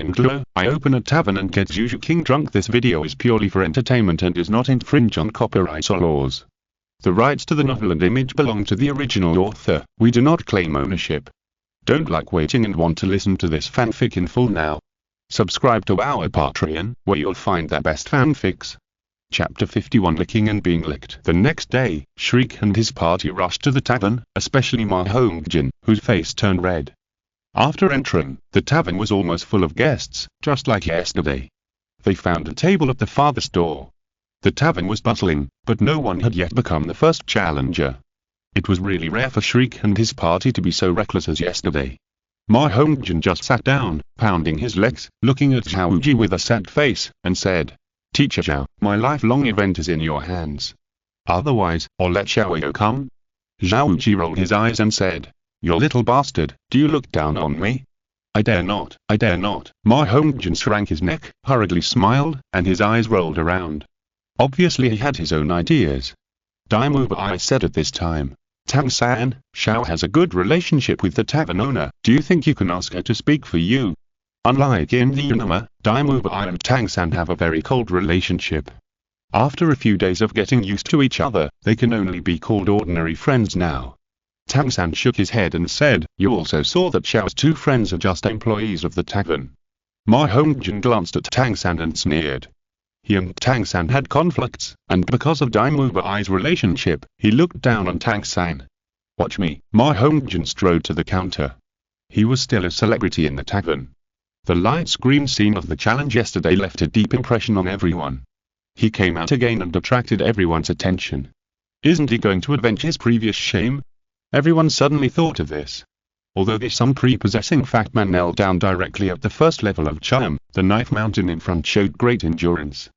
Renxue, I open a tavern and get Zhu Zhuqing drunk. This video is purely for entertainment and does not infringe on copyright or laws. The rights to the novel and image belong to the original author. We do not claim ownership. Don't like waiting and want to listen to this fanfic in full now? Subscribe to our Patreon, where you'll find the best fanfics. Chapter 51, Licking and Being Licked. The next day, Shriek and his party rushed to the tavern, especially Ma Hongjin, whose face turned red. After entering, the tavern was almost full of guests, just like yesterday. They found a table at the farthest door. The tavern was bustling, but no one had yet become the first challenger. It was really rare for Shriek and his party to be so reckless as yesterday. Ma Hongjin just sat down, pounding his legs, looking at Xiao Wu with a sad face, and said, "Teacher Xiao, my lifelong event is in your hands. Otherwise, or let Xiao Wu come." Xiao Wu rolled his eyes and said, "You little bastard, do you look down on me?" I dare not, I dare not." Ma Hongjin shrank his neck, hurriedly smiled, and his eyes rolled around. Obviously he had his own ideas. I said at this time, "Tang-san, Xiao has a good relationship with the tavern owner. Do you think you can ask her to speak for you?" Unlike in the anime, Daimubai and Tang-san have a very cold relationship. After a few days of getting used to each other, they can only be called ordinary friends now. Tang-san shook his head and said, "You also saw that Xiao's two friends are just employees of the tavern." Ma Hongjin glanced at Tang-san and sneered. He and Tang-san had conflicts, and because of Daimubai's relationship, he looked down on Tang-san. "Watch me." Ma Hongjin strode to the counter. He was still a celebrity in the tavern. The light screen scene of the challenge yesterday left a deep impression on everyone. He came out again and attracted everyone's attention. Isn't he going to avenge his previous shame? Everyone suddenly thought of this. Although this unprepossessing fat man knelt down directly at the first level of charm, the knife mountain in front showed great endurance.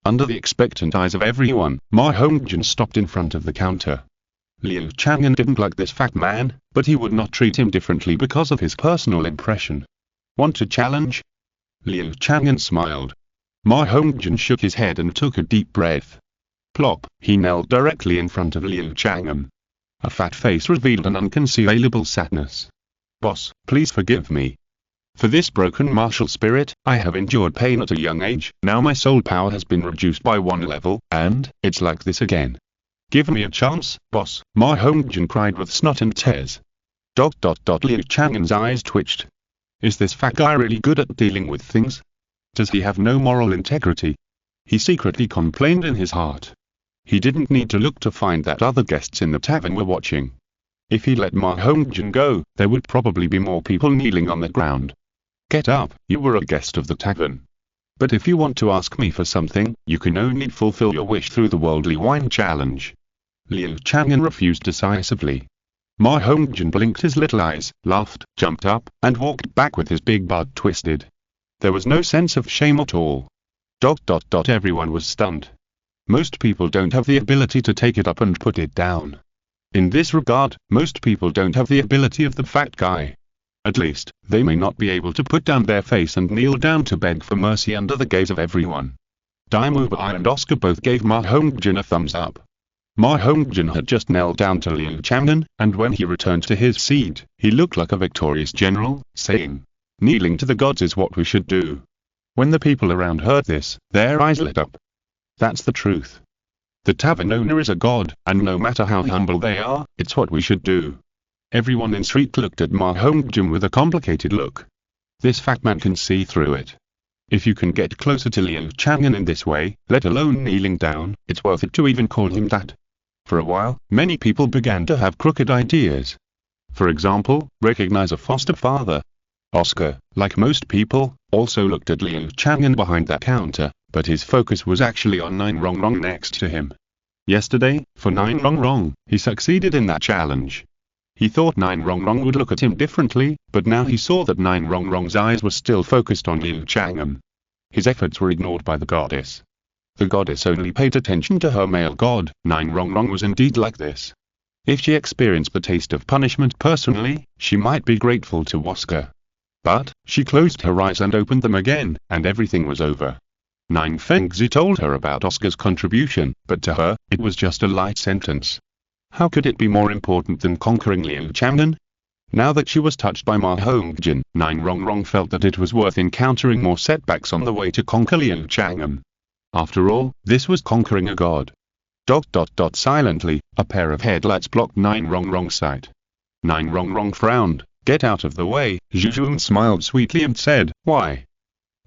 Under the expectant eyes of everyone, Ma Hongjin stopped in front of the counter. Liu Chang'an didn't like this fat man, but he would not treat him differently because of his personal impression. "Want to challenge?" Liu Chang'an smiled. Ma Hongjin shook his head and took a deep breath. Plop, he knelt directly in front of Liu Chang'an. A fat face revealed an unconcealable sadness. "Boss, please forgive me. For this broken martial spirit, I have endured pain at a young age. Now my soul power has been reduced by 1 level, and it's like this again. Give me a chance, boss." Ma Hongjin cried with snot and tears. Liu Chang'an's eyes twitched. Is this fat guy really good at dealing with things? Does he have no moral integrity? He secretly complained in his heart. He didn't need to look to find that other guests in the tavern were watching. If he let Ma Hongjin go, there would probably be more people kneeling on the ground. "Get up, you were a guest of the tavern. But if you want to ask me for something, you can only fulfill your wish through the worldly wine challenge." Liu Chang'an refused decisively. Ma Hongjin blinked his little eyes, laughed, jumped up, and walked back with his big butt twisted. There was no sense of shame at all. Everyone was stunned. Most people don't have the ability to take it up and put it down. In this regard, most people don't have the ability of the fat guy. At least, they may not be able to put down their face and kneel down to beg for mercy under the gaze of everyone. Daimubai and Oscar both gave Ma Hongjin a thumbs up. Ma Hongjin had just knelt down to Liu Chang'an, and when he returned to his seat, he looked like a victorious general, saying, "Kneeling to the gods is what we should do." When the people around heard this, their eyes lit up. That's the truth. The tavern owner is a god, and no matter how humble they are, it's what we should do. Everyone in street looked at Ma Hongjin with a complicated look. This fat man can see through it. If you can get closer to Liu Chang'an in this way, let alone kneeling down, it's worth it to even call him that. For a while, many people began to have crooked ideas. For example, recognize a foster father. Oscar, like most people, also looked at Liu Chang'an behind that counter, but his focus was actually on 9 Rong next to him. Yesterday, for 9 Rong, he succeeded in that challenge. He thought 9 Rong would look at him differently, but now he saw that 9 Rong's eyes were still focused on Liu Chang'an. His efforts were ignored by the goddess. The goddess only paid attention to her male god. 9 Rong was indeed like this. If she experienced the taste of punishment personally, she might be grateful to Oscar. But, she closed her eyes and opened them again, and everything was over. 9 Fengzi told her about Oscar's contribution, but to her, it was just a light sentence. How could it be more important than conquering Liu Chang'an? Now that she was touched by Ma Hongjin, Nine Rongrong felt that it was worth encountering more setbacks on the way to conquer Liu Chang'an. After all, this was conquering a god. Silently, a pair of headlights blocked Nine Rongrong's sight. Nine Rongrong frowned. Get out of the way. Zhu Zhuqing smiled sweetly and said, why?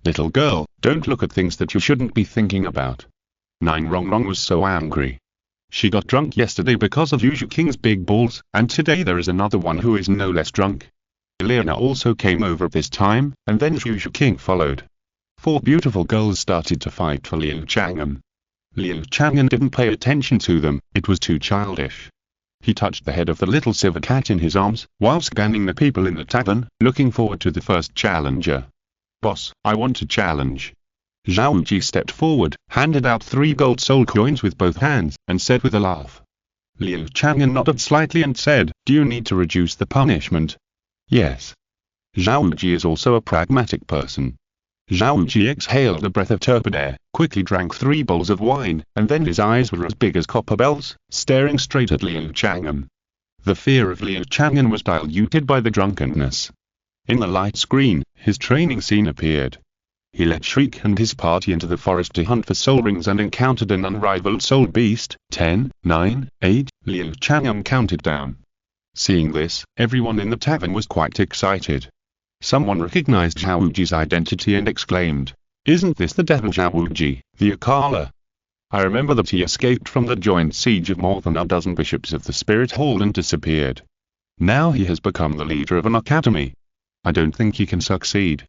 Little girl, don't look at things that you shouldn't be thinking about. Nine Rongrong was so angry. She got drunk yesterday because of Zhu Zhuqing's big balls, and today there is another one who is no less drunk. Liana also came over at this time, and then Zhu Zhuqing followed. 4 beautiful girls started to fight for Liu Chang'an. Liu Chang'an didn't pay attention to them, it was too childish. He touched the head of the little silver cat in his arms, while scanning the people in the tavern, looking forward to the first challenger. Boss, I want to challenge. Xiao Wu stepped forward, handed out 3 gold soul coins with both hands, and said with a laugh. Liu Chang'an nodded slightly and said, do you need to reduce the punishment? Yes. Xiao Wu is also a pragmatic person. Xiao Wu exhaled a breath of tepid air, quickly drank 3 bowls of wine, and then his eyes were as big as copper bells, staring straight at Liu Chang'an. The fear of Liu Chang'an was diluted by the drunkenness. In the light screen, his training scene appeared. He led Shriek and his party into the forest to hunt for soul rings and encountered an unrivaled soul beast. 10, 9, 8, Liu Chang'an counted down. Seeing this, everyone in the tavern was quite excited. Someone recognized Xiao Wu's identity and exclaimed, isn't this the devil Xiao Wu, the Akala? I remember that he escaped from the joint siege of more than a dozen bishops of the Spirit Hall and disappeared. Now he has become the leader of an academy. I don't think he can succeed.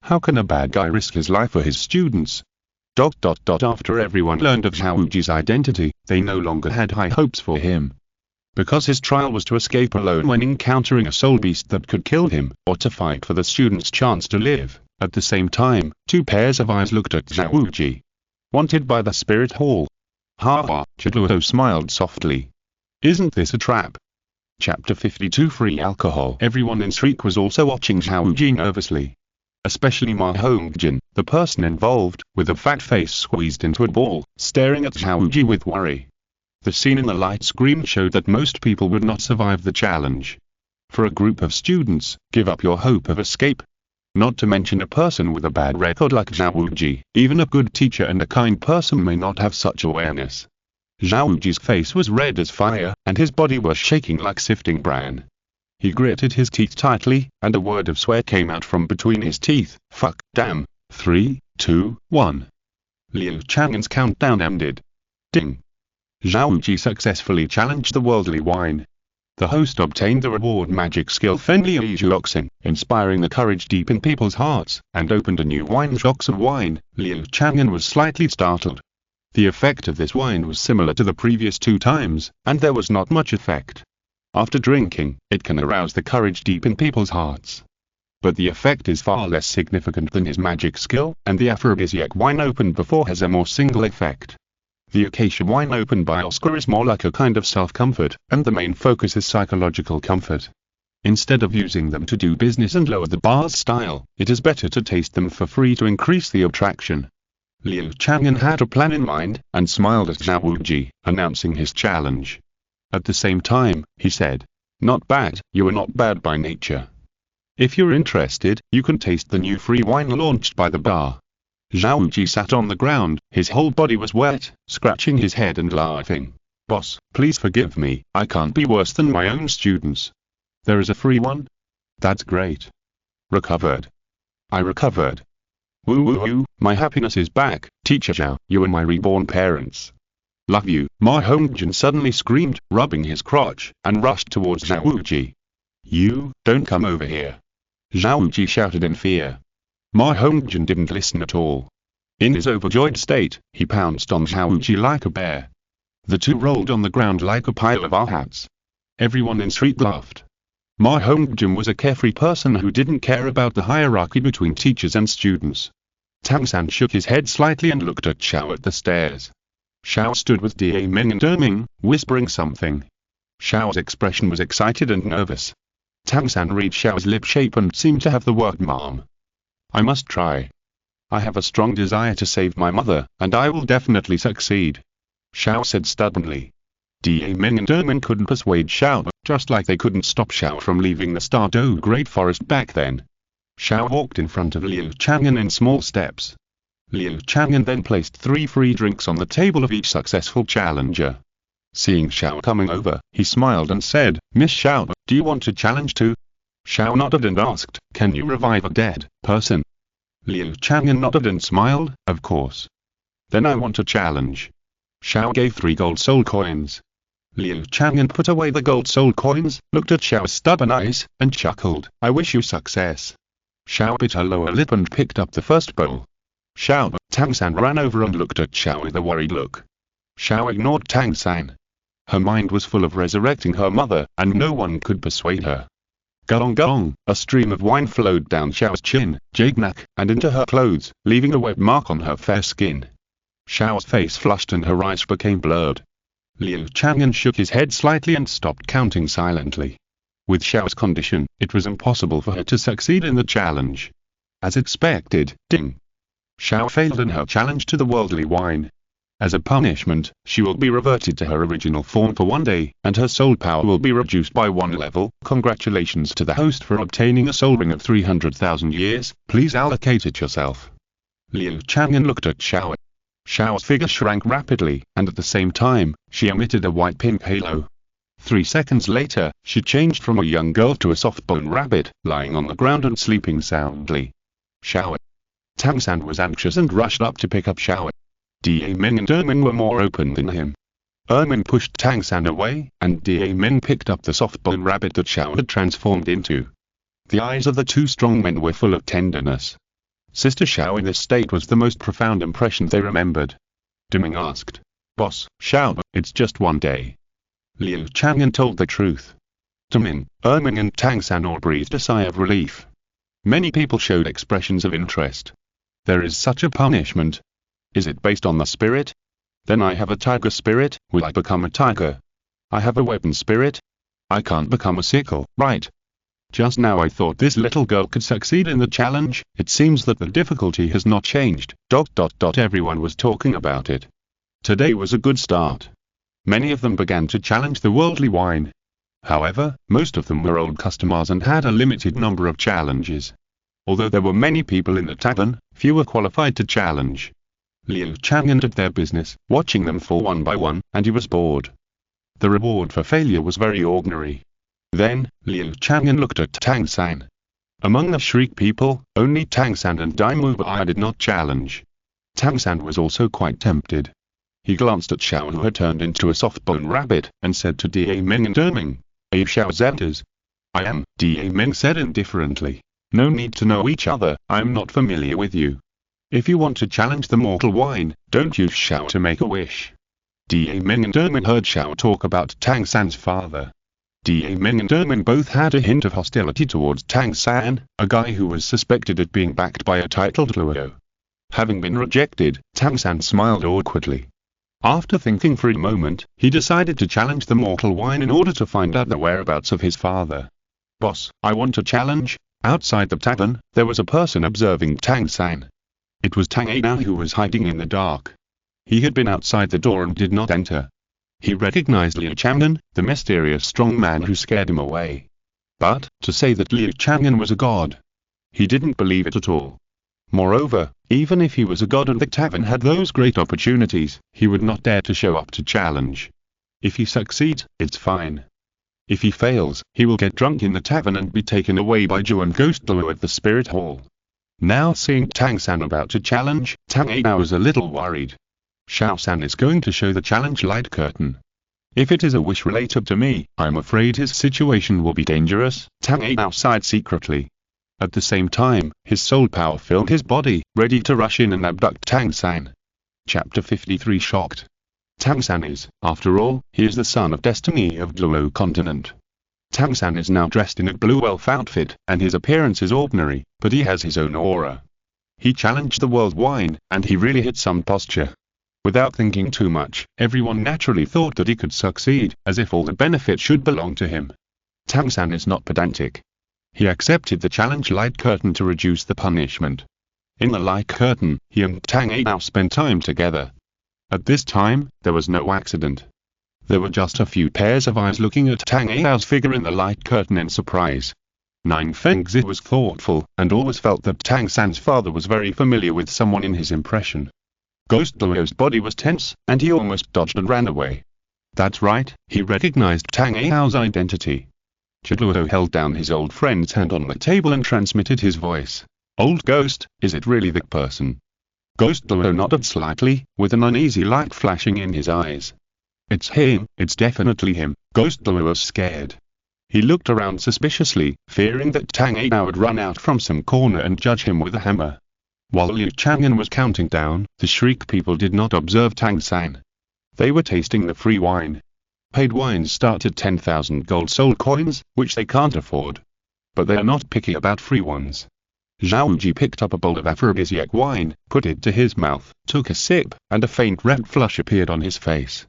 How can a bad guy risk his life for his students? After everyone learned of Xiao Wu's identity, they no longer had high hopes for him. Because his trial was to escape alone when encountering a soul beast that could kill him, or to fight for the student's chance to live. At the same time, 2 pairs of eyes looked at Xiao Wu. Wanted by the Spirit Hall. Ha ha, Douluo smiled softly. Isn't this a trap? Chapter 52 Free Alcohol. Everyone in Shriek was also watching Xiao Wu nervously. Especially Ma Hongjin, the person involved, with a fat face squeezed into a ball, staring at Xiao Wu with worry. The scene in the light screen showed that most people would not survive the challenge. For a group of students, give up your hope of escape. Not to mention a person with a bad record like Xiao Wu. Even a good teacher and a kind person may not have such awareness. Xiao Wu's face was red as fire, and his body was shaking like sifting bran. He gritted his teeth tightly, and a word of swear came out from between his teeth. Fuck, damn. 3, 2, 1. Liu Chang'an's countdown ended. Ding. Xiao Wu successfully challenged the worldly wine. The host obtained the reward magic skill Liu Chang'an, inspiring the courage deep in people's hearts, and opened a new wine box of wine. Liu Chang'an was slightly startled. The effect of this wine was similar to the previous 2 times, and there was not much effect. After drinking, it can arouse the courage deep in people's hearts. But the effect is far less significant than his magic skill, and the aphrodisiac wine opened before has a more single effect. The acacia wine opened by Oscar is more like a kind of self-comfort, and the main focus is psychological comfort. Instead of using them to do business and lower the bar's style, it is better to taste them for free to increase the attraction. Liu Chang'an had a plan in mind, and smiled at Xiao Wu, announcing his challenge. At the same time, he said, not bad, you are not bad by nature. If you're interested, you can taste the new free wine launched by the bar. Xiao Wu sat on the ground, his whole body was wet, scratching his head and laughing. Boss, please forgive me, I can't be worse than my own students. There is a free one? That's great. Recovered. I recovered. Woo woo woo, my happiness is back, Teacher Xiao, you are my reborn parents. Love you, Ma Hongjin suddenly screamed, rubbing his crotch, and rushed towards Xiao Wu. You, don't come over here. Xiao Wu shouted in fear. Ma Hongjin didn't listen at all. In his overjoyed state, he pounced on Xiao Wu like a bear. The 2 rolled on the ground like a pile of hats. Everyone in Street laughed. Ma Hongjin was a carefree person who didn't care about the hierarchy between teachers and students. Tang-san shook his head slightly and looked at Xiao at the stairs. Xiao stood with Da Ming and Derming, whispering something. Xiao's expression was excited and nervous. Tang-san read Xiao's lip shape and seemed to have the word mom. I must try. I have a strong desire to save my mother, and I will definitely succeed. Xiao said stubbornly. Da Ming and Derming couldn't persuade Xiao, just like they couldn't stop Xiao from leaving the Star Dou Great Forest back then. Xiao walked in front of Liu Chang'an in small steps. Liu Chang'an then placed 3 free drinks on the table of each successful challenger. Seeing Xiao coming over, he smiled and said, "Miss Xiao, do you want to challenge too?" Xiao nodded and asked, "Can you revive a dead person?" Liu Chang'an nodded and smiled, "Of course." "Then I want to challenge." Xiao gave 3 gold soul coins. Liu Chang'an put away the gold soul coins, looked at Xiao's stubborn eyes, and chuckled, "I wish you success." Xiao bit her lower lip and picked up the first bowl. Xiao, Tang-san ran over and looked at Xiao with a worried look. Xiao ignored Tang-san. Her mind was full of resurrecting her mother, and no one could persuade her. Gong gong, a stream of wine flowed down Xiao's chin, neck, and into her clothes, leaving a wet mark on her fair skin. Xiao's face flushed and her eyes became blurred. Liu Chang'an shook his head slightly and stopped counting silently. With Xiao's condition, it was impossible for her to succeed in the challenge. As expected, ding! Xiao failed in her challenge to the worldly wine. As a punishment, she will be reverted to her original form for 1 day, and her soul power will be reduced by 1 level. Congratulations to the host for obtaining a soul ring of 300,000 years, please allocate it yourself. Liu Chang'an looked at Xiao. Xiao's figure shrank rapidly, and at the same time, she emitted a white-pink halo. 3 seconds later, she changed from a young girl to a soft-bone rabbit, lying on the ground and sleeping soundly. Xiao. Tang-san was anxious and rushed up to pick up Xiao. Da Ming and Ermin were more open than him. Ermin pushed Tang-san away, and Da Ming picked up the soft-bone rabbit that Xiao had transformed into. The eyes of the 2 strong men were full of tenderness. Sister Xiao in this state was the most profound impression they remembered. Deming asked, "Boss, Xiao, it's just 1 day." Liu Chang'an told the truth. Deming, Ermin and Tang-san all breathed a sigh of relief. Many people showed expressions of interest. There is such a punishment. Is it based on the spirit? Then I have a tiger spirit, will I become a tiger? I have a weapon spirit. I can't become a sickle, right? Just now I thought this little girl could succeed in the challenge, it seems that the difficulty has not changed. Everyone was talking about it. Today was a good start. Many of them began to challenge the worldly wine. However, most of them were old customers and had a limited number of challenges. Although there were many people in the tavern, few were qualified to challenge. Liu Chang'an did their business, watching them fall 1 by 1, and he was bored. The reward for failure was very ordinary. Then, Liu Chang'an looked at Tang-san. Among the Shriek people, only Tang-san and Daimu Bai did not challenge. Tang-san was also quite tempted. He glanced at Xiao, who had turned into a soft-bone rabbit, and said to Da Ming and Erming, "Are you Xiao Zenters?" "I am," Da Ming said indifferently. "No need to know each other, I am not familiar with you. If you want to challenge the mortal wine, don't use Xiao to make a wish." Da Ming and Erming heard Xiao talk about Tang-san's father. Da Ming and Erming both had a hint of hostility towards Tang-san, a guy who was suspected of being backed by a titled Luo. Having been rejected, Tang-san smiled awkwardly. After thinking for a moment, he decided to challenge the mortal wine in order to find out the whereabouts of his father. "Boss, I want to challenge." Outside the tavern, there was a person observing Tang-san. It was Tang Ainao who was hiding in the dark. He had been outside the door and did not enter. He recognized Liu Chang'an, the mysterious strong man who scared him away. But, to say that Liu Chang'an was a god, he didn't believe it at all. Moreover, even if he was a god and the tavern had those great opportunities, he would not dare to show up to challenge. If he succeeds, it's fine. If he fails, he will get drunk in the tavern and be taken away by Zhu and Ghost Luo at the Spirit Hall. Now seeing Tang-san about to challenge, Tang Ainao was a little worried. Xiao-san is going to show the challenge light curtain. If it is a wish related to me, I'm afraid his situation will be dangerous, Tang Ainao sighed secretly. At the same time, his soul power filled his body, ready to rush in and abduct Tang-san. Chapter 53 Shocked. Tang-san is, after all, he is the son of Destiny of Douluo Continent. Tang-san is now dressed in a blue elf outfit, and his appearance is ordinary, but he has his own aura. He challenged the world wine, and he really hit some posture. Without thinking too much, everyone naturally thought that he could succeed, as if all the benefit should belong to him. Tang-san is not pedantic. He accepted the challenge light curtain to reduce the punishment. In the light curtain, he and Tang Ainao spent time together. At this time, there was no accident. There were just a few pairs of eyes looking at Tang Ai's figure in the light curtain in surprise. Nine Feng's it was thoughtful, and always felt that Tang San's father was very familiar with someone in his impression. Ghost Luo's body was tense, and he almost dodged and ran away. That's right, he recognized Tang Ai's identity. Zhu Luo held down his old friend's hand on the table and transmitted his voice. Old Ghost, is it really that person? Ghost Luo nodded slightly, with an uneasy light flashing in his eyes. It's him, it's definitely him. Ghost Luo was scared. He looked around suspiciously, fearing that Tang Ai would run out from some corner and judge him with a hammer. While Liu Chang'an was counting down, the Shriek people did not observe Tang San. They were tasting the free wine. Paid wines start at 10,000 gold soul coins, which they can't afford. But they are not picky about free ones. Xiao Wu picked up a bowl of aphrodisiac wine, put it to his mouth, took a sip, and a faint red flush appeared on his face.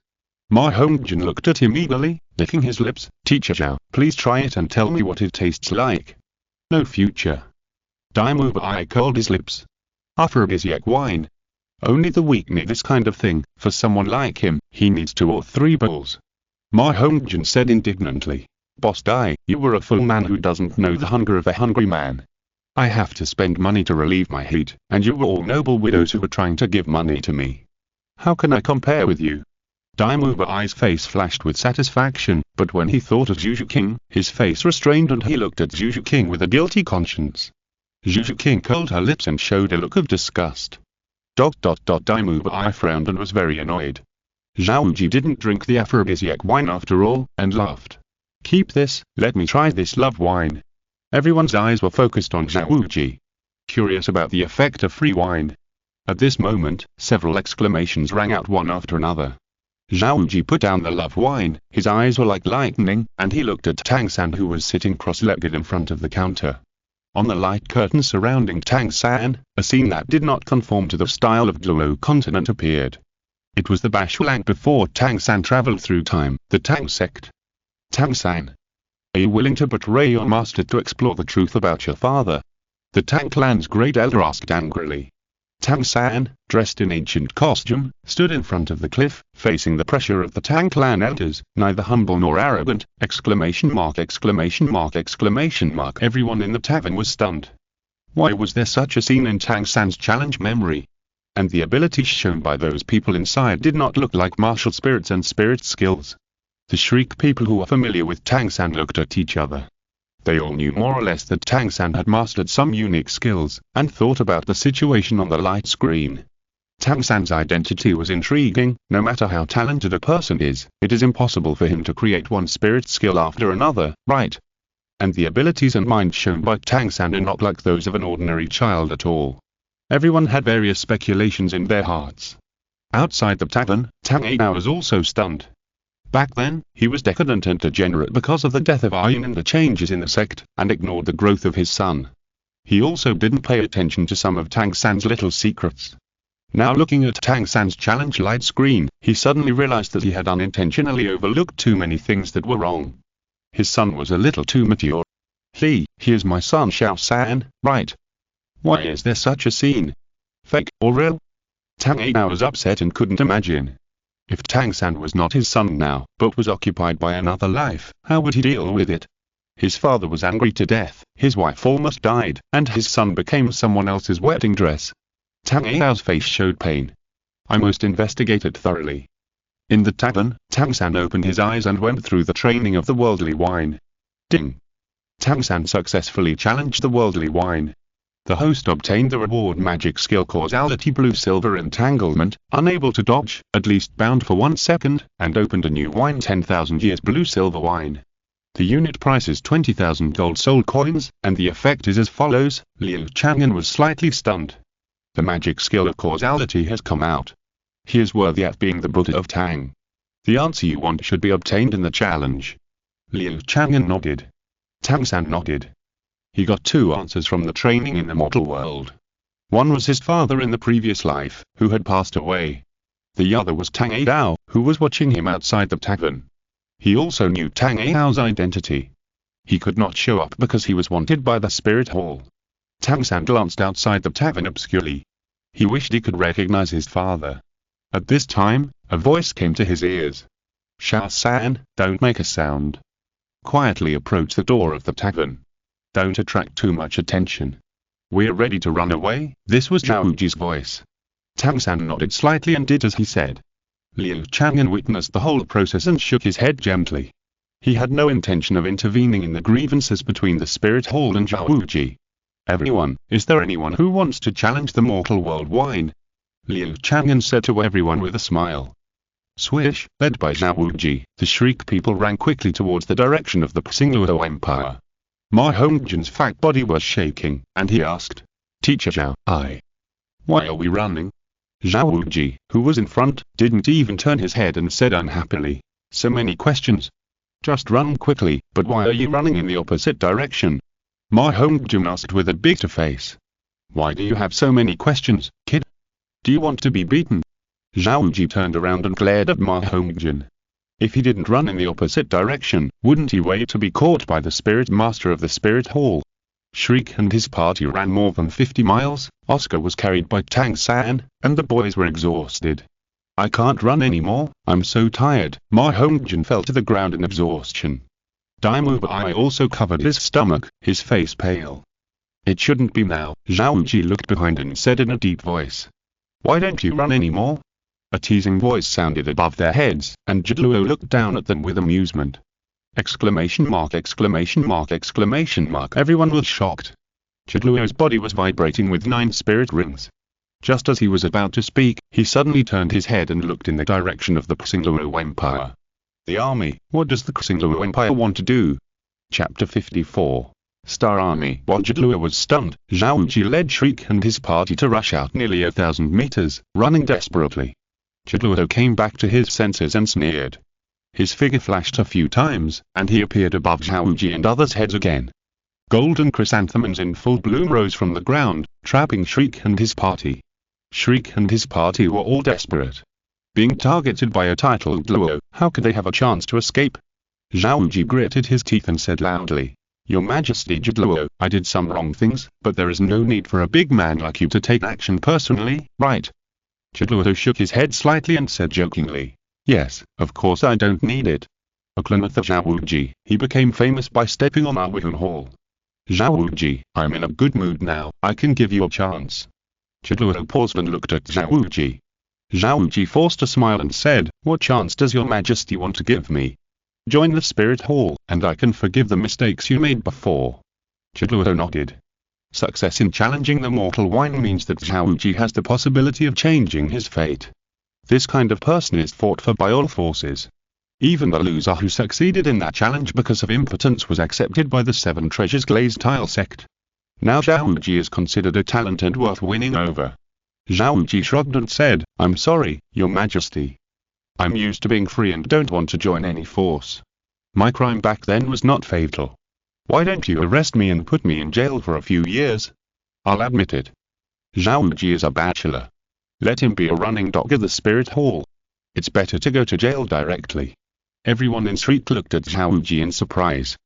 Ma Hongjin looked at him eagerly, licking his lips. Teacher Zhao, please try it and tell me what it tastes like. No future. Daimu Bai curled his lips. Aphrodisiac wine. Only the weak need this kind of thing. For someone like him, he needs 2 or 3 bowls. Ma Hongjin said indignantly. Boss Dai, you were a fool man who doesn't know the hunger of a hungry man. I have to spend money to relieve my heat, and you were all noble widows who were trying to give money to me. How can I compare with you? Daimu Bai's face flashed with satisfaction, but when he thought of Zhu Zhuqing, his face restrained and he looked at Zhu Zhuqing with a guilty conscience. Zhu Zhuqing curled her lips and showed a look of disgust. Daimu Bai frowned and was very annoyed. Xiao Wu didn't drink the aphrodisiac wine after all, and laughed. Keep this, let me try this love wine. Everyone's eyes were focused on Xiao Wu, curious about the effect of free wine. At this moment, several exclamations rang out one after another. Xiao Wu put down the love wine, his eyes were like lightning, and he looked at Tang San who was sitting cross-legged in front of the counter. On the light curtain surrounding Tang San, a scene that did not conform to the style of Douluo Continent appeared. It was the Bashulang before Tang San traveled through time, the Tang sect. Tang San. Are you willing to betray your master to explore the truth about your father? The Tang clan's great elder asked angrily. Tang San, dressed in ancient costume, stood in front of the cliff, facing the pressure of the Tang clan elders, neither humble nor arrogant, ! Everyone in the tavern was stunned. Why was there such a scene in Tang San's challenge memory? And the abilities shown by those people inside did not look like martial spirits and spirit skills. The Shriek people who were familiar with Tang San looked at each other. They all knew more or less that Tang San had mastered some unique skills, and thought about the situation on the light screen. Tang San's identity was intriguing. No matter how talented a person is, it is impossible for him to create one spirit skill after another, right? And the abilities and mind shown by Tang San are not like those of an ordinary child at all. Everyone had various speculations in their hearts. Outside the tavern, Tang Ai was also stunned. Back then, he was decadent and degenerate because of the death of Ayin and the changes in the sect, and ignored the growth of his son. He also didn't pay attention to some of Tang San's little secrets. Now looking at Tang San's challenge light screen, he suddenly realized that he had unintentionally overlooked too many things that were wrong. His son was a little too mature. He is my son Xiao San, right? Why is there such a scene? Fake or real? Tang Ai was upset and couldn't imagine. If Tang San was not his son now, but was occupied by another life, how would he deal with it? His father was angry to death, his wife almost died, and his son became someone else's wedding dress. Tang Ai's face showed pain. I must investigate it thoroughly. In the tavern, Tang San opened his eyes and went through the training of the worldly wine. Ding! Tang San successfully challenged the worldly wine. The host obtained the reward magic skill causality blue-silver entanglement, unable to dodge, at least bound for 1 second, and opened a new wine 10,000 years blue-silver wine. The unit price is 20,000 gold soul coins, and the effect is as follows. Liu Chang'an was slightly stunned. The magic skill of causality has come out. He is worthy at being the Buddha of Tang. The answer you want should be obtained in the challenge. Liu Chang'an nodded. Tang San nodded. He got 2 answers from the training in the mortal world. One was his father in the previous life, who had passed away. The other was Tang Ai, who was watching him outside the tavern. He also knew Tang Ai's identity. He could not show up because he was wanted by the spirit hall. Tang San glanced outside the tavern obscurely. He wished he could recognize his father. At this time, a voice came to his ears. Xiao-san, don't make a sound. Quietly approach the door of the tavern. Don't attract too much attention. We're ready to run away. This was Zhao Wuji's voice. Tang-san nodded slightly and did as he said. Liu Chang'an witnessed the whole process and shook his head gently. He had no intention of intervening in the grievances between the Spirit Hall and Zhao Wuji. Everyone, is there anyone who wants to challenge the mortal worldwide? Liu Chang'an said to everyone with a smile. Swish, led by Zhao Wuji, the Shriek people ran quickly towards the direction of the Xingluo Empire. Ma Hongjin's fat body was shaking, and he asked, Teacher Zhao, why are we running? Zhao Wuji, who was in front, didn't even turn his head and said unhappily, so many questions. Just run quickly, but why are you running in the opposite direction? Ma Hongjin asked with a bitter face. Why do you have so many questions, kid? Do you want to be beaten? Zhao Wuji turned around and glared at Ma Hongjin. If he didn't run in the opposite direction, wouldn't he wait to be caught by the Spirit Master of the Spirit Hall? Shriek and his party ran more than 50 miles, Oscar was carried by Tang-san, and the boys were exhausted. I can't run anymore, I'm so tired. Ma Hongjin fell to the ground in exhaustion. Daimu Bai also covered his stomach, his face pale. It shouldn't be now. Zhao Wuji looked behind and said in a deep voice. Why don't you run anymore? A teasing voice sounded above their heads, and Douluo looked down at them with amusement. Exclamation mark, exclamation mark, exclamation mark. Everyone was shocked. Douluo's body was vibrating with 9 spirit rings. Just as he was about to speak, he suddenly turned his head and looked in the direction of the Xingluo Empire. The army, what does the Xingluo Empire want to do? Chapter 54. Star Army. While Douluo was stunned, Zhao Wuji led Shriek and his party to rush out nearly 1,000 meters, running desperately. Douluo came back to his senses and sneered. His figure flashed a few times, and he appeared above Zhao Wuji and others' heads again. Golden chrysanthemums in full bloom rose from the ground, trapping Shriek and his party. Shriek and his party were all desperate. Being targeted by a titled Douluo, how could they have a chance to escape? Zhao Wuji gritted his teeth and said loudly, Your Majesty Douluo, I did some wrong things, but there is no need for a big man like you to take action personally, right? Douluo shook his head slightly and said jokingly, Yes, of course I don't need it. A Klamath of Zhao Wuji, he became famous by stepping on our Wihun Hall. Zhao Wuji, I'm in a good mood now, I can give you a chance. Douluo paused and looked at Zhao Wuji. Zhao Wuji forced a smile and said, What chance does your Majesty want to give me? Join the Spirit Hall, and I can forgive the mistakes you made before. Douluo nodded. Success in challenging the mortal wine means that Zhao Wuji has the possibility of changing his fate. This kind of person is fought for by all forces. Even the loser who succeeded in that challenge because of impotence was accepted by the 7 Treasures Glazed Tile sect. Now Zhao Wuji is considered a talent and worth winning over. Zhao Wuji shrugged and said, I'm sorry, Your Majesty. I'm used to being free and don't want to join any force. My crime back then was not fatal. Why don't you arrest me and put me in jail for a few years? I'll admit it. Zhao Wuji is a bachelor. Let him be a running dog at the Spirit Hall. It's better to go to jail directly. Everyone in Shriek looked at Zhao Wuji in surprise.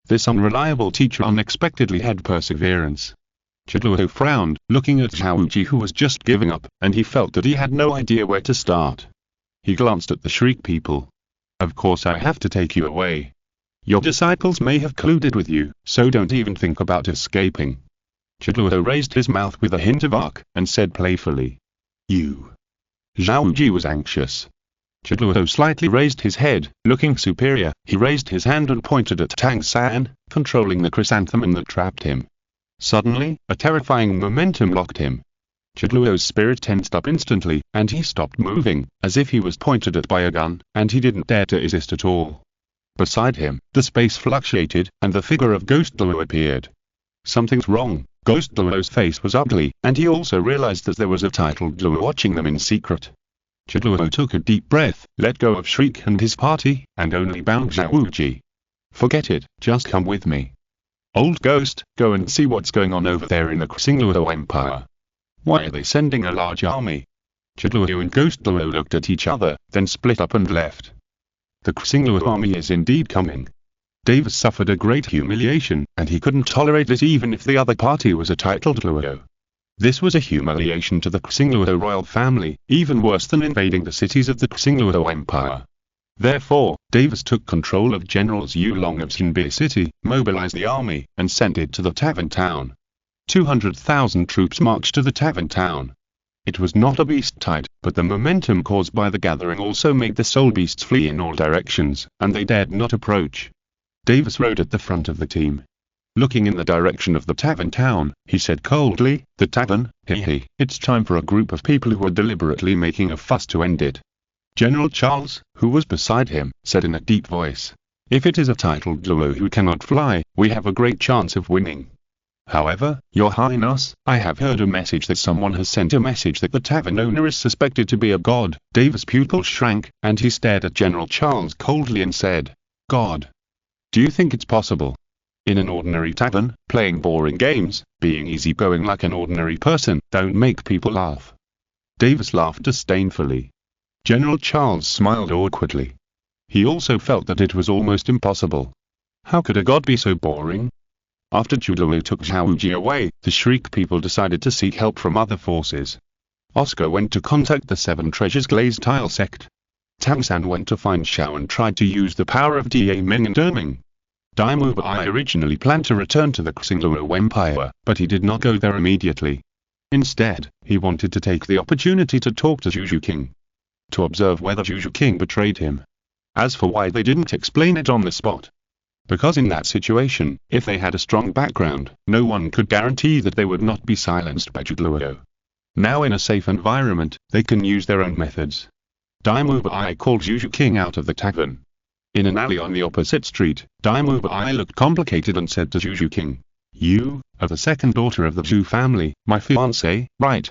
This unreliable teacher unexpectedly had perseverance. Douluo frowned, looking at Zhao Wuji who was just giving up, and he felt that he had no idea where to start. He glanced at the Shriek people. Of course I have to take you away. Your disciples may have colluded with you, so don't even think about escaping. Douluo raised his mouth with a hint of arc, and said playfully, You. Zhao Wuji was anxious. Douluo slightly raised his head, looking superior. He raised his hand and pointed at Tang-san, controlling the chrysanthemum that trapped him. Suddenly, a terrifying momentum locked him. Douluo's spirit tensed up instantly, and he stopped moving, as if he was pointed at by a gun, and he didn't dare to resist at all. Beside him, the space fluctuated, and the figure of Ghost Douluo appeared. Something's wrong. Ghost Douluo's face was ugly, and he also realized that there was a titled Douluo watching them in secret. Douluo took a deep breath, let go of Shriek and his party, and only bound Zhao Wuji. Forget it, just come with me. Old Ghost, go and see what's going on over there in the Xingluo Empire. Why are they sending a large army? Douluo and Ghost Douluo looked at each other, then split up and left. The Xingluo army is indeed coming. Davis suffered a great humiliation, and he couldn't tolerate it even if the other party was a titled Douluo. This was a humiliation to the Xingluo royal family, even worse than invading the cities of the Xingluo Empire. Therefore, Davis took control of General Zhu Long of Xinbi City, mobilized the army, and sent it to the Tavern town. 200,000 troops marched to the Tavern town. It was not a beast tide, but the momentum caused by the gathering also made the soul beasts flee in all directions, and they dared not approach. Davis rode at the front of the team. Looking in the direction of the Tavern town, he said coldly, "The tavern, hee. It's time for a group of people who are deliberately making a fuss to end it." General Charles, who was beside him, said in a deep voice, "If it is a titled Luo who cannot fly, we have a great chance of winning. However, Your Highness, I have heard a message that someone has sent a message that the tavern owner is suspected to be a god." Davis' pupil shrank, and he stared at General Charles coldly and said, "God? Do you think it's possible? In an ordinary tavern, playing boring games, being easygoing like an ordinary person, don't make people laugh." Davis laughed disdainfully. General Charles smiled awkwardly. He also felt that it was almost impossible. How could a god be so boring? After Douluo took Xiao Wu away, the Shriek people decided to seek help from other forces. Oscar went to contact the Seven Treasures Glazed Tile sect. Tang San went to find Xiao and tried to use the power of Da Ming and Derming. Daimu Bai originally planned to return to the Xingluo Empire, but he did not go there immediately. Instead, he wanted to take the opportunity to talk to Zhu Zhuqing, to observe whether Zhu Zhuqing betrayed him. As for why they didn't explain it on the spot, because in that situation, if they had a strong background, no one could guarantee that they would not be silenced by Douluo. Now in a safe environment, they can use their own methods. Daimu Bai called Zhu Zhuqing out of the tavern. In an alley on the opposite street, Daimu Bai looked complicated and said to Zhu Zhuqing, "You are the second daughter of the Zhu family, my fiancée, right?"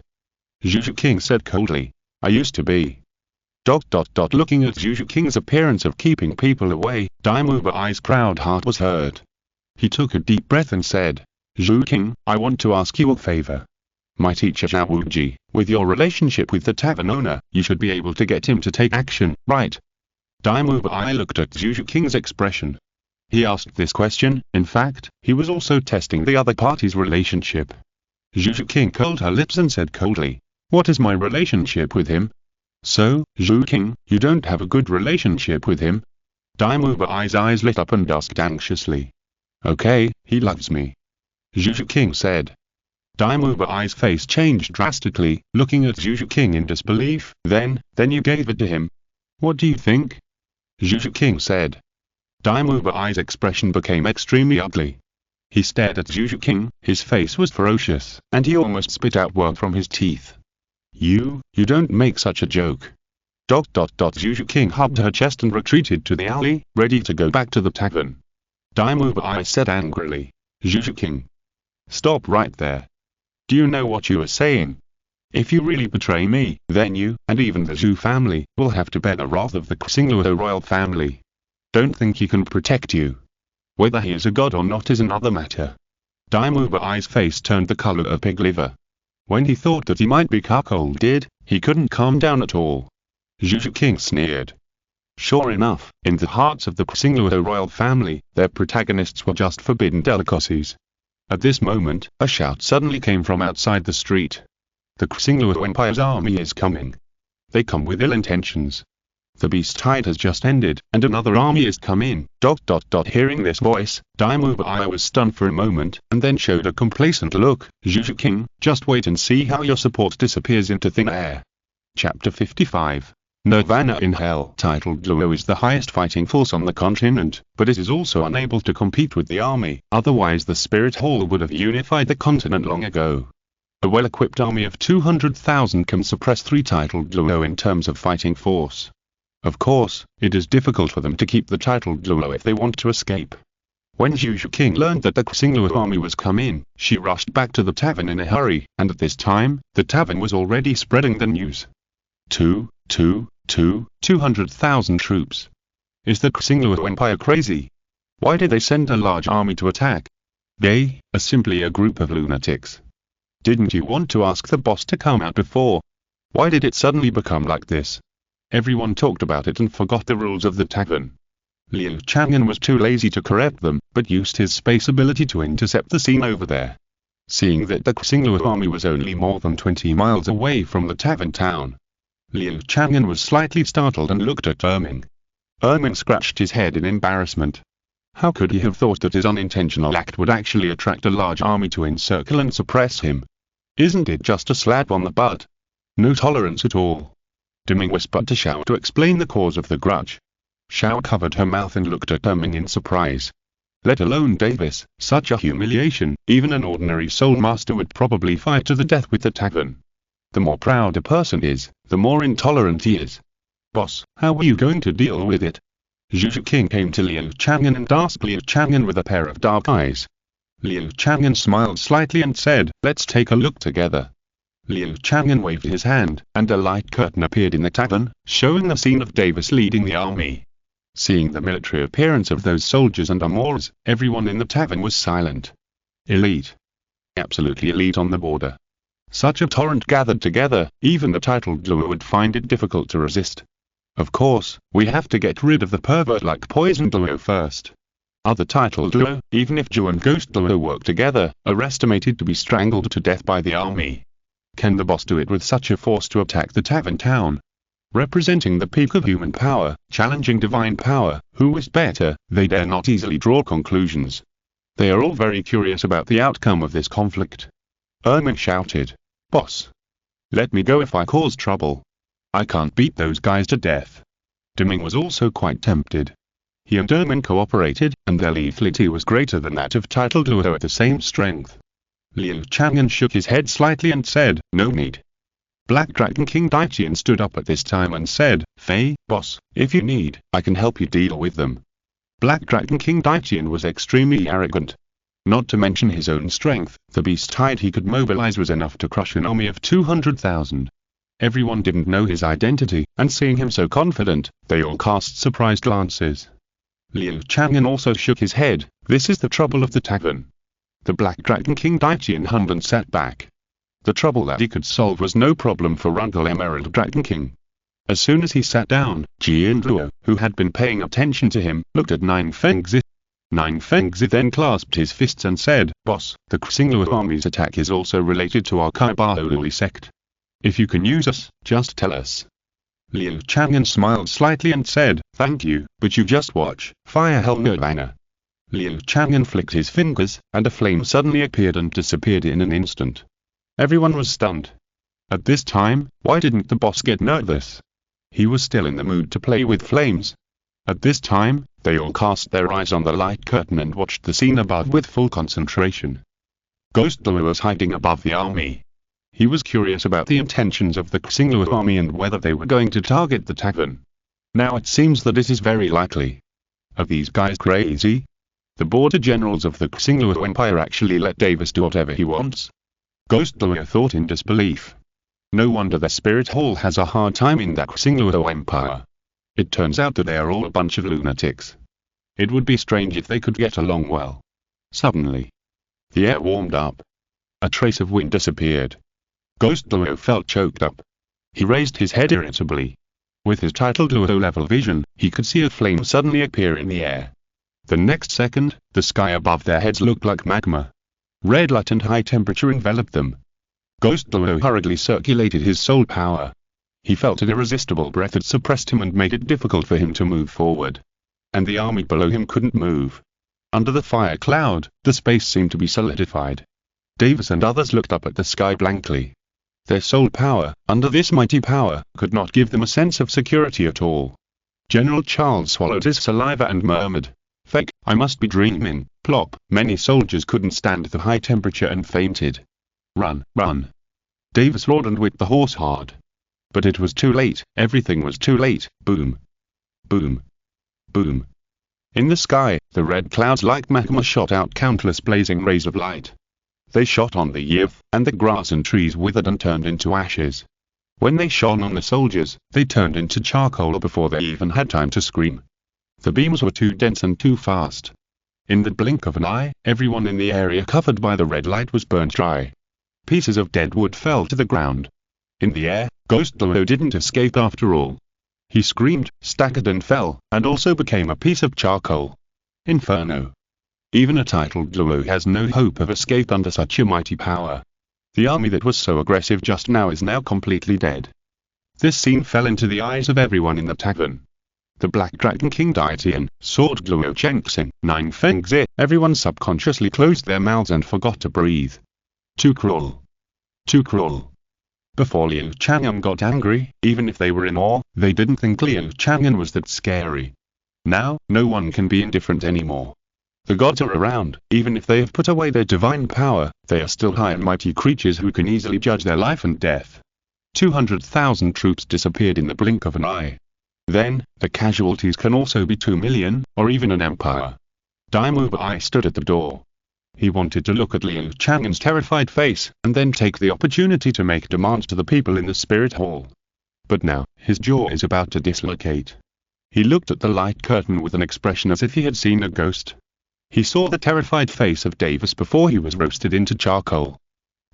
Zhu Zhuqing said coldly, "I used to be." Looking at Zhu Zhuqing's appearance of keeping people away, Daimu Bai's proud heart was hurt. He took a deep breath and said, "Zhu King, I want to ask you a favor. My teacher Xiao Wu, with your relationship with the tavern owner, you should be able to get him to take action, right?" Daimu Bai looked at Zhu Zhuqing's expression. He asked this question, in fact, he was also testing the other party's relationship. Zhu Zhuqing curled her lips and said coldly, "What is my relationship with him?" "So, Zhu King, you don't have a good relationship with him?" Daimu Bai's eyes lit up and asked anxiously. "Okay, he loves me," Zhu Zhuqing said. Daimu Bai's face changed drastically, looking at Zhu Zhuqing in disbelief. Then you gave it to him? What do you think?" Zhu Zhuqing said. Daimu Bai's expression became extremely ugly. He stared at Zhu Zhuqing, his face was ferocious, and he almost spit out words from his teeth. You don't make such a joke." Zhu Zhuqing hugged her chest and retreated to the alley, ready to go back to the tavern. Daimu Bai said angrily, "Zhu Zhuqing, stop right there. Do you know what you are saying? If you really betray me, then you, and even the Zhu family, will have to bear the wrath of the Xingluo royal family. Don't think he can protect you. Whether he is a god or not is another matter." Daimu Bai's face turned the color of pig liver. When he thought that he might be cuckolded, he couldn't calm down at all. Zhu Zhuqing sneered. Sure enough, in the hearts of the Xingluo royal family, their protagonists were just forbidden delicacies. At this moment, a shout suddenly came from outside the street. "The Xingluo Empire's army is coming. They come with ill intentions. The beast tide has just ended, and another army is come in." Hearing this voice, Daimu Bai was stunned for a moment, and then showed a complacent look. "Zhu Zhuqing, just wait and see how your support disappears into thin air." Chapter 55. Nirvana in Hell. Titled Luo is the highest fighting force on the continent, but it is also unable to compete with the army, otherwise the Spirit Hall would have unified the continent long ago. A well-equipped army of 200,000 can suppress 3 titled Luo in terms of fighting force. Of course, it is difficult for them to keep the titled Douluo if they want to escape. When Zhu Zhuqing learned that the Xingluo army was come in, she rushed back to the tavern in a hurry, and at this time, the tavern was already spreading the news. 200,000 troops. Is the Xingluo Empire crazy? Why did they send a large army to attack? They are simply a group of lunatics. Didn't you want to ask the boss to come out before? Why did it suddenly become like this? Everyone talked about it and forgot the rules of the tavern. Liu Chang'an was too lazy to correct them, but used his space ability to intercept the scene over there. Seeing that the Xingluo army was only more than 20 miles away from the tavern town, Liu Chang'an was slightly startled and looked at Erming. Ermin scratched his head in embarrassment. How could he have thought that his unintentional act would actually attract a large army to encircle and suppress him? Isn't it just a slap on the butt? No tolerance at all. Deming whispered to Xiao to explain the cause of the grudge. Xiao covered her mouth and looked at Ermin in surprise. Let alone Davis, such a humiliation, even an ordinary soul master would probably fight to the death with the Tavern. The more proud a person is, the more intolerant he is. Boss, how are you going to deal with it? Zhu Zhuqing came to Liu Chang'an and asked Liu Chang'an with a pair of dark eyes. Liu Chang'an smiled slightly and said, let's take a look together. Liu Chang'an waved his hand, and a light curtain appeared in the tavern, showing the scene of Davis leading the army. Seeing the military appearance of those soldiers and Amours, everyone in the tavern was silent. Elite. Absolutely elite on the border. Such a torrent gathered together, even the titled Douluo would find it difficult to resist. Of course, we have to get rid of the pervert like Poison Douluo first. Other titled Douluo, even if Zhu and Ghost Douluo work together, are estimated to be strangled to death by the army. Can the boss do it with such a force to attack the tavern town? Representing the peak of human power, challenging divine power, who is better, they dare not easily draw conclusions. They are all very curious about the outcome of this conflict. Ermin shouted, Boss! Let me go if I cause trouble. I can't beat those guys to death. Deming was also quite tempted. He and Ermin cooperated, and their lethality was greater than that of titled Douluo at the same strength. Liu Chang'an shook his head slightly and said, no need. Black Dragon King Daiqian stood up at this time and said, Fei, boss, if you need, I can help you deal with them. Black Dragon King Daiqian was extremely arrogant. Not to mention his own strength, the beast tide he could mobilize was enough to crush an army of 200,000. Everyone didn't know his identity, and seeing him so confident, they all cast surprised glances. Liu Chang'an also shook his head, this is the trouble of the tavern. The Black Dragon King Daiqian hummed and sat back. The trouble that he could solve was no problem for Uncle Emerald Dragon King. As soon as he sat down, Qian Renxue, who had been paying attention to him, looked at Nine Fengzi. Nine Fengzi then clasped his fists and said, Boss, the Xingluo army's attack is also related to our Kaiba sect. If you can use us, just tell us. Liu Chang'an smiled slightly and said, thank you, but you just watch, Fire Hell Nirvana. Liu Chang'an flicked his fingers, and a flame suddenly appeared and disappeared in an instant. Everyone was stunned. At this time, why didn't the boss get nervous? He was still in the mood to play with flames. At this time, they all cast their eyes on the light curtain and watched the scene above with full concentration. Ghost Douluo was hiding above the army. He was curious about the intentions of the Xingluo army and whether they were going to target the tavern. Now it seems that it is very likely. Are these guys crazy? The border generals of the Xingluo Empire actually let Davis do whatever he wants? Ghost Douluo thought in disbelief. No wonder the spirit hall has a hard time in that Xingluo Empire. It turns out that they are all a bunch of lunatics. It would be strange if they could get along well. Suddenly, the air warmed up. A trace of wind disappeared. Ghost Douluo felt choked up. He raised his head irritably. With his titled Douluo level vision, he could see a flame suddenly appear in the air. The next second, the sky above their heads looked like magma. Red light and high temperature enveloped them. Ghost Douluo hurriedly circulated his soul power. He felt an irresistible breath that suppressed him and made it difficult for him to move forward. And the army below him couldn't move. Under the fire cloud, the space seemed to be solidified. Davis and others looked up at the sky blankly. Their soul power, under this mighty power, could not give them a sense of security at all. General Charles swallowed his saliva and murmured, Fake, I must be dreaming. Plop. Many soldiers couldn't stand the high temperature and fainted. Run, run. Davis roared and whipped the horse hard. But it was too late, everything was too late. Boom. Boom. Boom. In the sky, the red clouds like magma shot out countless blazing rays of light. They shot on the earth, and the grass and trees withered and turned into ashes. When they shone on the soldiers, they turned into charcoal before they even had time to scream. The beams were too dense and too fast. In the blink of an eye, everyone in the area covered by the red light was burned dry. Pieces of dead wood fell to the ground. In the air, Ghost Douluo didn't escape after all. He screamed, staggered and fell, and also became a piece of charcoal. Inferno. Even a titled Douluo has no hope of escape under such a mighty power. The army that was so aggressive just now is now completely dead. This scene fell into the eyes of everyone in the tavern. The Black Dragon King Daitian, Sword Luo Chengxing, 9 Fengzi. Everyone subconsciously closed their mouths and forgot to breathe. Too cruel. Too cruel. Before Liu Chang'an got angry, even if they were in awe, they didn't think Liu Chang'an was that scary. Now, no one can be indifferent anymore. The gods are around, even if they have put away their divine power, they are still high and mighty creatures who can easily judge their life and death. 200,000 troops disappeared in the blink of an eye. Then, the casualties can also be 2 million, or even an empire. Daimyo Bai stood at the door. He wanted to look at Liu Chang'an's terrified face, and then take the opportunity to make demands to the people in the spirit hall. But now, his jaw is about to dislocate. He looked at the light curtain with an expression as if he had seen a ghost. He saw the terrified face of Davis before he was roasted into charcoal.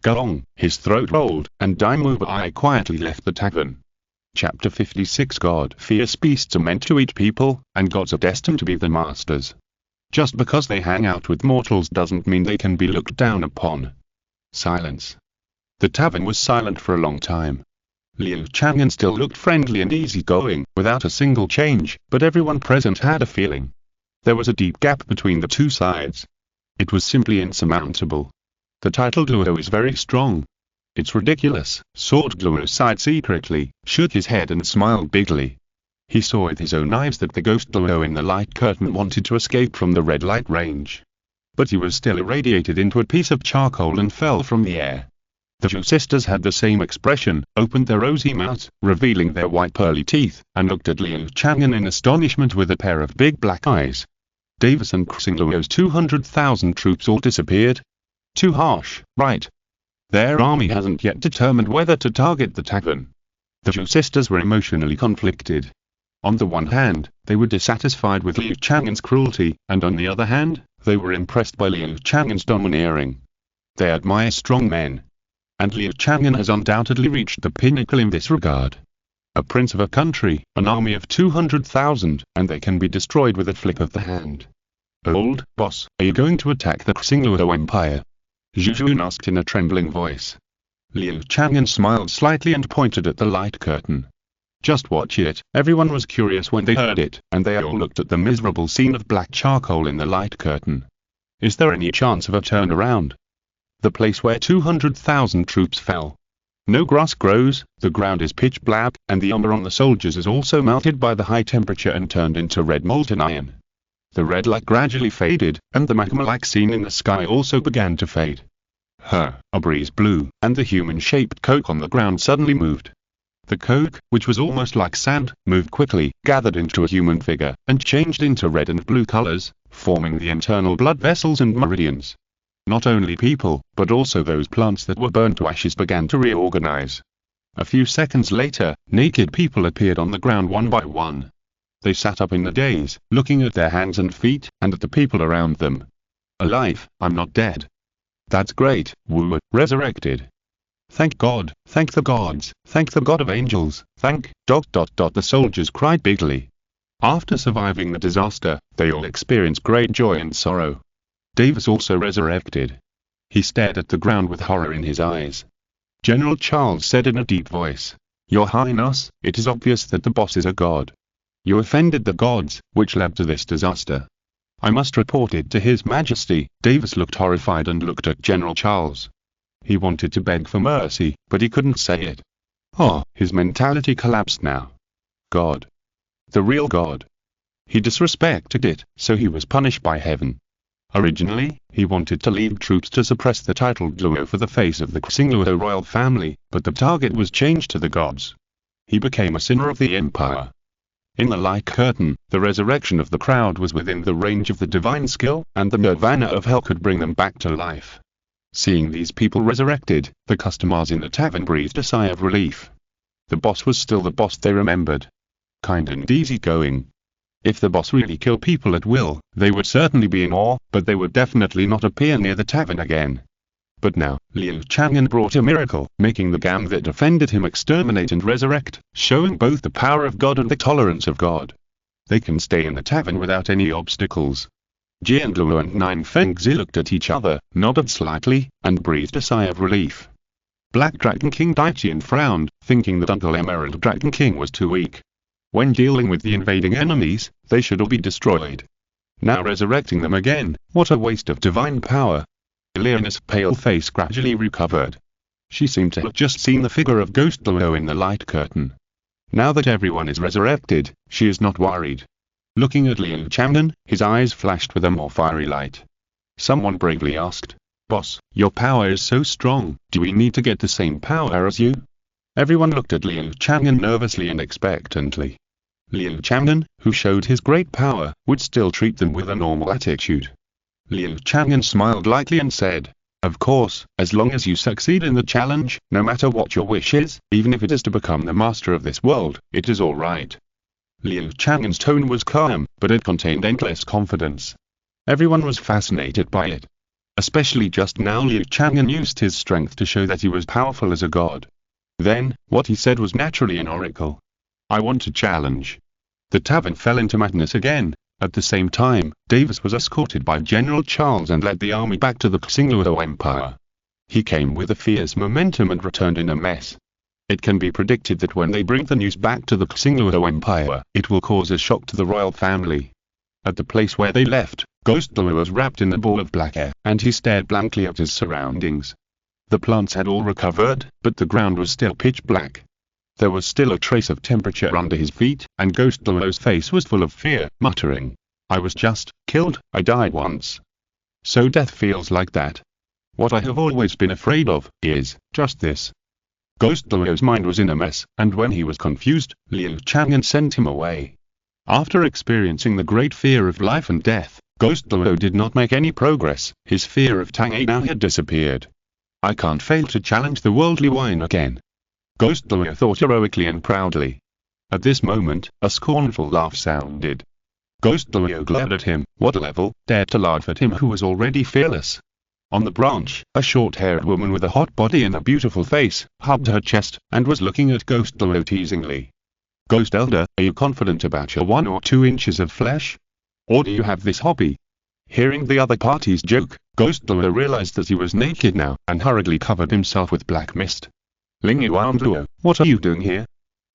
Gong, his throat rolled, and Daimyo Bai quietly left the tavern. Chapter 56 God-fierce beasts are meant to eat people, and gods are destined to be their masters. Just because they hang out with mortals doesn't mean they can be looked down upon. Silence. The tavern was silent for a long time. Liu Chang'an still looked friendly and easygoing, without a single change, but everyone present had a feeling. There was a deep gap between the two sides. It was simply insurmountable. The title Luo is very strong. It's ridiculous. Sword Luo sighed secretly, shook his head and smiled bigly. He saw with his own eyes that the ghost Luo in the light curtain wanted to escape from the red light range. But he was still irradiated into a piece of charcoal and fell from the air. The two sisters had the same expression, opened their rosy mouths, revealing their white pearly teeth, and looked at Liu Chang'an in astonishment with a pair of big black eyes. Davis and Xing Luo's 200,000 troops all disappeared? Too harsh, right? Their army hasn't yet determined whether to target the tavern. The two sisters were emotionally conflicted. On the one hand, they were dissatisfied with Liu Chang'an's cruelty, and on the other hand, they were impressed by Liu Chang'an's domineering. They admire strong men. And Liu Chang'an has undoubtedly reached the pinnacle in this regard. A prince of a country, an army of 200,000, and they can be destroyed with a flick of the hand. Old boss, are you going to attack the Xing Luo Empire? Zhu Zhuqing asked in a trembling voice. Liu Chang'an smiled slightly and pointed at the light curtain. Just watch it. Everyone was curious when they heard it, and they all looked at the miserable scene of black charcoal in the light curtain. Is there any chance of a turnaround? The place where 200,000 troops fell. No grass grows, the ground is pitch black, and the armor on the soldiers is also melted by the high temperature and turned into red molten iron. The red light gradually faded, and the magma-like scene in the sky also began to fade. A breeze blew, and the human-shaped coke on the ground suddenly moved. The coke, which was almost like sand, moved quickly, gathered into a human figure, and changed into red and blue colors, forming the internal blood vessels and meridians. Not only people, but also those plants that were burned to ashes began to reorganize. A few seconds later, naked people appeared on the ground one by one. They sat up in the daze, looking at their hands and feet, and at the people around them. Alive, I'm not dead. That's great, Wu, resurrected. Thank God, thank the gods, thank the God of angels, thank, ... the soldiers cried bigly. After surviving the disaster, they all experienced great joy and sorrow. Davis also resurrected. He stared at the ground with horror in his eyes. General Charles said in a deep voice, Your Highness, it is obvious that the boss is a god. You offended the gods, which led to this disaster. I must report it to His Majesty. Davis looked horrified and looked at General Charles. He wanted to beg for mercy, but he couldn't say it. His mentality collapsed now. God. The real God. He disrespected it, so he was punished by heaven. Originally, he wanted to lead troops to suppress the titled Luo for the face of the Xing Luo royal family, but the target was changed to the gods. He became a sinner of the empire. In the light curtain, the resurrection of the crowd was within the range of the divine skill, and the nirvana of hell could bring them back to life. Seeing these people resurrected, the customers in the tavern breathed a sigh of relief. The boss was still the boss they remembered. Kind and easygoing. If the boss really killed people at will, they would certainly be in awe, but they would definitely not appear near the tavern again. But now, Liu Chang'an brought a miracle, making the gang that offended him exterminate and resurrect, showing both the power of God and the tolerance of God. They can stay in the tavern without any obstacles. Jian Luo and Nine Fengzi looked at each other, nodded slightly, and breathed a sigh of relief. Black Dragon King Daitian frowned, thinking that Uncle Emerald Dragon King was too weak. When dealing with the invading enemies, they should all be destroyed. Now resurrecting them again, what a waste of divine power. Elena's pale face gradually recovered. She seemed to have just seen the figure of Ghost Douluo in the light curtain. Now that everyone is resurrected, she is not worried. Looking at Liu Chang'an, his eyes flashed with a more fiery light. Someone bravely asked, "Boss, your power is so strong, do we need to get the same power as you?" Everyone looked at Liu Chang'an nervously and expectantly. Liu Chang'an, who showed his great power, would still treat them with a normal attitude. Liu Chang'an smiled lightly and said, "Of course, as long as you succeed in the challenge, no matter what your wish is, even if it is to become the master of this world, it is all right." Liu Chang'an's tone was calm, but it contained endless confidence. Everyone was fascinated by it. Especially just now Liu Chang'an used his strength to show that he was powerful as a god. Then, what he said was naturally an oracle. "I want to challenge." The tavern fell into madness again. At the same time, Davis was escorted by General Charles and led the army back to the Xingluo Empire. He came with a fierce momentum and returned in a mess. It can be predicted that when they bring the news back to the Xingluo Empire, it will cause a shock to the royal family. At the place where they left, Ghost Douluo was wrapped in a ball of black air, and he stared blankly at his surroundings. The plants had all recovered, but the ground was still pitch black. There was still a trace of temperature under his feet, and Ghost Douluo's face was full of fear, muttering, "I was just killed, I died once. So death feels like that. What I have always been afraid of is just this." Ghost Douluo's mind was in a mess, and when he was confused, Liu Chang'an sent him away. After experiencing the great fear of life and death, Ghost Douluo did not make any progress. His fear of Tang now had disappeared. "I can't fail to challenge the worldly wine again," Ghost Douluo thought heroically and proudly. At this moment, a scornful laugh sounded. Ghost Douluo glared at him. What level dared to laugh at him who was already fearless? On the branch, a short-haired woman with a hot body and a beautiful face, hugged her chest, and was looking at Ghost Douluo teasingly. "Ghost Elder, are you confident about your 1 or 2 inches of flesh? Or do you have this hobby?" Hearing the other party's joke, Ghost Douluo realized that he was naked now, and hurriedly covered himself with black mist. "Ling Yuan, what are you doing here?"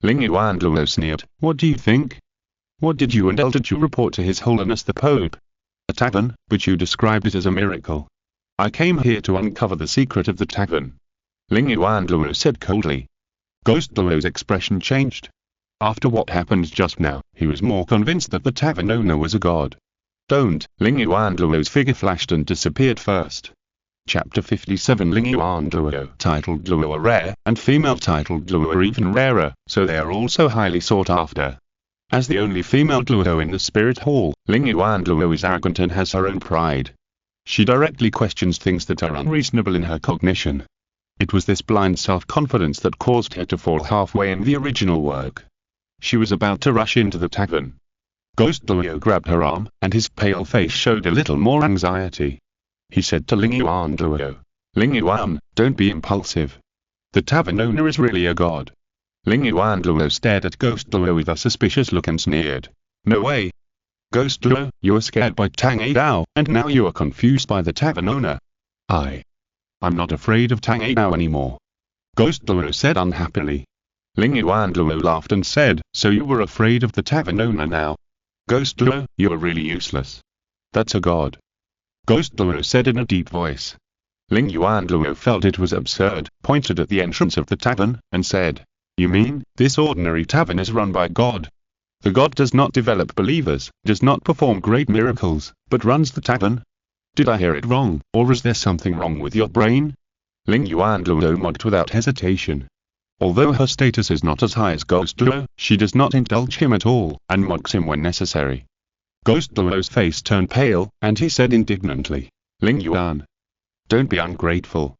Ling Yuan sneered, "What do you think? What did you and Elder Zhu report to His Holiness the Pope?" "A tavern, but you described it as a miracle." "I came here to uncover the secret of the tavern," Ling Yuan said coldly. Ghost Douluo's expression changed. After what happened just now, he was more convinced that the tavern owner was a god. "Don't!" Ling Yuan's figure flashed and disappeared first. Chapter 57 Ling Yuan titled Luo are rare, and female titled Luo are even rarer, so they are also highly sought after. As the only female Luo in the spirit hall, Ling Yuan is arrogant and has her own pride. She directly questions things that are unreasonable in her cognition. It was this blind self-confidence that caused her to fall halfway in the original work. She was about to rush into the tavern. Ghost Douluo grabbed her arm, and his pale face showed a little more anxiety. He said to Ling Yuan, "Ling Yuan, don't be impulsive. The tavern owner is really a god." Ling Yuan stared at Ghost Douluo with a suspicious look and sneered. "No way. Ghost Douluo, you were scared by Tang Dao, and now you are confused by the tavern owner." I'm not afraid of Tang Dao anymore," Ghost Douluo said unhappily. Ling Yuan laughed and said, "So you were afraid of the tavern owner now? Ghost Douluo, you are really useless. That's a god," Ghost Douluo said in a deep voice. Ling Yuan felt it was absurd, pointed at the entrance of the tavern, and said, "You mean, this ordinary tavern is run by God? The god does not develop believers, does not perform great miracles, but runs the tavern? Did I hear it wrong, or is there something wrong with your brain?" Ling Yuan mocked without hesitation. Although her status is not as high as Ghost Douluo, she does not indulge him at all, and mocks him when necessary. Ghost Douluo's face turned pale, and he said indignantly, "Ling Yuan, don't be ungrateful.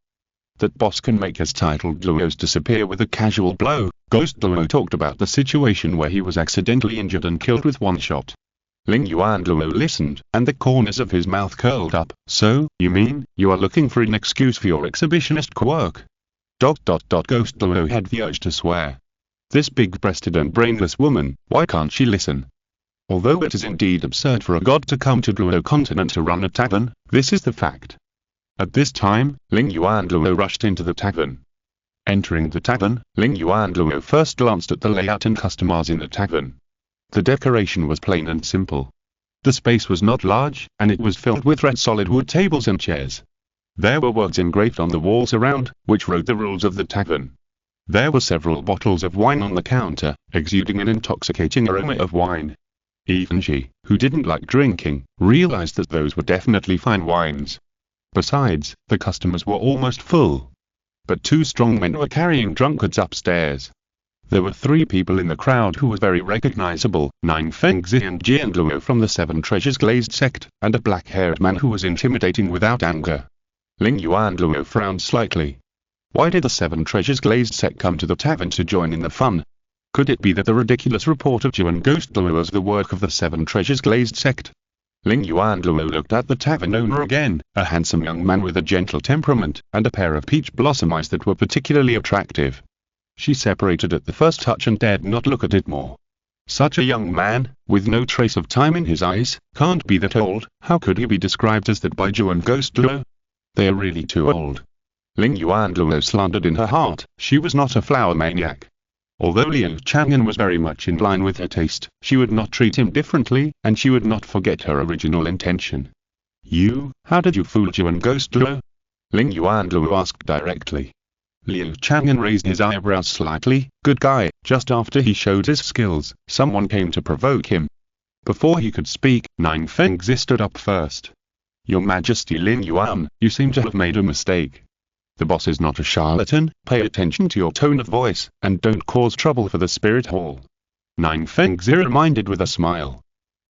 That boss can make his titled Luos disappear with a casual blow." Ghost Douluo talked about the situation where he was accidentally injured and killed with one shot. Ling Yuan listened, and the corners of his mouth curled up. "So, you mean, you are looking for an excuse for your exhibitionist quirk?" Ghost Douluo had the urge to swear. This big-breasted and brainless woman, why can't she listen? Although it is indeed absurd for a god to come to Douluo Continent to run a tavern, this is the fact. At this time, Ling Yuan rushed into the tavern. Entering the tavern, Ling Yuan first glanced at the layout and customers in the tavern. The decoration was plain and simple. The space was not large, and it was filled with red solid wood tables and chairs. There were words engraved on the walls around, which wrote the rules of the tavern. There were several bottles of wine on the counter, exuding an intoxicating aroma of wine. Even she, who didn't like drinking, realized that those were definitely fine wines. Besides, the customers were almost full. But 2 strong men were carrying drunkards upstairs. There were 3 people in the crowd who were very recognizable, 9 Fengzi and Jian Luo from the 7 Treasures Glazed sect, and a black-haired man who was intimidating without anger. Ling Yuan Luo frowned slightly. Why did the 7 Treasures Glazed sect come to the tavern to join in the fun? Could it be that the ridiculous report of Yuan Ghost Luo was the work of the 7 Treasures Glazed sect? Ling Yuan Luo looked at the tavern owner again, a handsome young man with a gentle temperament, and a pair of peach blossom eyes that were particularly attractive. She separated at the first touch and dared not look at it more. Such a young man, with no trace of time in his eyes, can't be that old. How could he be described as that by Yuan Ghost Luo? They are really too old. Ling Yuan Luo slandered in her heart, she was not a flower maniac. Although Liu Chang'an was very much in line with her taste, she would not treat him differently, and she would not forget her original intention. How did you fool Yuan Ghost Luo? Ling Yuan Luo asked directly. Liu Chang'an raised his eyebrows slightly. Good guy. Just after he showed his skills, someone came to provoke him. Before he could speak, 9 Fengzi stood up first. Your Majesty Ling Yuan, you seem to have made a mistake. The boss is not a charlatan. Pay attention to your tone of voice, and don't cause trouble for the spirit hall. 9 Fengzi reminded with a smile.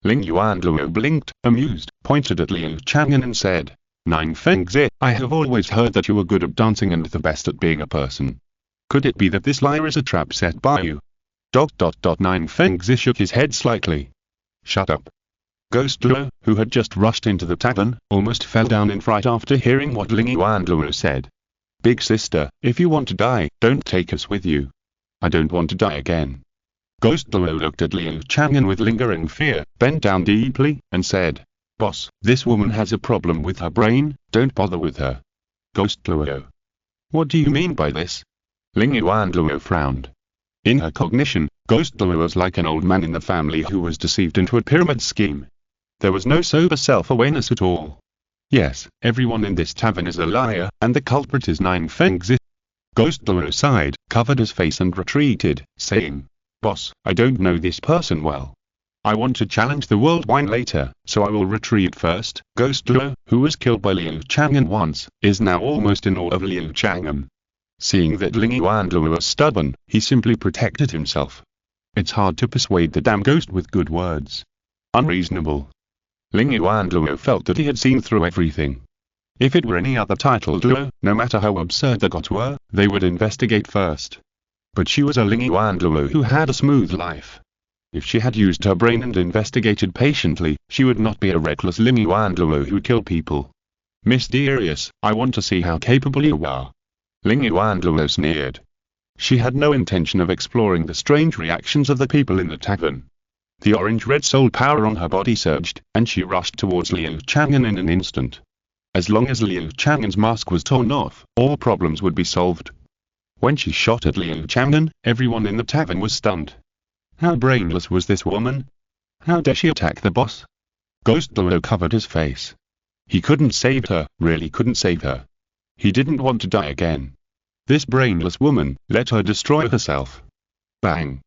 Ling Yuan Luo blinked, amused, pointed at Liu Chang'an and said, 9 Fengzi, I have always heard that you were good at dancing and the best at being a person. Could it be that this lyre is a trap set by you? 9 Fengzi shook his head slightly. Shut up. Ghost Luo, who had just rushed into the tavern, almost fell down in fright after hearing what Ling Yuan Luo said. Big sister, if you want to die, don't take us with you. I don't want to die again. Ghost Luo looked at Liu Chang'an with lingering fear, bent down deeply, and said, Boss, this woman has a problem with her brain, don't bother with her. Ghost Luo. What do you mean by this? Ling Yuan Luo frowned. In her cognition, Ghost Luo was like an old man in the family who was deceived into a pyramid scheme. There was no sober self-awareness at all. Yes, everyone in this tavern is a liar, and the culprit is 9 Fengzi. Ghost Luo sighed, covered his face and retreated, saying, Boss, I don't know this person well. I want to challenge the world wine later, so I will retreat first. Ghost Luo, who was killed by Liu Chang'an once, is now almost in awe of Liu Chang'an. Seeing that Ling Yuan Luo was stubborn, he simply protected himself. It's hard to persuade the damn ghost with good words. Unreasonable. Ling Yuan Luo felt that he had seen through everything. If it were any other titled Luo, no matter how absurd the gods were, they would investigate first. But she was a Ling Yuan Luo who had a smooth life. If she had used her brain and investigated patiently, she would not be a reckless Ling Yuan Luo who killed people. Mysterious, I want to see how capable you are. Ling Yuan Luo sneered. She had no intention of exploring the strange reactions of the people in the tavern. The orange-red soul power on her body surged, and she rushed towards Liu Chang'an in an instant. As long as Liu Chang'an's mask was torn off, all problems would be solved. When she shot at Liu Chang'an, everyone in the tavern was stunned. How brainless was this woman? How dare she attack the boss? Ghost Luo covered his face. He couldn't save her, really couldn't save her. He didn't want to die again. This brainless woman, let her destroy herself. Bang!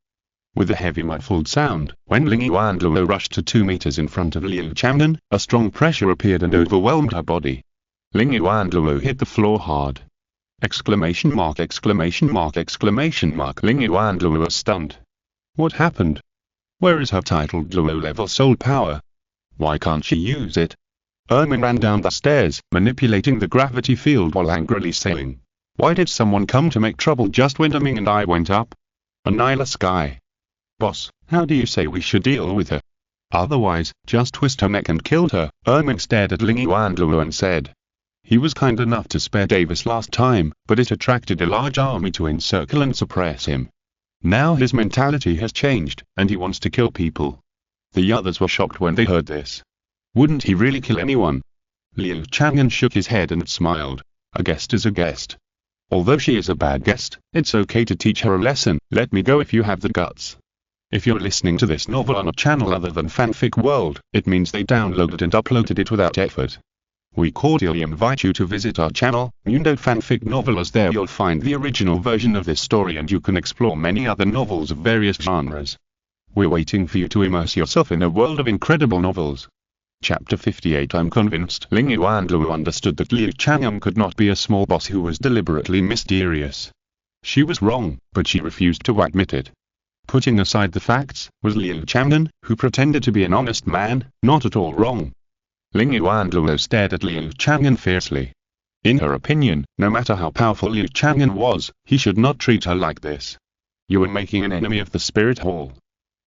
With a heavy muffled sound, when Ling Yuan Luo rushed to 2 meters in front of Liu Chang'an, a strong pressure appeared and overwhelmed her body. Ling Yuan Luo hit the floor hard. Exclamation mark, exclamation mark, exclamation mark. Ling Yuan Luo was stunned. What happened? Where is her titled Luo level soul power? Why can't she use it? Ermin ran down the stairs, manipulating the gravity field while angrily saying, Why did someone come to make trouble just when Ming and I went up? Anila Sky. Boss, how do you say we should deal with her? Otherwise, just twist her neck and kill her. Ermin stared at Ling Yuan Luo and said. He was kind enough to spare Davis last time, but it attracted a large army to encircle and suppress him. Now his mentality has changed, and he wants to kill people. The others were shocked when they heard this. Wouldn't he really kill anyone? Liu Chang'an shook his head and smiled. A guest is a guest. Although she is a bad guest, it's okay to teach her a lesson. Let me go if you have the guts. If you're listening to this novel on a channel other than Fanfic World, it means they downloaded and uploaded it without effort. We cordially invite you to visit our channel, Mundo Fanfic Novel, as there you'll find the original version of this story and you can explore many other novels of various genres. We're waiting for you to immerse yourself in a world of incredible novels. Chapter 58. I'm convinced Ling Yuanluo understood that Liu Chang'an could not be a small boss who was deliberately mysterious. She was wrong, but she refused to admit it. Putting aside the facts, was Liu Chang'an, who pretended to be an honest man, not at all wrong? Ling Yuanluo stared at Liu Chang'an fiercely. In her opinion, no matter how powerful Liu Chang'an was, he should not treat her like this. You are making an enemy of the spirit hall.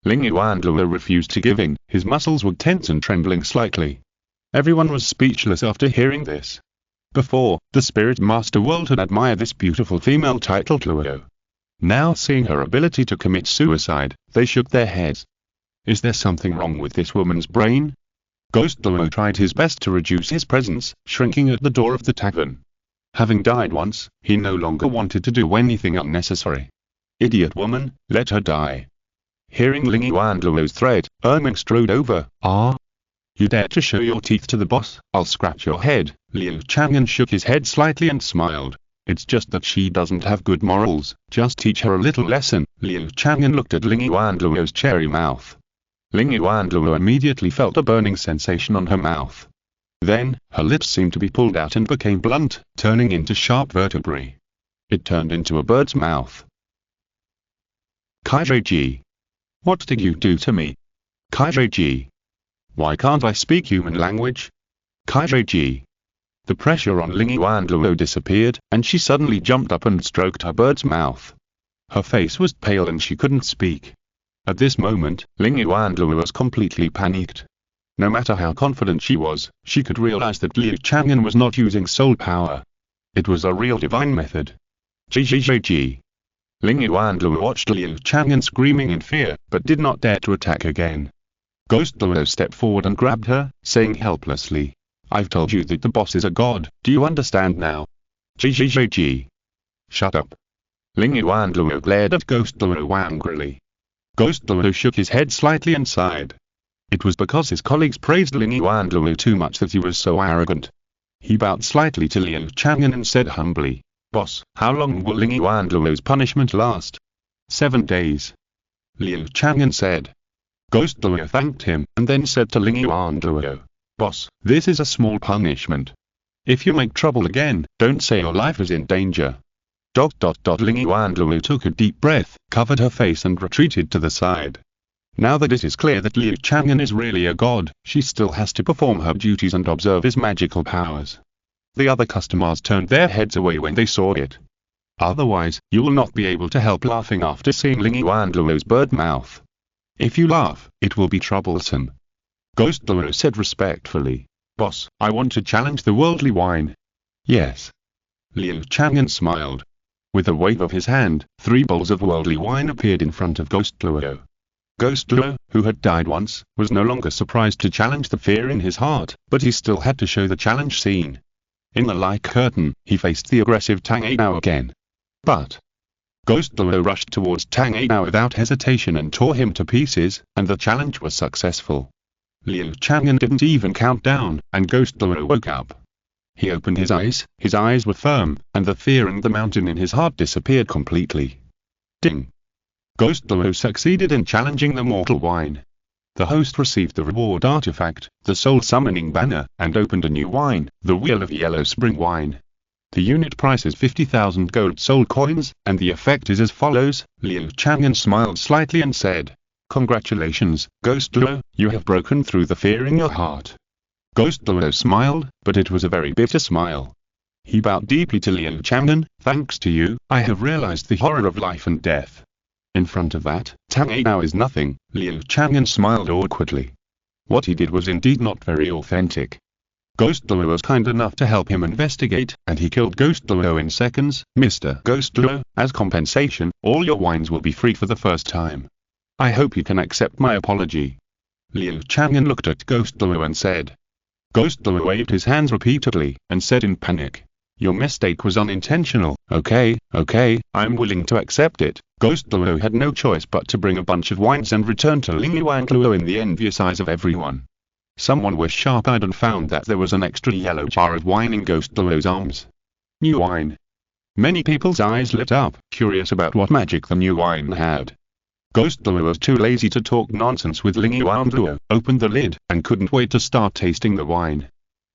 Ling Yuanluo refused to give in, his muscles were tense and trembling slightly. Everyone was speechless after hearing this. Before, the spirit master world had admired this beautiful female titled Luo. Now seeing her ability to commit suicide, they shook their heads. Is there something wrong with this woman's brain? Ghost Luo tried his best to reduce his presence, shrinking at the door of the tavern. Having died once, he no longer wanted to do anything unnecessary. Idiot woman, let her die. Hearing Ling Yuanluo's threat, Erming strode over. You dare to show your teeth to the boss? I'll scratch your head. Liu Chang'an shook his head slightly and smiled. It's just that she doesn't have good morals, just teach her a little lesson. Liu Chang'an looked at Ling Yuanluo's cherry mouth. Ling Yuanluo immediately felt a burning sensation on her mouth. Then, her lips seemed to be pulled out and became blunt, turning into sharp vertebrae. It turned into a bird's mouth. Kaiji. What did you do to me? Kaiji. Why can't I speak human language? Kaiji. The pressure on Ling Yuanluo disappeared, and she suddenly jumped up and stroked her bird's mouth. Her face was pale and she couldn't speak. At this moment, Ling Yuanluo was completely panicked. No matter how confident she was, she could realize that Liu Chang'an was not using soul power. It was a real divine method. Gg. Ling Yuanluo watched Liu Chang'an screaming in fear, but did not dare to attack again. Ghost Luo stepped forward and grabbed her, saying helplessly, I've told you that the boss is a god, do you understand now? Gg. Shut up. Ling Yuanluo glared at Ghost Luo angrily. Ghost Luo shook his head slightly and sighed. It was because his colleagues praised Ling Yuanluo too much that he was so arrogant. He bowed slightly to Liu Chang'an and said humbly, Boss, how long will Ling Yuanluo's punishment last? 7 days. Liu Chang'an said. Ghost Luo thanked him, and then said to Ling Yuanluo, Boss, this is a small punishment. If you make trouble again, don't say your life is in danger. Ling Yuanluo took a deep breath, covered her face and retreated to the side. Now that it is clear that Liu Chang'an is really a god, she still has to perform her duties and observe his magical powers. The other customers turned their heads away when they saw it. Otherwise, you will not be able to help laughing after seeing Ling Yuanluo's bird mouth. If you laugh, it will be troublesome. Ghost Luo said respectfully, Boss, I want to challenge the worldly wine. Yes. Liu Chang'an smiled. With a wave of his hand, 3 bowls of worldly wine appeared in front of Ghost Luo. Ghost Luo, who had died once, was no longer surprised to challenge the fear in his heart, but he still had to show the challenge scene. In the light curtain, he faced the aggressive Tang Einao again. But Ghost Luo rushed towards Tang Einao without hesitation and tore him to pieces, and the challenge was successful. Liu Chang'an didn't even count down, and Ghost Luo woke up. He opened his eyes were firm, and the fear and the mountain in his heart disappeared completely. Ding! Ghost Luo succeeded in challenging the mortal wine. The host received the reward artifact, the soul summoning banner, and opened a new wine, the Wheel of Yellow Spring Wine. The unit price is 50,000 gold soul coins, and the effect is as follows. Liu Chang'an smiled slightly and said, Congratulations, Ghost Luo, you have broken through the fear in your heart. Ghost Luo smiled, but it was a very bitter smile. He bowed deeply to Liu Chang'an. Thanks to you, I have realized the horror of life and death. In front of that, Tang Einao is nothing. Liu Chang'an smiled awkwardly. What he did was indeed not very authentic. Ghost Luo was kind enough to help him investigate, and he killed Ghost Luo in seconds. Mr. Ghost Luo, as compensation, all your wines will be free for the first time. I hope you can accept my apology. Liu Chang'an looked at Ghost Luo and said. Ghost Luo waved his hands repeatedly, and said in panic, Your mistake was unintentional. Okay, I'm willing to accept it. Ghost Douluo had no choice but to bring a bunch of wines and return to Liu Chang'an in the envious eyes of everyone. Someone was sharp-eyed and found that there was an extra yellow jar of wine in Ghost Douluo's arms. New wine. Many people's eyes lit up, curious about what magic the new wine had. Ghost Douluo was too lazy to talk nonsense with Liu Chang'an, opened the lid, and couldn't wait to start tasting the wine.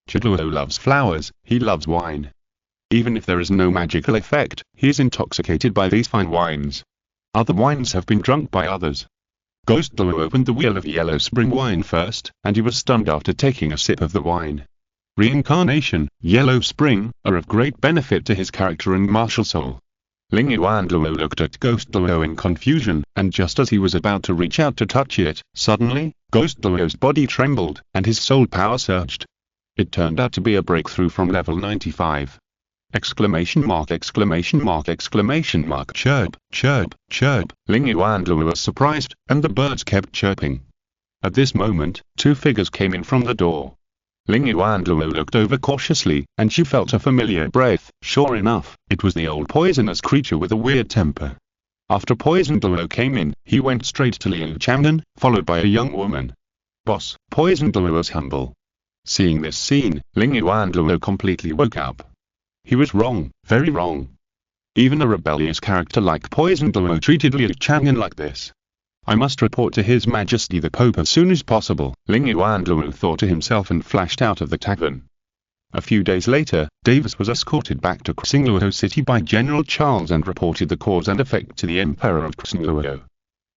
Douluo loves flowers, he loves wine. Even if there is no magical effect, he is intoxicated by these fine wines. Other wines have been drunk by others. Ghost Douluo opened the wheel of yellow spring wine first, and he was stunned after taking a sip of the wine. Reincarnation, yellow spring, are of great benefit to his character and martial soul. Liu Chang'an looked at Ghost Douluo in confusion, and just as he was about to reach out to touch it, suddenly, Ghost Douluo's body trembled, and his soul power surged. It turned out to be a breakthrough from level 95. Exclamation mark, exclamation mark, exclamation mark, chirp, chirp, chirp. Liu Chang'an was surprised, and the birds kept chirping. At this moment, two figures came in from the door. Liu Chang'an looked over cautiously, and she felt a familiar breath. Sure enough, it was the old poisonous creature with a weird temper. After Poison Douluo came in, he went straight to Liu Chang'an, followed by a young woman. Boss, Poison Douluo was humble. Seeing this scene, Liu Chang'an completely woke up. He was wrong, very wrong. Even a rebellious character like Poison Douluo treated Liu Chang'an like this. I must report to His Majesty the Pope as soon as possible, Liu Chang'an thought to himself and flashed out of the tavern. A few days later, Davis was escorted back to Xingluo City by General Charles and reported the cause and effect to the Emperor of Xingluo.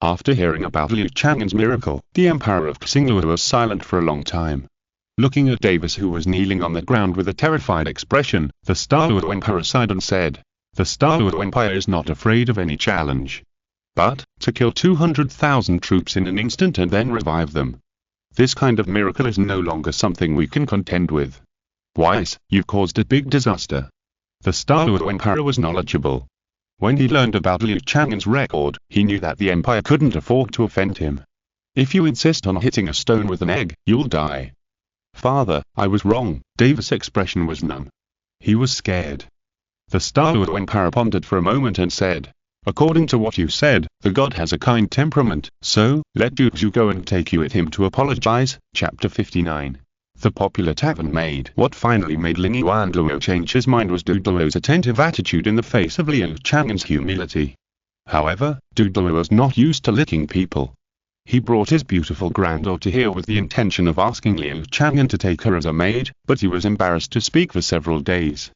After hearing about Liu Chang'an's miracle, the Emperor of Xingluo was silent for a long time. Looking at Davis, who was kneeling on the ground with a terrified expression, the Star Dou Emperor sighed and said, "The Star Dou Empire is not afraid of any challenge. But, to kill 200,000 troops in an instant and then revive them. This kind of miracle is no longer something we can contend with. Wise, you've caused a big disaster." The Star Dou Emperor was knowledgeable. When he learned about Liu Chang'an's record, he knew that the Empire couldn't afford to offend him. "If you insist on hitting a stone with an egg, you'll die." "Father, I was wrong." Davis' expression was numb. He was scared. The Star Dou Emperor pondered for a moment and said, "According to what you said, the god has a kind temperament, so, let Zhu go and take you with him to apologize." Chapter 59. The popular tavern maid. What finally made Liu Chang'an change his mind was Douluo's attentive attitude in the face of Liu Chang'an's humility. However, Douluo was not used to licking people. He brought his beautiful granddaughter here with the intention of asking Liu Chang'an to take her as a maid, but he was embarrassed to speak for several days.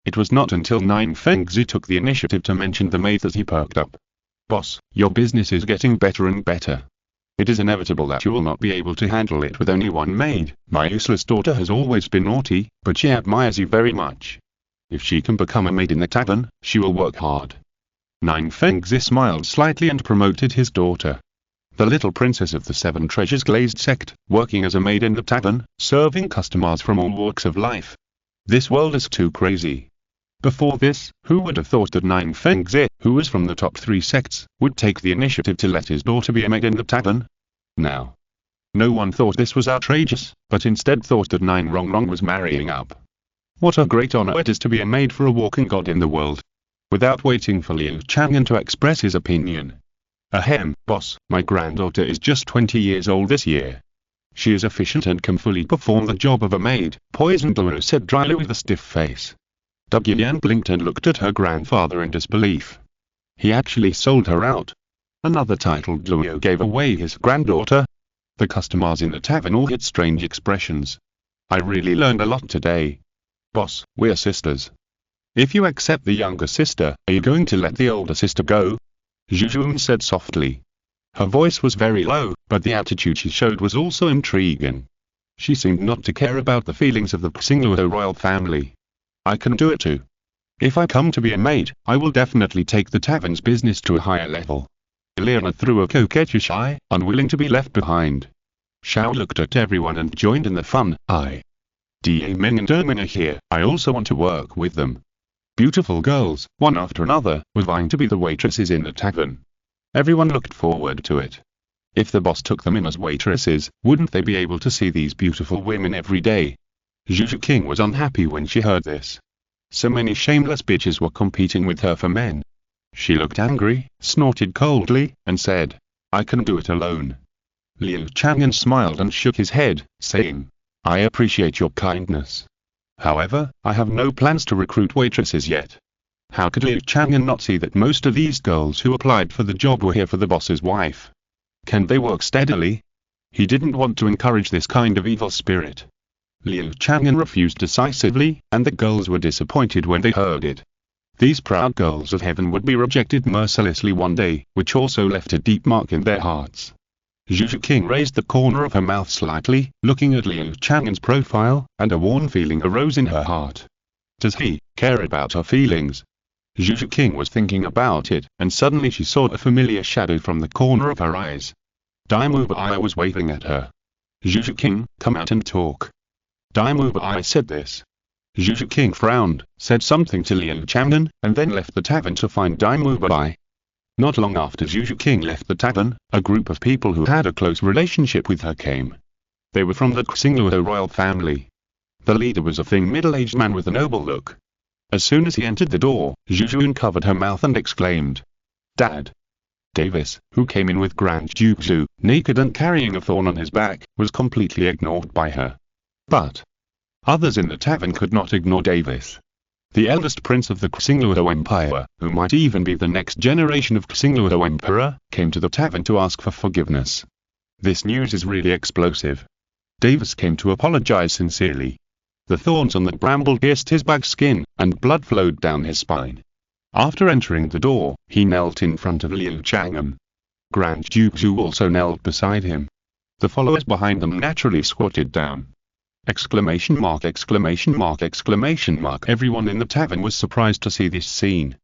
It was not until Nine Fengzi took the initiative to mention the maid that he perked up. "Boss, your business is getting better and better. It is inevitable that you will not be able to handle it with only one maid. My useless daughter has always been naughty, but she admires you very much. If she can become a maid in the tavern, she will work hard." Nine Fengzi smiled slightly and promoted his daughter. The little princess of the Seven Treasures glazed sect, working as a maid in the tavern, serving customers from all walks of life. This world is too crazy. Before this, who would have thought that Nine Fengzi, who was from the top 3 sects, would take the initiative to let his daughter be a maid in the tavern? Now, no one thought this was outrageous, but instead thought that Nine Rongrong was marrying up. What a great honor it is to be a maid for a walking god in the world. Without waiting for Liu Chang'an to express his opinion. "Ahem, boss, my granddaughter is just 20 years old this year. She is efficient and can fully perform the job of a maid," Poison Douluo said dryly with a stiff face. Yan blinked and looked at her grandfather in disbelief. He actually sold her out. Another titled Douluo gave away his granddaughter. The customers in the tavern all had strange expressions. "I really learned a lot today. Boss, we're sisters. If you accept the younger sister, are you going to let the older sister go?" Zhu Zhuqing said softly. Her voice was very low, but the attitude she showed was also intriguing. She seemed not to care about the feelings of the Xingluo royal family. "I can do it too. If I come to be a maid, I will definitely take the tavern's business to a higher level." Liana threw a coquettish eye, unwilling to be left behind. Xiao looked at everyone and joined in the fun. Da Meng and Erming are here. I also want to work with them." Beautiful girls, one after another, were vying to be the waitresses in the tavern. Everyone looked forward to it. If the boss took them in as waitresses, wouldn't they be able to see these beautiful women every day? Zhu Zhuqing was unhappy when she heard this. So many shameless bitches were competing with her for men. She looked angry, snorted coldly, and said, "I can do it alone." Liu Chang'an smiled and shook his head, saying, "I appreciate your kindness. However, I have no plans to recruit waitresses yet." How could Liu Chang'an not see that most of these girls who applied for the job were here for the boss's wife? Can they work steadily? He didn't want to encourage this kind of evil spirit. Liu Chang'an refused decisively, and the girls were disappointed when they heard it. These proud girls of heaven would be rejected mercilessly one day, which also left a deep mark in their hearts. Zhu Zhuqing raised the corner of her mouth slightly, looking at Liu Chang'an's profile, and a warm feeling arose in her heart. Does he care about her feelings? Zhu Zhuqing was thinking about it, and suddenly she saw a familiar shadow from the corner of her eyes. Daimu Bai was waving at her. "Zhu Zhuqing, come out and talk." Daimu Bai said this. Zhu Zhuqing frowned, said something to Liu Chang'an, and then left the tavern to find Daimu Bai. Not long after Zhu Zhuqing left the tavern, a group of people who had a close relationship with her came. They were from the Xingluo royal family. The leader was a thin middle-aged man with a noble look. As soon as he entered the door, Zhu Zhuqing covered her mouth and exclaimed, "Dad!" Davis, who came in with Grand Zhu, naked and carrying a thorn on his back, was completely ignored by her. But others in the tavern could not ignore Davis. The eldest prince of the Xingluo Empire, who might even be the next generation of Xingluo Emperor, came to the tavern to ask for forgiveness. This news is really explosive. Davis came to apologize sincerely. The thorns on the bramble pierced his back skin, and blood flowed down his spine. After entering the door, he knelt in front of Liu Chang'an. Grand Zhu also knelt beside him. The followers behind them naturally squatted down. Exclamation mark, exclamation mark, exclamation mark. Everyone in the tavern was surprised to see this scene.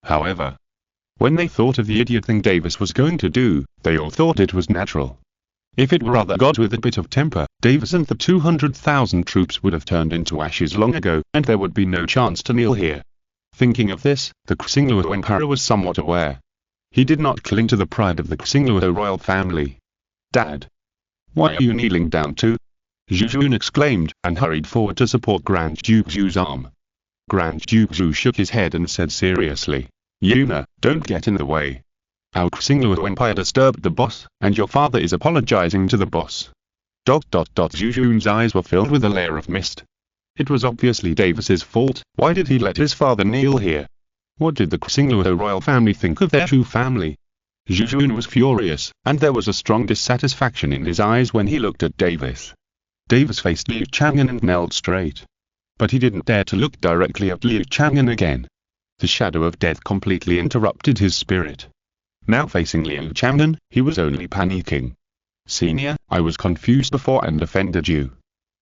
However, when they thought of the idiot thing Davis was going to do, they all thought it was natural. If it were other gods with a bit of temper, Davis and the 200,000 troops would have turned into ashes long ago, and there would be no chance to kneel here. Thinking of this, the Xingluo Emperor was somewhat aware. He did not cling to the pride of the Xingluo royal family. "Dad! Why are you kneeling down too?" Zhu Zhuqing exclaimed, and hurried forward to support Grand Zhu's arm. Grand Zhu shook his head and said seriously, "Yuna, don't get in the way. Our Xingluo Empire disturbed the boss, and your father is apologizing to the boss." Zhu Zhu's eyes were filled with a layer of mist. It was obviously Davis's fault. Why did he let his father kneel here? What did the Xingluo royal family think of their true family? Zhu Zhuqing was furious, and there was a strong dissatisfaction in his eyes when he looked at Davis. Davis faced Liu Chang'an and knelt straight. But he didn't dare to look directly at Liu Chang'an again. The shadow of death completely interrupted his spirit. Now facing Liu Chang'an, he was only panicking. "Senior, I was confused before and offended you.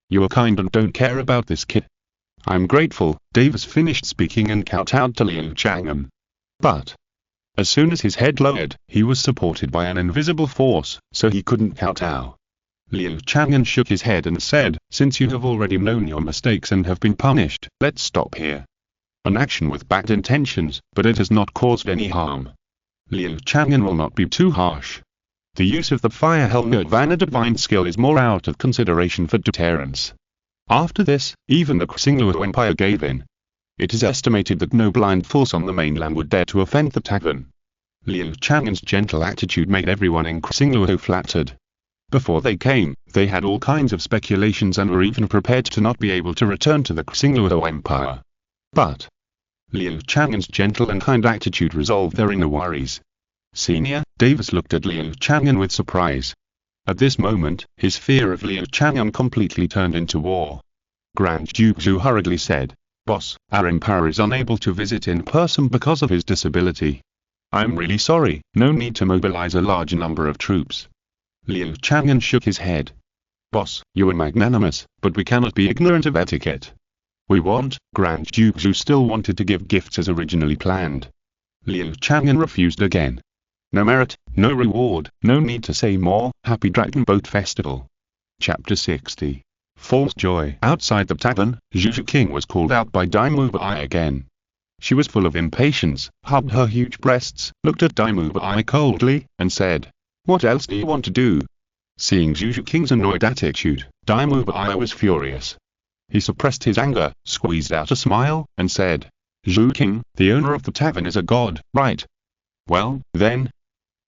You are kind and don't care about this kid. I'm grateful." Davis finished speaking and kowtowed to Liu Chang'an. But as soon as his head lowered, he was supported by an invisible force, so he couldn't kowtow. Liu Chang'an shook his head and said, "Since you have already known your mistakes and have been punished, let's stop here. An action with bad intentions, but it has not caused any harm. Liu Chang'an will not be too harsh. The use of the fire helmet Vanna divine skill is more out of consideration for deterrence." After this, even the Xingluo Empire gave in. It is estimated that no blind force on the mainland would dare to offend the tavern. Liu Chang'an's gentle attitude made everyone in Xingluo flattered. Before they came, they had all kinds of speculations and were even prepared to not be able to return to the Xingluo Empire. But Liu Chang'an's gentle and kind attitude resolved their inner worries. "Senior," Davis looked at Liu Chang'an with surprise. At this moment, his fear of Liu Chang'an completely turned into war. Grand Zhu hurriedly said, "Boss, our emperor is unable to visit in person because of his disability. I'm really sorry, no need to mobilize a large number of troops." Liu Chang'an shook his head. "Boss, you are magnanimous, but we cannot be ignorant of etiquette. We want." Grand Zhu still wanted to give gifts as originally planned. Liu Chang'an refused again. "No merit, no reward, no need to say more." Happy Dragon Boat Festival. Chapter 60. False Joy. Outside the tavern, Zhu Zhuqing was called out by Daimu Bai again. She was full of impatience, hugged her huge breasts, looked at Daimu Bai coldly, and said, "What else do you want to do?" Seeing Zhu Zhuqing's annoyed attitude, Daimu Bai was furious. He suppressed his anger, squeezed out a smile, and said, "Zhu King, the owner of the tavern is a god, right? Well, then.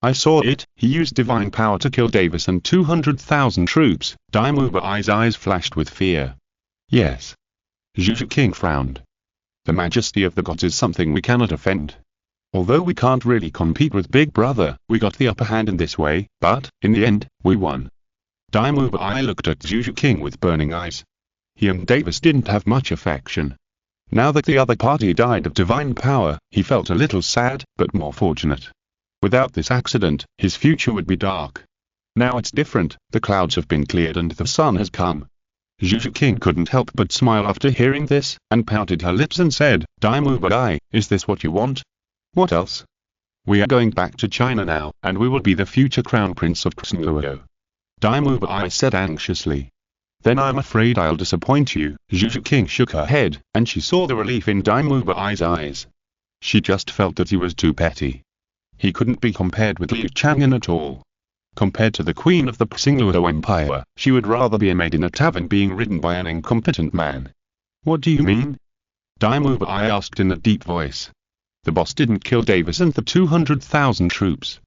I saw it. He used divine power to kill Davis and 200,000 troops." Daimu Bai's eyes flashed with fear. "Yes." Zhu Zhuqing frowned. "The majesty of the gods is something we cannot offend. Although we can't really compete with Big Brother, we got the upper hand in this way, but, in the end, we won." Daimu Bai looked at Zhu Zhuqing with burning eyes. He and Davis didn't have much affection. Now that the other party died of divine power, he felt a little sad, but more fortunate. Without this accident, his future would be dark. Now it's different, the clouds have been cleared and the sun has come. Zhu Zhuqing couldn't help but smile after hearing this, and pouted her lips and said, "Daimu Bai, is this what you want? What else? We are going back to China now, and we will be the future crown prince of Qian." Daimu Bai said anxiously. "Then I'm afraid I'll disappoint you." Zhu Zhuqing shook her head, and she saw the relief in Daimu Bai's eyes. She just felt that he was too petty. He couldn't be compared with Liu Chang'an at all. Compared to the queen of the Qian Empire, she would rather be a maid in a tavern being ridden by an incompetent man. "What do you mean?" Daimu Bai asked in a deep voice. "The boss didn't kill Davis and the 200,000 troops."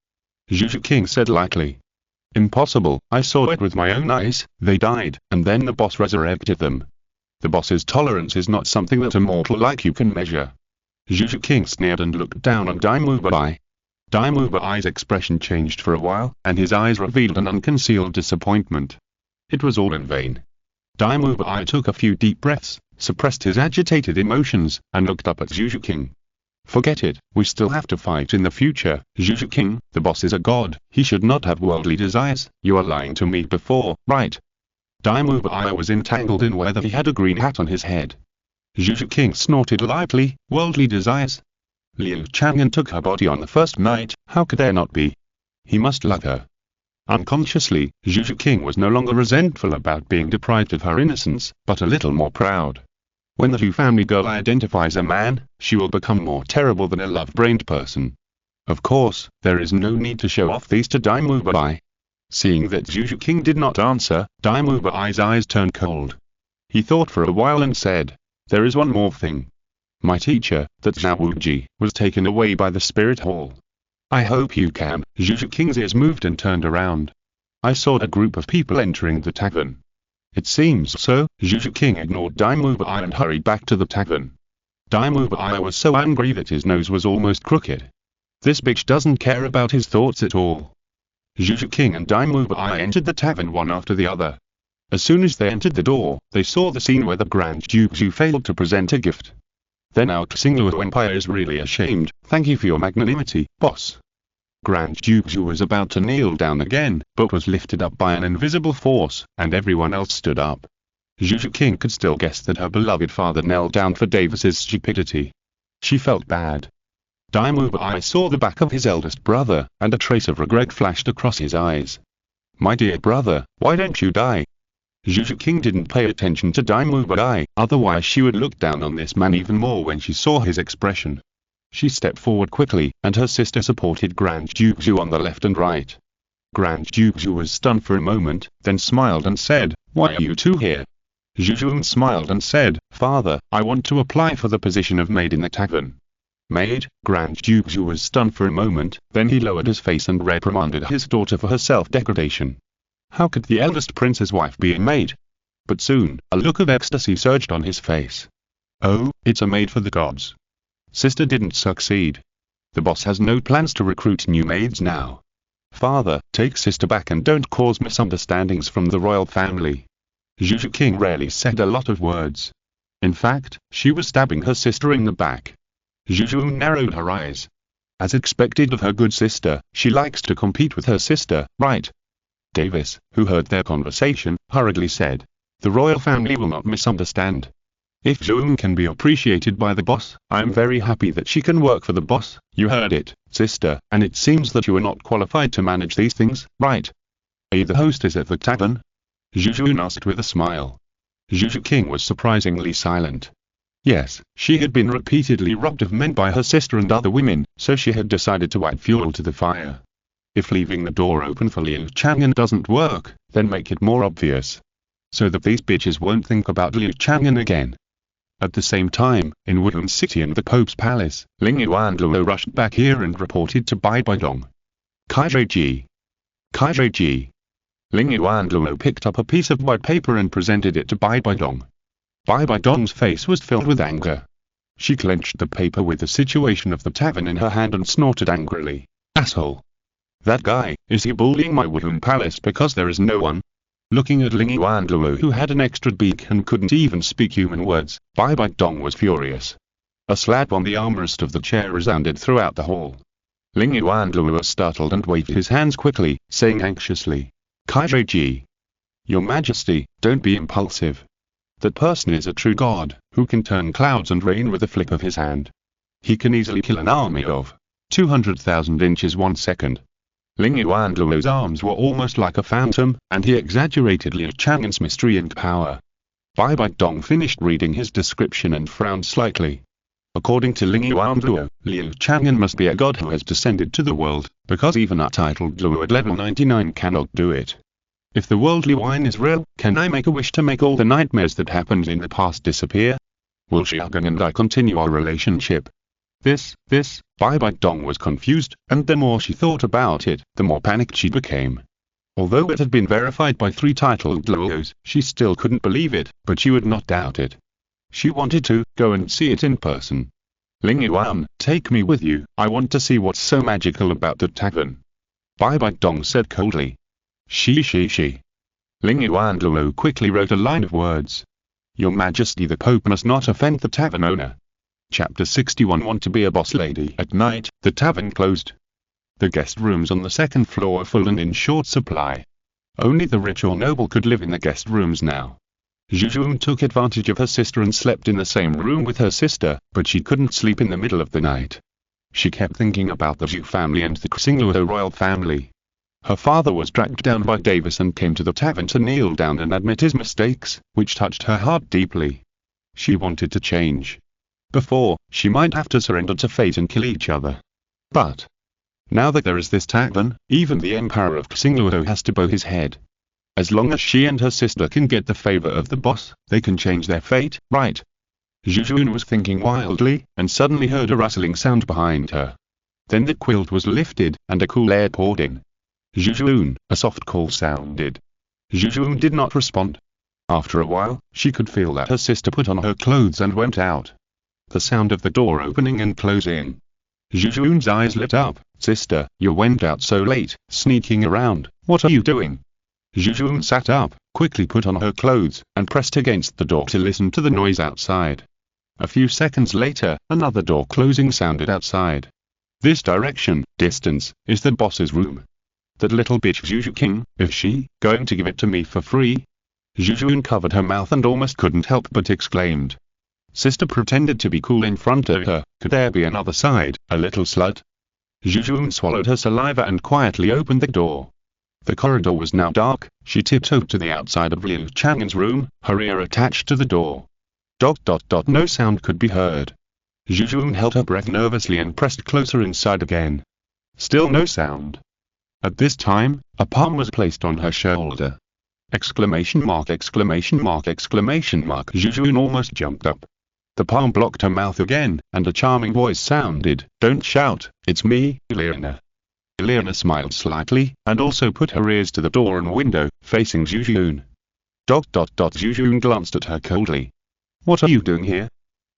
Zhu Zhuqing said lightly. "Impossible, I saw it with my own eyes, they died, and then the boss resurrected them. The boss's tolerance is not something that a mortal like you can measure." Zhu Zhuqing sneered and looked down on Daimu Bai. Daimu Bai's expression changed for a while, and his eyes revealed an unconcealed disappointment. It was all in vain. Daimu Bai took a few deep breaths, suppressed his agitated emotions, and looked up at Zhu Zhuqing. "Forget it, we still have to fight in the future. Zhu Zhuqing, the boss is a god, he should not have worldly desires. You are lying to me before, right?" Daimu Bai was entangled in whether he had a green hat on his head. Zhu Zhuqing snorted lightly. "Worldly desires? Liu Chang'an took her body on the first night, how could there not be? He must love her." Unconsciously, Zhu Zhuqing was no longer resentful about being deprived of her innocence, but a little more proud. When the Hu family girl identifies a man, she will become more terrible than a love-brained person. Of course, there is no need to show off these to Daimu Bai. Seeing that Zhu Zhuqing did not answer, Daimu Bai's eyes turned cold. He thought for a while and said, "There is one more thing. My teacher, that Xiao Wu, was taken away by the spirit hall. I hope you can." Zhu Zhuqing's ears moved and turned around. "I saw a group of people entering the tavern." "It seems so." Zhu Zhuqing ignored Daimu Bai and hurried back to the tavern. Daimu Bai was so angry that his nose was almost crooked. This bitch doesn't care about his thoughts at all. Zhu Zhuqing and Daimu Bai entered the tavern one after the other. As soon as they entered the door, they saw the scene where the Grand Duke Zhu failed to present a gift. "Then our Qian Empire is really ashamed. Thank you for your magnanimity, boss." Grand Duke Zhu was about to kneel down again, but was lifted up by an invisible force, and everyone else stood up. Zhu Zhuqing could still guess that her beloved father knelt down for Davis's stupidity. She felt bad. Daimu Bai saw the back of his eldest brother, and a trace of regret flashed across his eyes. "My dear brother, why don't you die?" Zhu Zhuqing didn't pay attention to Daimu Bai, otherwise she would look down on this man even more when she saw his expression. She stepped forward quickly, and her sister supported Grand Duke Zhu on the left and right. Grand Duke Zhu was stunned for a moment, then smiled and said, "Why are you two here?" Zhu Zhuqing smiled and said, "Father, I want to apply for the position of maid in the tavern." "Maid?" Grand Duke Zhu was stunned for a moment, then he lowered his face and reprimanded his daughter for her self-degradation. How could the eldest prince's wife be a maid? But soon, a look of ecstasy surged on his face. "Oh, it's a maid for the gods." Sister didn't succeed. The boss has no plans to recruit new maids now. Father, take sister back and don't cause misunderstandings from the royal family. Zhu Zhuqing rarely said a lot of words. In fact, she was stabbing her sister in the back. Zhu Zhuqing narrowed her eyes. As expected of her good sister, she likes to compete with her sister, right? Davis, who heard their conversation, hurriedly said, "The royal family will not misunderstand. If Zhu can be appreciated by the boss, I am very happy that she can work for the boss." "You heard it, sister, and it seems that you are not qualified to manage these things, right? Are you the hostess at the tavern?" Zhu Zhuqing asked with a smile. Zhu Zhuqing was surprisingly silent. Yes, she had been repeatedly robbed of men by her sister and other women, so she had decided to add fuel to the fire. If leaving the door open for Liu Chang'an doesn't work, then make it more obvious. so that these bitches won't think about Liu Chang'an again. At the same time, in Wudong City and the Pope's Palace, Ling Yu and Luo rushed back here and reported to Bibi Dong. Kaiji. Ling Yu and Luo picked up a piece of white paper and presented it to Bibi Dong. Bibi Dong's face was filled with anger. She clenched the paper with the situation of the tavern in her hand and snorted angrily. Asshole! That guy, is he bullying my Wudong Palace because there is no one? Looking at Ling Yu and Luo, who had an extra beak and couldn't even speak human words, Bibi Dong was furious. A slap on the armrest of the chair resounded throughout the hall. Ling Yu and Luo were startled and waved his hands quickly, saying anxiously, Kaiji. Your Majesty, don't be impulsive. That person is a true god, who can turn clouds and rain with a flip of his hand. He can easily kill an army of 200,000 inches 1 second. Ling Yu and Luo's arms were almost like a phantom, and he exaggerated Liu Chang'an's mystery and power. Bibi Dong finished reading his description and frowned slightly. According to Ling Yu and Luo, Liu Chang'an must be a god who has descended to the world, because even a titled Luo at level 99 cannot do it. If the worldly wine is real, can I make a wish to make all the nightmares that happened in the past disappear? Will Xiaogang and I continue our relationship? Bibi Dong was confused, and the more she thought about it, the more panicked she became. Although it had been verified by 3 titled Luos, she still couldn't believe it, but she would not doubt it. She wanted to go and see it in person. Ling Yuan, take me with you, I want to see what's so magical about the tavern. Bibi Dong said coldly. She. Ling Yu and Luo quickly wrote a line of words. Your Majesty, the Pope must not offend the tavern owner. Chapter 61. Want to be a boss lady. At night, the tavern closed. The guest rooms on the 2nd floor were full and in short supply. Only the rich or noble could live in the guest rooms now. Zhu Zhuqing took advantage of her sister and slept in the same room with her sister, but she couldn't sleep in the middle of the night. She kept thinking about the Zhu family and the Xingluo royal family. Her father was dragged down by Davis and came to the tavern to kneel down and admit his mistakes, which touched her heart deeply. She wanted to change. Before, she might have to surrender to fate and kill each other. But now that there is this tavern, even the Emperor of Xingluo has to bow his head. As long as she and her sister can get the favor of the boss, they can change their fate, right? Zhu Zhuqing was thinking wildly, and suddenly heard a rustling sound behind her. Then the quilt was lifted, and a cool air poured in. Zhu Zhuqing, a soft call sounded. Zhu Zhuqing did not respond. After a while, she could feel that her sister put on her clothes and went out. The sound of the door opening and closing. Zhu Zhuqing's eyes lit up. Sister, you went out so late, sneaking around, what are you doing? Zhu Zhuqing sat up, quickly put on her clothes, and pressed against the door to listen to the noise outside. A few seconds later, another door closing sounded outside. This direction, distance, is the boss's room. That little bitch Zhu Zhuqing, is she going to give it to me for free? Zhu Zhuqing covered her mouth and almost couldn't help but exclaimed. Sister pretended to be cool in front of her. Could there be another side, a little slut? Zhu Zhuqing swallowed her saliva and quietly opened the door. The corridor was now dark. She tiptoed to the outside of Liu Chang'an's room, her ear attached to the door. No sound could be heard. Zhu Zhuqing held her breath nervously and pressed closer inside again. Still no sound. At this time, a palm was placed on her shoulder. Exclamation mark. Zhu Zhuqing almost jumped up. The palm blocked her mouth again, and a charming voice sounded. Don't shout, it's me, Liana. Liana smiled slightly, and also put her ears to the door and window, facing Zhu Zhuqing. Zhu Zhuqing glanced at her coldly. What are you doing here?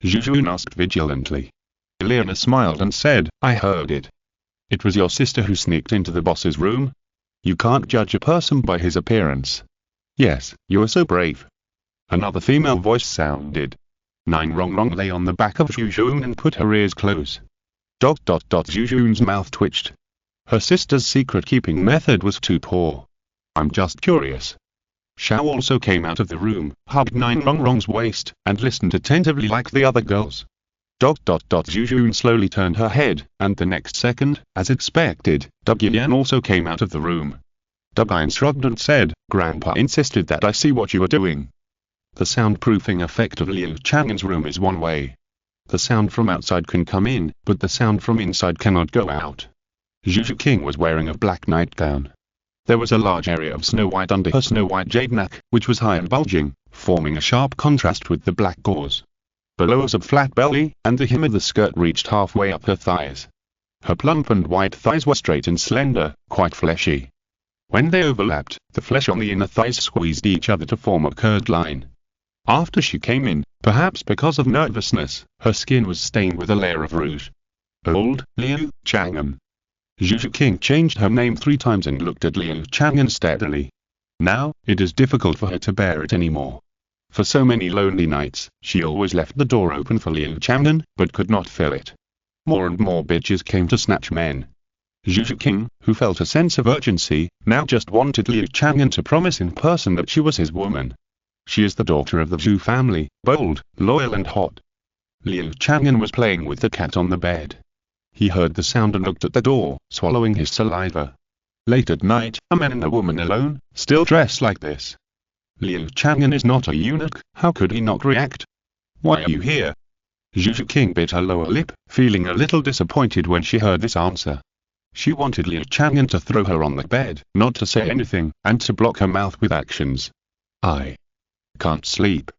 Zhu Zhuqing asked vigilantly. Liana smiled and said, I heard it. It was your sister who sneaked into the boss's room? You can't judge a person by his appearance. Yes, you are so brave. Another female voice sounded. Nine Rong lay on the back of Zhu Zhuqing and put her ears close. Zhu Zhuqing's mouth twitched. Her sister's secret-keeping method was too poor. I'm just curious. Xiao also came out of the room, hugged Nine Rong's waist, and listened attentively like the other girls. Zhu Zhuqing slowly turned her head, and the next second, as expected, Yan also came out of the room. Yan shrugged and said, Grandpa insisted that I see what you are doing. The soundproofing effect of Liu Chang'an's room is one way. The sound from outside can come in, but the sound from inside cannot go out. Zhu Zhuqing was wearing a black nightgown. There was a large area of snow white under her snow-white jade neck, which was high and bulging, forming a sharp contrast with the black gauze. Below was a flat belly, and the hem of the skirt reached halfway up her thighs. Her plump and white thighs were straight and slender, quite fleshy. When they overlapped, the flesh on the inner thighs squeezed each other to form a curved line. After she came in, perhaps because of nervousness, her skin was stained with a layer of rouge. Old Liu Chang'an. Zhu Zhuqing changed her name 3 times and looked at Liu Chang'an steadily. Now, it is difficult for her to bear it anymore. For so many lonely nights, she always left the door open for Liu Chang'an, but could not fill it. More and more bitches came to snatch men. Zhu Zhuqing, who felt a sense of urgency, now just wanted Liu Chang'an to promise in person that she was his woman. She is the daughter of the Zhu family, bold, loyal and hot. Liu Chang'an was playing with the cat on the bed. He heard the sound and looked at the door, swallowing his saliva. Late at night, a man and a woman alone, still dressed like this. Liu Chang'an is not a eunuch, how could he not react? Why are you here? Zhu Zhuqing bit her lower lip, feeling a little disappointed when she heard this answer. She wanted Liu Chang'an to throw her on the bed, not to say anything, and to block her mouth with actions. I can't sleep.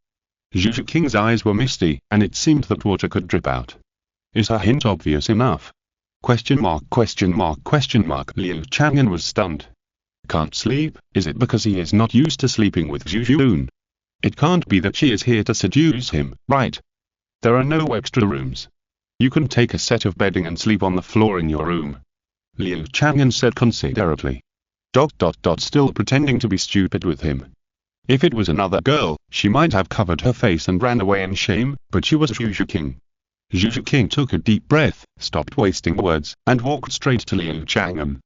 Zhu Zhuqing's eyes were misty, and it seemed that water could drip out. Is her hint obvious enough? Question mark, question mark, question mark. Liu Chang'an was stunned. Can't sleep? Is it because he is not used to sleeping with Zhu Zhuqing? It can't be that she is here to seduce him, right? There are no extra rooms. You can take a set of bedding and sleep on the floor in your room. Liu Chang'an said considerately. Still pretending to be stupid with him. If it was another girl, she might have covered her face and ran away in shame, but she was Zhu Zhuqing. Zhu Zhuqing took a deep breath, stopped wasting words, and walked straight to Liu Chang'an.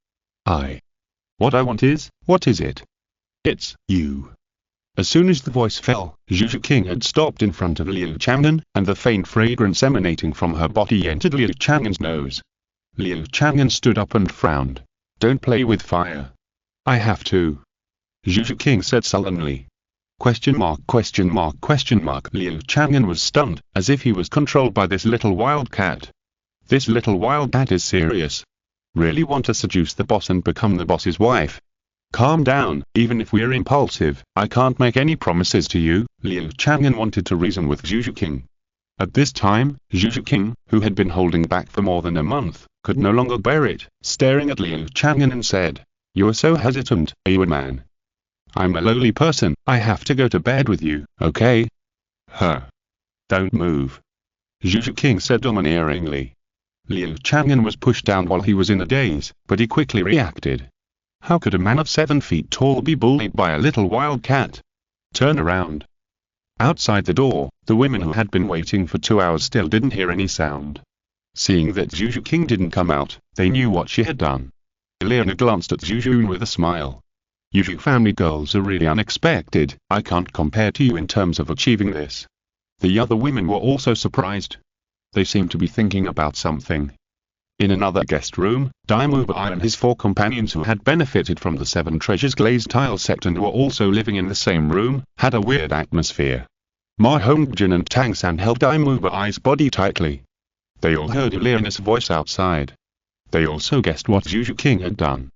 What I want is, what is it? It's you. As soon as the voice fell, Zhu Zhuqing had stopped in front of Liu Chang'an, and the faint fragrance emanating from her body entered Liu Chang'an's nose. Liu Chang'an stood up and frowned. Don't play with fire. I have to. Zhu Zhuqing said sullenly. Question mark, question mark, question mark. Liu Chang'an was stunned, as if he was controlled by this little wildcat. This little wildcat is serious. Really want to seduce the boss and become the boss's wife? Calm down, even if we're impulsive, I can't make any promises to you. Liu Chang'an wanted to reason with Zhu Zhuqing. At this time, Zhu Zhuqing, who had been holding back for more than a month, could no longer bear it, staring at Liu Chang'an and said, You are so hesitant, are you a man? I'm a lowly person, I have to go to bed with you, okay? Don't move. Zhu Zhuqing said domineeringly. Liu Chang'an was pushed down while he was in a daze, but he quickly reacted. How could a man of 7 feet tall be bullied by a little wildcat? Turn around. Outside the door, the women who had been waiting for 2 hours still didn't hear any sound. Seeing that Zhu Zhuqing didn't come out, they knew what she had done. Liana glanced at Zhu Zhuqing with a smile. You Zhu family girls are really unexpected, I can't compare to you in terms of achieving this. The other women were also surprised. They seemed to be thinking about something. In another guest room, Daimyo Bai and his 4 companions who had benefited from the 7 treasures glazed tile set and were also living in the same room, had a weird atmosphere. Ma Hongjin and Tang San held Daimyo Bai's body tightly. They all heard Liana's voice outside. They also guessed what Zhu Zhuqing had done.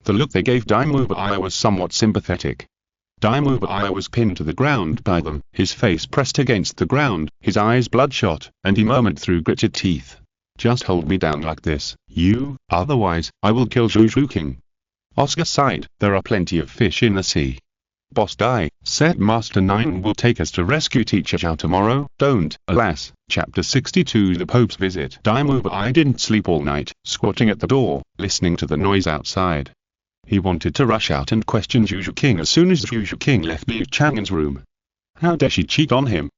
The look they gave Daimyo Bai was somewhat sympathetic. Daimyo Bai was pinned to the ground by them, his face pressed against the ground, his eyes bloodshot, and he murmured through gritted teeth. Just hold me down like this, you, otherwise, I will kill Zhu Zhuqing. Oscar sighed, there are plenty of fish in the sea. Boss Dai, said Master 9 will take us to rescue Teacher Zhao tomorrow, don't, alas. Chapter 62 The Pope's Visit. Daimyo Bai didn't sleep all night, squatting at the door, listening to the noise outside. He wanted to rush out and question Zhu Zhuqing as soon as Zhu Zhuqing left Liu Chang'an's room. How dare she cheat on him?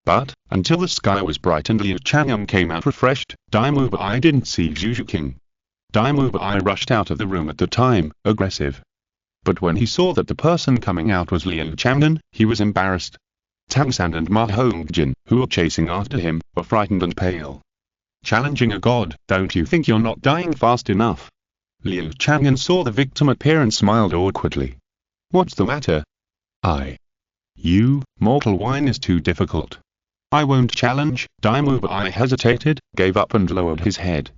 But, until the sky was bright and Liu Chang'an came out refreshed, Daimyo Bai didn't see Zhu Zhuqing. Daimyo Bai rushed out of the room at the time, aggressive. But when he saw that the person coming out was Liu Chang'an, he was embarrassed. Tang San and Ma Hongjin, who were chasing after him, were frightened and pale. Challenging a god, don't you think you're not dying fast enough? Liu Chang'an saw the victim appear and smiled awkwardly. What's the matter? Mortal wine is too difficult. I won't challenge. Daimyo Bai hesitated, gave up and lowered his head.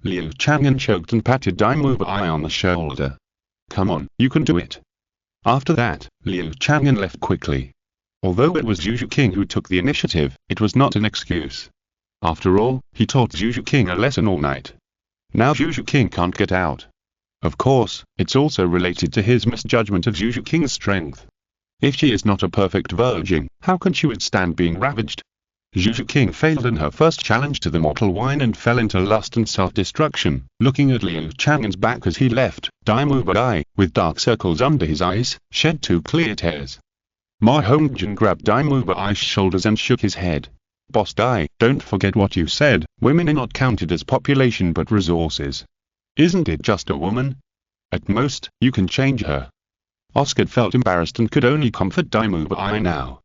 Liu Chang'an choked and patted Daimyo Bai on the shoulder. Come on, you can do it. After that, Liu Chang'an left quickly. Although it was Zhu Zhuqing who took the initiative, it was not an excuse. After all, he taught Zhu Zhuqing a lesson all night. Now Zhu Zhuqing can't get out. Of course, it's also related to his misjudgment of Zhu Zhuqing's strength. If she is not a perfect virgin, how can she withstand being ravaged? Zhu Zhuqing failed in her first challenge to the mortal wine and fell into lust and self-destruction, looking at Liu Chang'an's back as he left. Daimu Bai, with dark circles under his eyes, shed 2 clear tears. Ma Hongjin grabbed Daimu Bai's shoulders and shook his head. Boss Dai, don't forget what you said, women are not counted as population but resources. Isn't it just a woman? At most, you can change her. Oscar felt embarrassed and could only comfort Daimu Bai now.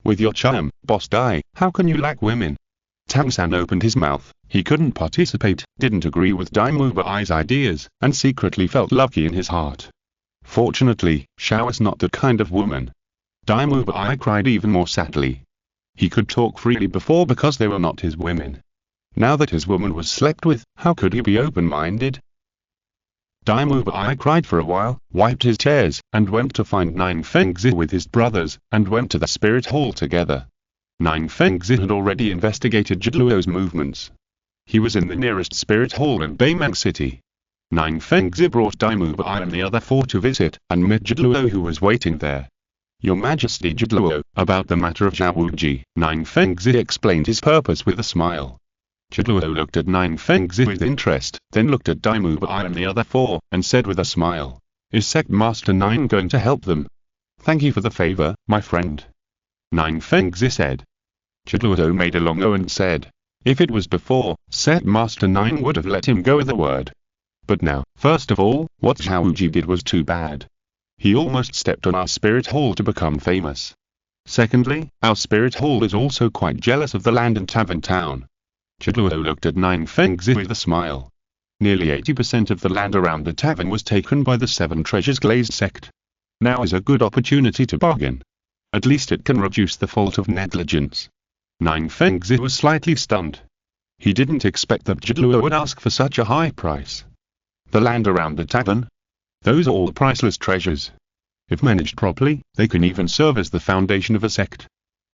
With your charm, Boss Dai, how can you lack women? Tang San opened his mouth. He couldn't participate, didn't agree with Daimu Bai's ideas, and secretly felt lucky in his heart. Fortunately, Xiao is not that kind of woman. Daimu Bai cried even more sadly. He could talk freely before because they were not his women. Now that his woman was slept with, how could he be open-minded? Daimu Bai cried for a while, wiped his tears, and went to find Nine Fengzi with his brothers, and went to the spirit hall together. Nine Fengzi had already investigated Zhiluo's movements. He was in the nearest spirit hall in Beimang City. Nine Fengzi brought Daimu Bai and the other 4 to visit, and met Zhiluo who was waiting there. Your Majesty Zhiluo, about the matter of Xiao Wu. Nine Fengzi explained his purpose with a smile. Zhiluo looked at Nine Fengzi with interest, then looked at Daimu Bai and the other 4, and said with a smile, "Is Sect Master Nine going to help them?" "Thank you for the favor, my friend." Nine Fengzi said. Zhiluo made a long O and said, "If it was before, Sect Master Nine would have let him go with a word. But now, first of all, what Xiao Wu did was too bad. He almost stepped on our spirit hall to become famous. Secondly, our spirit hall is also quite jealous of the land in Tavern town." Zhiluo looked at Nine Fengzi with a smile. Nearly 80% of the land around the tavern was taken by the 7 Treasures Glazed sect. Now is a good opportunity to bargain. At least it can reduce the fault of negligence. Nine Fengzi was slightly stunned. He didn't expect that Zhiluo would ask for such a high price. The land around the tavern? Those are all priceless treasures. If managed properly, they can even serve as the foundation of a sect.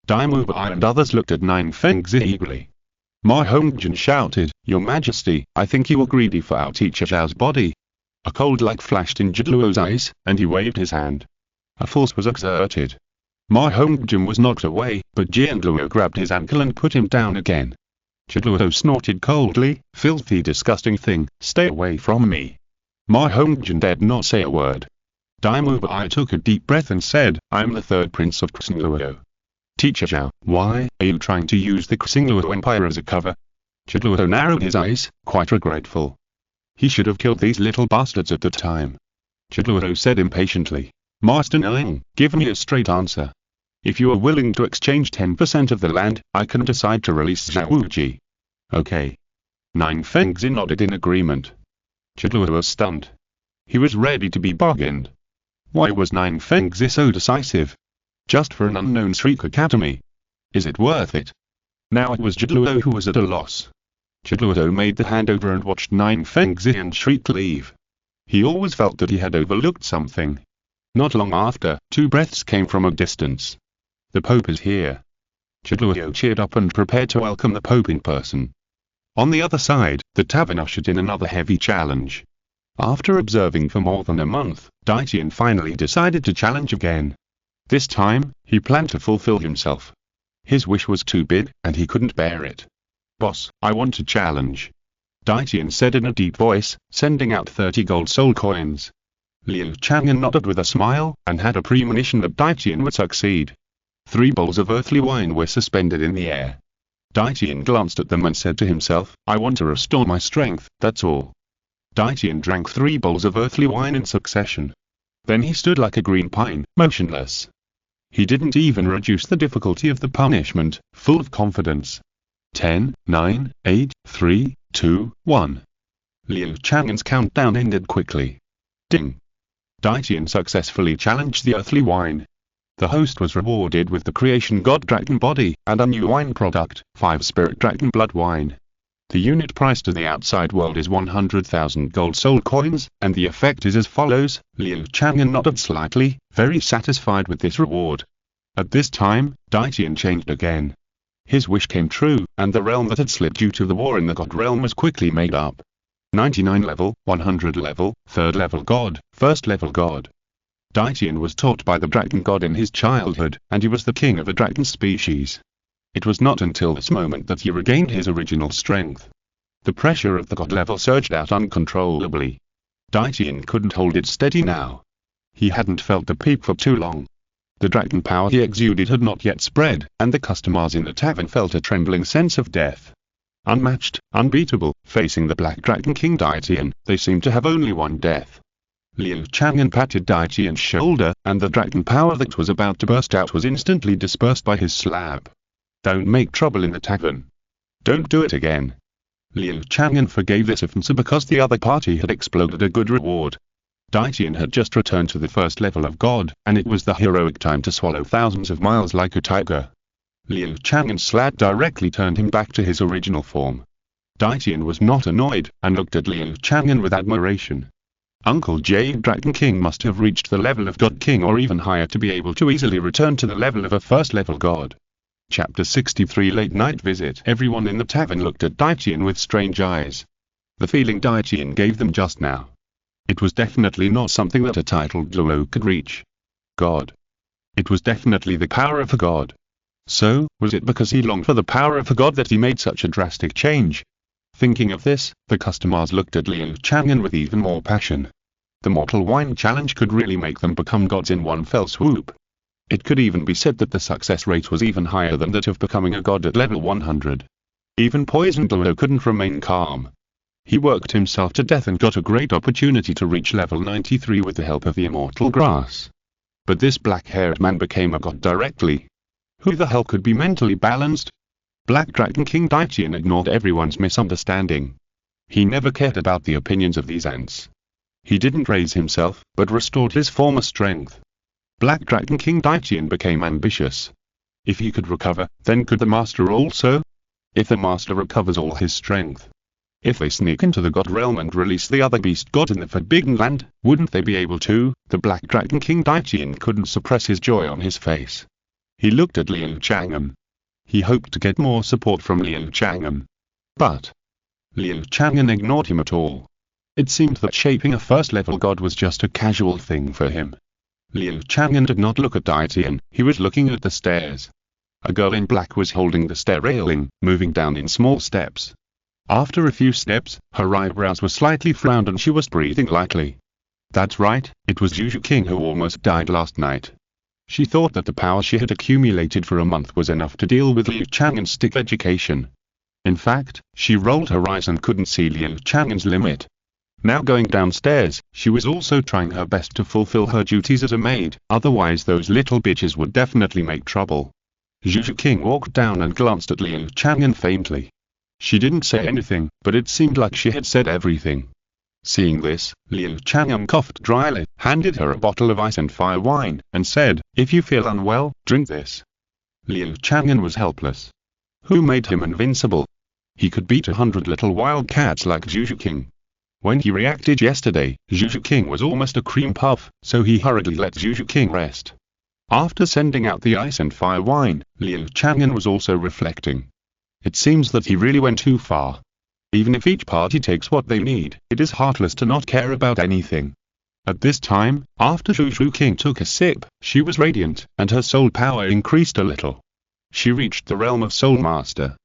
Daimu Bai and others looked at Nine Fengzi eagerly. Ma Hongjin shouted, "Your Majesty, I think you are greedy for our teacher Zhao's body." A cold light flashed in Zhiluo's eyes, and he waved his hand. A force was exerted. Ma Hongjin was knocked away, but Jianluo grabbed his ankle and put him down again. Zhiluo snorted coldly, "Filthy disgusting thing, stay away from me." Ma Hongjin dared not say a word. Daimu Bai took a deep breath and said, "I am the 3rd prince of Xingluo. Teacher Zhao, why are you trying to use the Xingluo Empire as a cover?" Zhiluo narrowed his eyes, quite regretful. He should have killed these little bastards at the time. Zhiluo said impatiently, "Master Niling, give me a straight answer. If you are willing to exchange 10% of the land, I can decide to release Xiao Wu. Okay." Nine Fengzi nodded in agreement. Zhiluo was stunned. He was ready to be bargained. Why was Nine Fengzi so decisive? Just for an unknown Shriek Academy? Is it worth it? Now it was Zhiluo who was at a loss. Zhiluo made the handover and watched Nine Fengzi and Shriek leave. He always felt that he had overlooked something. Not long after, 2 breaths came from a distance. "The Pope is here." Zhiluo cheered up and prepared to welcome the Pope in person. On the other side, the tavern ushered in another heavy challenge. After observing for more than a month, Daitian finally decided to challenge again. This time, he planned to fulfill himself. His wish was too big, and he couldn't bear it. "Boss, I want to challenge," Daitian said in a deep voice, sending out 30 gold soul coins. Liu Chang'an nodded with a smile, and had a premonition that Daitian would succeed. 3 bowls of earthly wine were suspended in the air. Daitian glanced at them and said to himself, "I want to restore my strength, that's all." Daitian drank 3 bowls of earthly wine in succession. Then he stood like a green pine, motionless. He didn't even reduce the difficulty of the punishment, full of confidence. 10, 9, 8, 3, 2, 1. Liu Chang'an's countdown ended quickly. Ding! Daitian successfully challenged the earthly wine. The host was rewarded with the creation god dragon body, and a new wine product, 5 spirit dragon blood wine. The unit price to the outside world is 100,000 gold soul coins, and the effect is as follows. Liu Chang'an nodded slightly, very satisfied with this reward. At this time, Daitian changed again. His wish came true, and the realm that had slipped due to the war in the god realm was quickly made up. 99 level, 100 level, 3rd level god, 1st level god. Daitian was taught by the dragon god in his childhood, and he was the king of the dragon species. It was not until this moment that he regained his original strength. The pressure of the god level surged out uncontrollably. Daitian couldn't hold it steady now. He hadn't felt the peak for too long. The dragon power he exuded had not yet spread, and the customers in the tavern felt a trembling sense of death. Unmatched, unbeatable, facing the Black Dragon King Daitian, they seemed to have only one death. Liu Chang'an patted Daitian's shoulder, and the dragon power that was about to burst out was instantly dispersed by his slap. Don't make trouble in the tavern. Don't do it again. Liu Chang'an forgave this offense because the other party had exploded a good reward. Daitian had just returned to the 1st level of God, and it was the heroic time to swallow thousands of miles like a tiger. Liu Chang'an's slap directly turned him back to his original form. Daitian was not annoyed, and looked at Liu Chang'an with admiration. Uncle Jade Dragon King must have reached the level of God King or even higher to be able to easily return to the level of a 1st level God. Chapter 63 Late Night Visit. Everyone in the tavern looked at Daitian with strange eyes. The feeling Daitian gave them just now. It was definitely not something that a titled Douluo could reach. God. It was definitely the power of a god. So, was it because he longed for the power of a god that he made such a drastic change? Thinking of this, the customers looked at Liu Chang'an with even more passion. The Mortal Wine Challenge could really make them become gods in one fell swoop. It could even be said that the success rate was even higher than that of becoming a god at level 100. Even poisoned Douluo couldn't remain calm. He worked himself to death and got a great opportunity to reach level 93 with the help of the immortal grass. But this black-haired man became a god directly. Who the hell could be mentally balanced? Black Dragon King Daitian ignored everyone's misunderstanding. He never cared about the opinions of these ants. He didn't raise himself, but restored his former strength. Black Dragon King Daitian became ambitious. If he could recover, then could the master also? If the master recovers all his strength. If they sneak into the god realm and release the other beast god in the Forbidden Land, wouldn't they be able to? The Black Dragon King Daitian couldn't suppress his joy on his face. He looked at Liu Chang'an. He hoped to get more support from Liu Chang'an. But Liu Chang'an ignored him at all. It seemed that shaping a 1st level god was just a casual thing for him. Liu Chang'an did not look at Daitian, he was looking at the stairs. A girl in black was holding the stair railing, moving down in small steps. After a few steps, her eyebrows were slightly frowned and she was breathing lightly. That's right, it was Zhu Zhuqing who almost died last night. She thought that the power she had accumulated for a month was enough to deal with Liu Chang'an's stick education. In fact, she rolled her eyes and couldn't see Liu Chang'an's limit. Now going downstairs, she was also trying her best to fulfill her duties as a maid, otherwise those little bitches would definitely make trouble. Zhu Zhuqing walked down and glanced at Liu Chang'an faintly. She didn't say anything, but it seemed like she had said everything. Seeing this, Liu Chang'an coughed dryly, handed her a bottle of ice and fire wine, and said, "If you feel unwell, drink this." Liu Chang'an was helpless. Who made him invincible? He could beat 100 little wildcats like Zhu Zhuqing. When he reacted yesterday, Zhu Zhuqing was almost a cream puff, so he hurriedly let Zhu Zhuqing rest. After sending out the ice and fire wine, Liu Chang'an was also reflecting. It seems that he really went too far. Even if each party takes what they need, it is heartless to not care about anything. At this time, after Zhu Zhuqing took a sip, she was radiant, and her soul power increased a little. She reached the realm of Soul Master.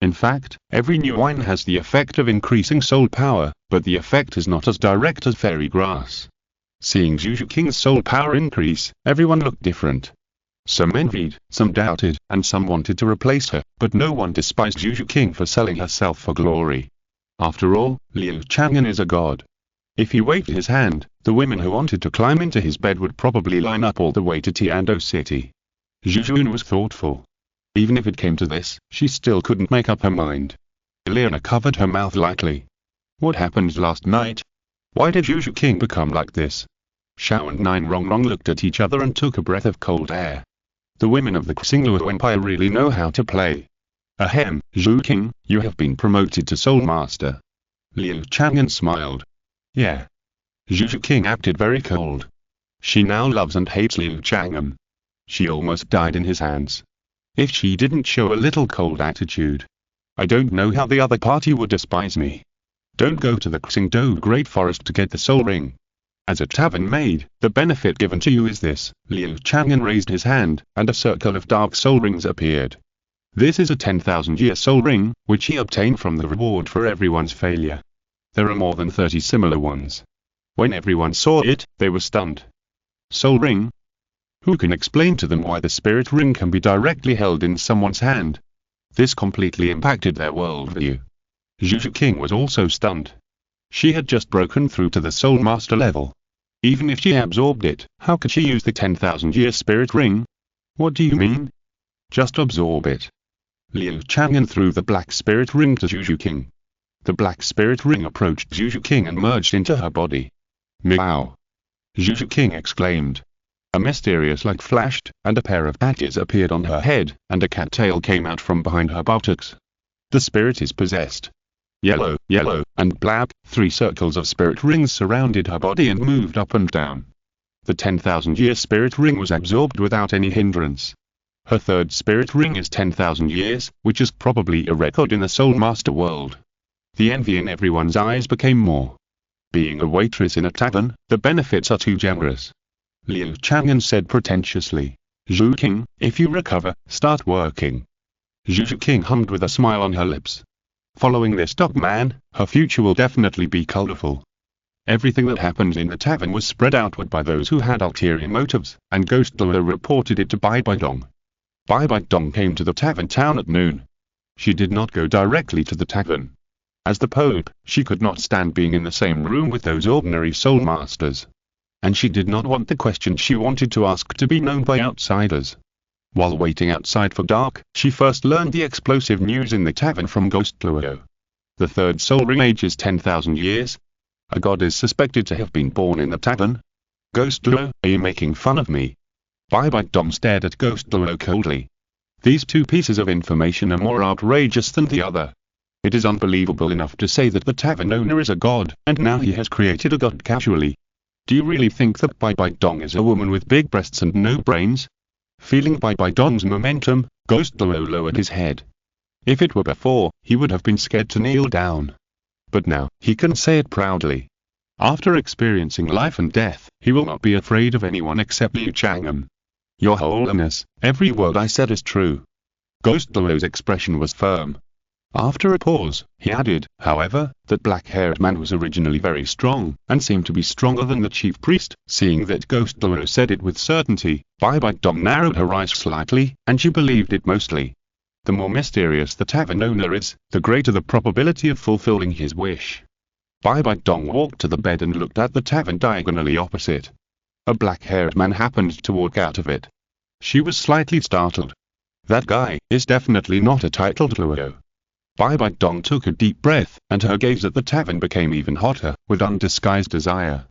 In fact, every new wine has the effect of increasing soul power, but the effect is not as direct as fairy grass. Seeing Zhu Zhuqing's soul power increase, everyone looked different. Some envied, some doubted, and some wanted to replace her, but no one despised Zhu Zhuqing for selling herself for glory. After all, Liu Chang'an is a god. If he waved his hand, the women who wanted to climb into his bed would probably line up all the way to Tiando City. Zhu Zhuqing was thoughtful. Even if it came to this, she still couldn't make up her mind. Elena covered her mouth lightly. What happened last night? Why did Zhu Zhuqing become like this? Xiao and Nine Rongrong looked at each other and took a breath of cold air. The women of the Xingluo Empire really know how to play. Ahem, Zhuqing, you have been promoted to Soul Master. Liu Chang'an smiled. Yeah. Zhu Zhuqing acted very cold. She now loves and hates Liu Chang'an. She almost died in his hands. If she didn't show a little cold attitude, I don't know how the other party would despise me. Don't go to the Xingdou Great Forest to get the soul ring. As a tavern maid, the benefit given to you is this. Liu Chang'an raised his hand, and a circle of dark soul rings appeared. This is a 10,000-year soul ring, which he obtained from the reward for everyone's failure. There are more than 30 similar ones. When everyone saw it, they were stunned. Soul ring? Who can explain to them why the spirit ring can be directly held in someone's hand? This completely impacted their worldview. Zhu Zhuqing was also stunned. She had just broken through to the Soul Master level. Even if she absorbed it, how could she use the 10,000-year spirit ring? What do you mean? Just absorb it. Liu Chang'an threw the black spirit ring to Zhu Zhuqing. The black spirit ring approached Zhu Zhuqing and merged into her body. Meow! Zhu Zhuqing exclaimed. A mysterious light flashed, and a pair of patches appeared on her head, and a cat tail came out from behind her buttocks. The spirit is possessed. Yellow, yellow, and black, 3 circles of spirit rings surrounded her body and moved up and down. The 10,000-year spirit ring was absorbed without any hindrance. Her third spirit ring is 10,000 years, which is probably a record in the Soul Master world. The envy in everyone's eyes became more. Being a waitress in a tavern, the benefits are too generous. Liu Chang'an said pretentiously. Zhuqing, if you recover, start working. Zhu Zhuqing hummed with a smile on her lips. Following this dog man, her future will definitely be colorful. Everything that happened in the tavern was spread outward by those who had ulterior motives, and Ghost Douluo reported it to Bibi Dong. Bibi Dong came to the tavern town at noon. She did not go directly to the tavern. As the Pope, she could not stand being in the same room with those ordinary soul masters. And she did not want the questions she wanted to ask to be known by outsiders. While waiting outside for dark, she first learned the explosive news in the tavern from Ghost Douluo. The third soul ring ages 10,000 years. A god is suspected to have been born in the tavern. Ghost Douluo, are you making fun of me? Bibi Dong stared at Ghost Douluo coldly. These 2 pieces of information are more outrageous than the other. It is unbelievable enough to say that the tavern owner is a god, and now he has created a god casually. Do you really think that Bibi Dong is a woman with big breasts and no brains? Feeling Bibi Dong's momentum, Ghost Douluo lowered his head. If it were before, he would have been scared to kneel down. But now, he can say it proudly. After experiencing life and death, he will not be afraid of anyone except Liu Chang'an. Your Holiness, every word I said is true. Ghost Douluo's expression was firm. After a pause, he added, however, that black-haired man was originally very strong, and seemed to be stronger than the chief priest. Seeing that Ghost Douluo said it with certainty, Bibi Dong narrowed her eyes slightly, and she believed it mostly. The more mysterious the tavern owner is, the greater the probability of fulfilling his wish. Bibi Dong walked to the bed and looked at the tavern diagonally opposite. A black-haired man happened to walk out of it. She was slightly startled. That guy is definitely not a titled Douluo. Bibi Dong took a deep breath, and her gaze at the tavern became even hotter, with undisguised desire.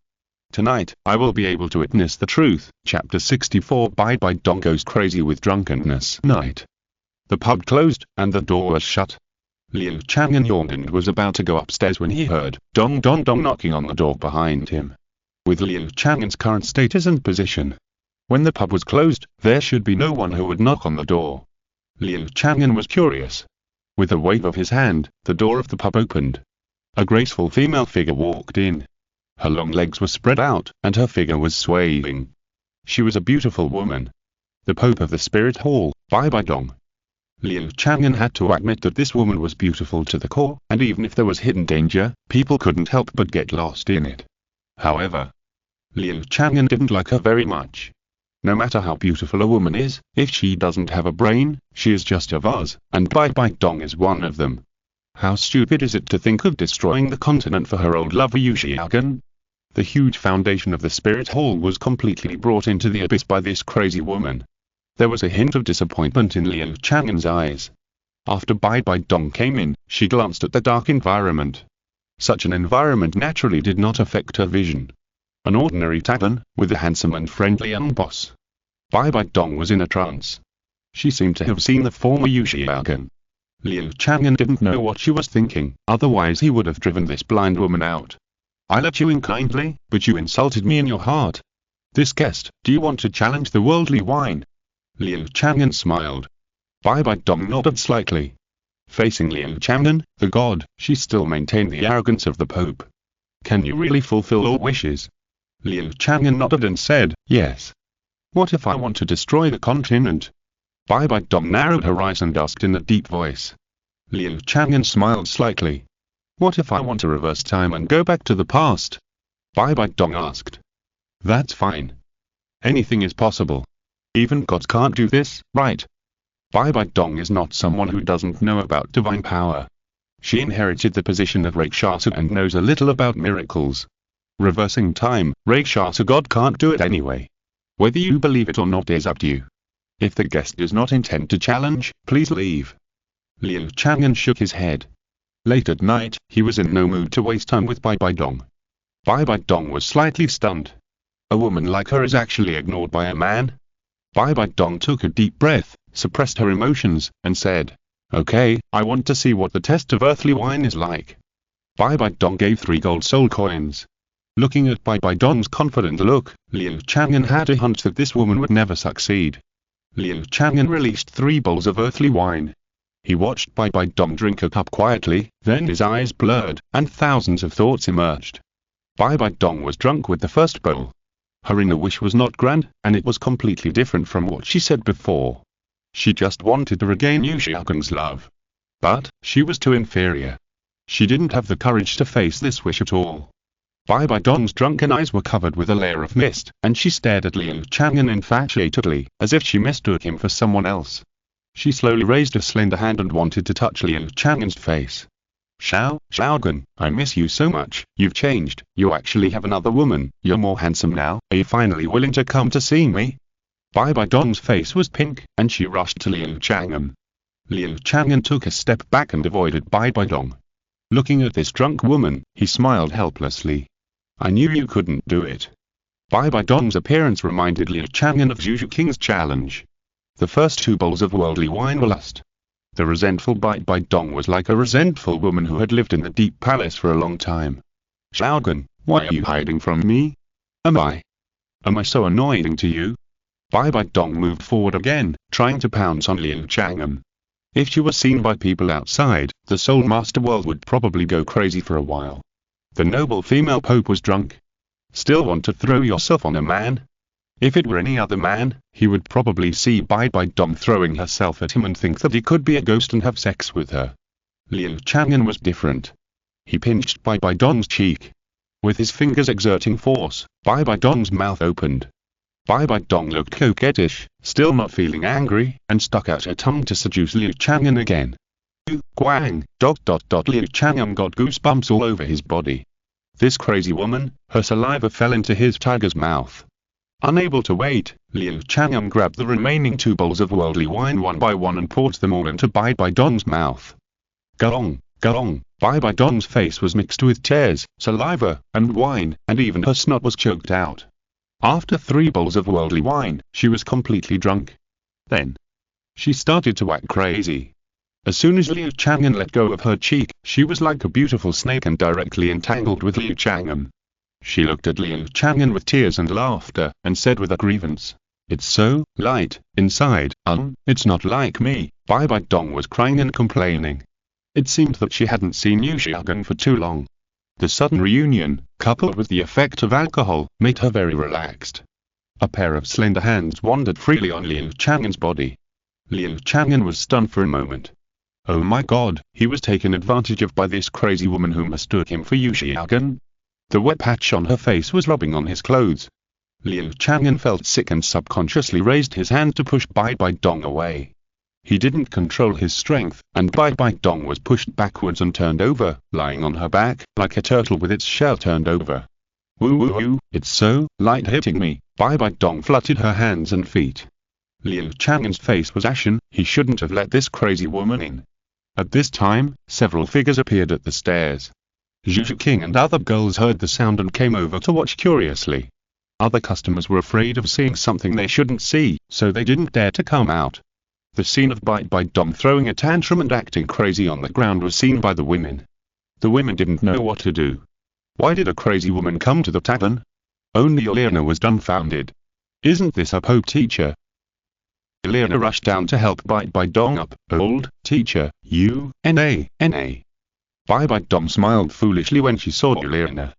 Tonight, I will be able to witness the truth. Chapter 64. Bibi Dong goes crazy with drunkenness. Night. The pub closed, and the door was shut. Liu Chang'an yawned and was about to go upstairs when he heard dong dong dong knocking on the door behind him. With Liu Chang'an's current status and position, when the pub was closed, there should be no one who would knock on the door. Liu Chang'an was curious. With a wave of his hand, the door of the pub opened. A graceful female figure walked in. Her long legs were spread out, and her figure was swaying. She was a beautiful woman. The Pope of the Spirit Hall, Bibi Dong. Liu Chang'an had to admit that this woman was beautiful to the core, and even if there was hidden danger, people couldn't help but get lost in it. However, Liu Chang'an didn't like her very much. No matter how beautiful a woman is, if she doesn't have a brain, she is just a vase, and Bibi Dong is one of them. How stupid is it to think of destroying the continent for her old lover Liu Chang'an? The huge foundation of the Spirit Hall was completely brought into the abyss by this crazy woman. There was a hint of disappointment in Liu Chang'an's eyes. After Bibi Dong came in, she glanced at the dark environment. Such an environment naturally did not affect her vision. An ordinary tavern, with a handsome and friendly young boss. Bibi Dong was in a trance. She seemed to have seen the former Liu Chang'an. Liu Chang'an didn't know what she was thinking, otherwise he would have driven this blind woman out. I let you in kindly, but you insulted me in your heart. This guest, do you want to challenge the worldly wine? Liu Chang'an smiled. Bibi Dong nodded slightly. Facing Liu Chang'an, the god, she still maintained the arrogance of the Pope. Can you really fulfill all wishes? Liu Chang'an nodded and said, yes. What if I want to destroy the continent? Bibi Dong narrowed her eyes and asked in a deep voice. Liu Chang'an smiled slightly. What if I want to reverse time and go back to the past? Bibi Dong asked. That's fine. Anything is possible. Even gods can't do this, right? Bibi Dong is not someone who doesn't know about divine power. She inherited the position of Rakshasa and knows a little about miracles. Reversing time, Rakshasa god can't do it anyway. Whether you believe it or not is up to you. If the guest does not intend to challenge, please leave. Liu Chang'an shook his head. Late at night, he was in no mood to waste time with Bibi Dong. Bibi Dong was slightly stunned. A woman like her is actually ignored by a man? Bibi Dong took a deep breath, suppressed her emotions, and said, okay, I want to see what the test of earthly wine is like. Bibi Dong gave 3 gold soul coins. Looking at Bibi Dong's confident look, Liu Chang'an had a hunch that this woman would never succeed. Liu Chang'an released 3 bowls of earthly wine. He watched Bibi Dong drink a cup quietly, then his eyes blurred, and thousands of thoughts emerged. Bibi Dong was drunk with the first bowl. Her inner wish was not grand, and it was completely different from what she said before. She just wanted to regain Liu Chang'an's love. But, she was too inferior. She didn't have the courage to face this wish at all. Bibi Dong's drunken eyes were covered with a layer of mist, and she stared at Liu Chang'an infatuatedly, as if she mistook him for someone else. She slowly raised a slender hand and wanted to touch Liu Chang'an's face. Xiaogun, I miss you so much. You've changed. You actually have another woman. You're more handsome now. Are you finally willing to come to see me? Bibi Dong's face was pink, and she rushed to Liu Chang'an. Liu Chang'an took a step back and avoided Bibi Dong. Looking at this drunk woman, he smiled helplessly. I knew you couldn't do it. Bibi Dong's appearance reminded Liu Chang'an of Zhu Zhuqing's challenge. The first 2 bowls of worldly wine were lust. The resentful Bibi Dong was like a resentful woman who had lived in the deep palace for a long time. Xiaogun, why are you hiding from me? Am I so annoying to you? Bibi Dong moved forward again, trying to pounce on Liu Chang'an. If she was seen by people outside, the Soul Master world would probably go crazy for a while. The noble female pope was drunk. Still want to throw yourself on a man? If it were any other man, he would probably see Bibi Dong throwing herself at him and think that he could be a ghost and have sex with her. Liu Chang'an was different. He pinched Bibi Dong's cheek. With his fingers exerting force, Bibi Dong's mouth opened. Bibi Dong looked coquettish, still not feeling angry, and stuck out her tongue to seduce Liu Chang'an again. Guang, ... Liu Chang'an got goosebumps all over his body. This crazy woman, her saliva fell into his tiger's mouth. Unable to wait, Liu Chang'an grabbed the remaining 2 bowls of worldly wine one by one and poured them all into Bibi Dong's mouth. Gong, gong, Bibi Dong's face was mixed with tears, saliva, and wine, and even her snot was choked out. After 3 bowls of worldly wine, she was completely drunk. Then, she started to act crazy. As soon as Liu Chang'an let go of her cheek, she was like a beautiful snake and directly entangled with Liu Chang'an. She looked at Liu Chang'an with tears and laughter, and said with a grievance, "It's so light inside, it's not like me." Bibi Dong was crying and complaining. It seemed that she hadn't seen Liu Chang'an for too long. The sudden reunion, coupled with the effect of alcohol, made her very relaxed. A pair of slender hands wandered freely on Liu Chang'an's body. Liu Chang'an was stunned for a moment. Oh my god, he was taken advantage of by this crazy woman who mistook him for Liu Chang'an. The wet patch on her face was rubbing on his clothes. Liu Chang'an felt sick and subconsciously raised his hand to push Bibi Dong away. He didn't control his strength, and Bibi Dong was pushed backwards and turned over, lying on her back, like a turtle with its shell turned over. Woo woo woo, it's so light hitting me. Bibi Dong fluttered her hands and feet. Liu Chang'an's face was ashen. He shouldn't have let this crazy woman in. At this time, several figures appeared at the stairs. Zhu Zhuqing and other girls heard the sound and came over to watch curiously. Other customers were afraid of seeing something they shouldn't see, so they didn't dare to come out. The scene of Bibi Dong throwing a tantrum and acting crazy on the ground was seen by the women. The women didn't know what to do. Why did a crazy woman come to the tavern? Only Elena was dumbfounded. Isn't this a Pope teacher? Elena rushed down to help Bibi Dong up. Old teacher, Bibi Dong smiled foolishly when she saw Elena.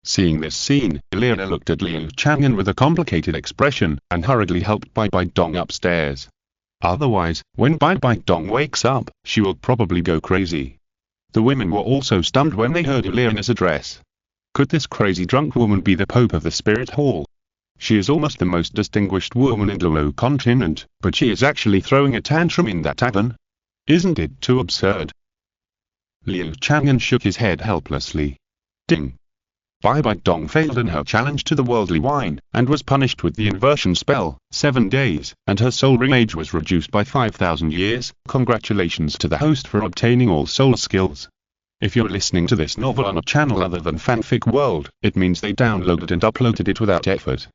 Seeing this scene, Elena looked at Liu Chang'an with a complicated expression, and hurriedly helped Bibi Dong upstairs. Otherwise, when Bibi Dong wakes up, she will probably go crazy. The women were also stunned when they heard Elena's address. Could this crazy drunk woman be the Pope of the Spirit Hall? She is almost the most distinguished woman in Douluo Continent, but she is actually throwing a tantrum in that tavern? Isn't it too absurd? Liu Chang'an shook his head helplessly. Ding! Bibi Dong failed in her challenge to the worldly wine, and was punished with the inversion spell, 7 days, and her soul ring age was reduced by 5,000 years. Congratulations to the host for obtaining all soul skills. If you're listening to this novel on a channel other than Fanfic World, it means they downloaded and uploaded it without effort.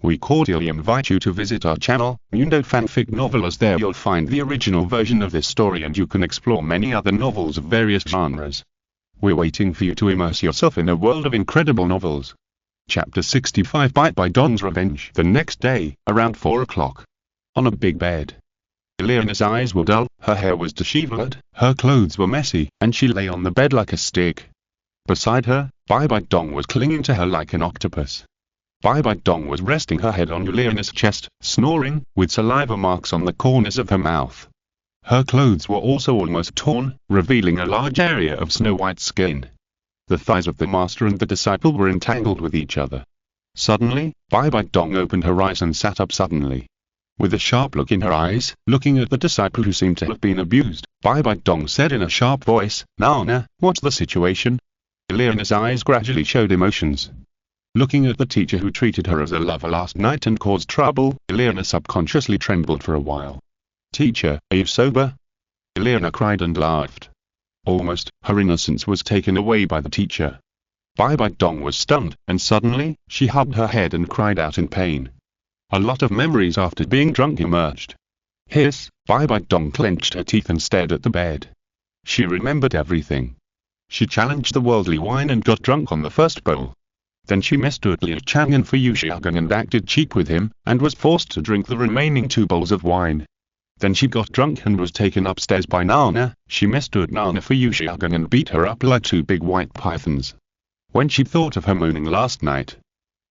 We cordially invite you to visit our channel, Mundo Fanfic Novelers. There you'll find the original version of this story and you can explore many other novels of various genres. We're waiting for you to immerse yourself in a world of incredible novels. Chapter 65 Bibi Dong's Revenge. The next day, around 4 o'clock. On a big bed. Elena's eyes were dull, her hair was disheveled, her clothes were messy, and she lay on the bed like a stick. Beside her, Bibi Dong was clinging to her like an octopus. Bibi Dong was resting her head on Elena's chest, snoring, with saliva marks on the corners of her mouth. Her clothes were also almost torn, revealing a large area of snow-white skin. The thighs of the master and the disciple were entangled with each other. Suddenly, Bibi Dong opened her eyes and sat up suddenly. With a sharp look in her eyes, looking at the disciple who seemed to have been abused, Bibi Dong said in a sharp voice, "Nana, what's the situation?" Elena's eyes gradually showed emotions. Looking at the teacher who treated her as a lover last night and caused trouble, Elena subconsciously trembled for a while. "Teacher, are you sober?" Elena cried and laughed. Almost, her innocence was taken away by the teacher. Bibi Dong was stunned, and suddenly, she hugged her head and cried out in pain. A lot of memories after being drunk emerged. Hiss, Bibi Dong clenched her teeth and stared at the bed. She remembered everything. She challenged the worldly wine and got drunk on the first bowl. Then she mistook Liu Chang'an for Liu Chang'an and acted cheap with him, and was forced to drink the remaining 2 bowls of wine. Then she got drunk and was taken upstairs by Nana. She mistook Nana for Liu Chang'an and beat her up like 2 big white pythons. When she thought of her moaning last night,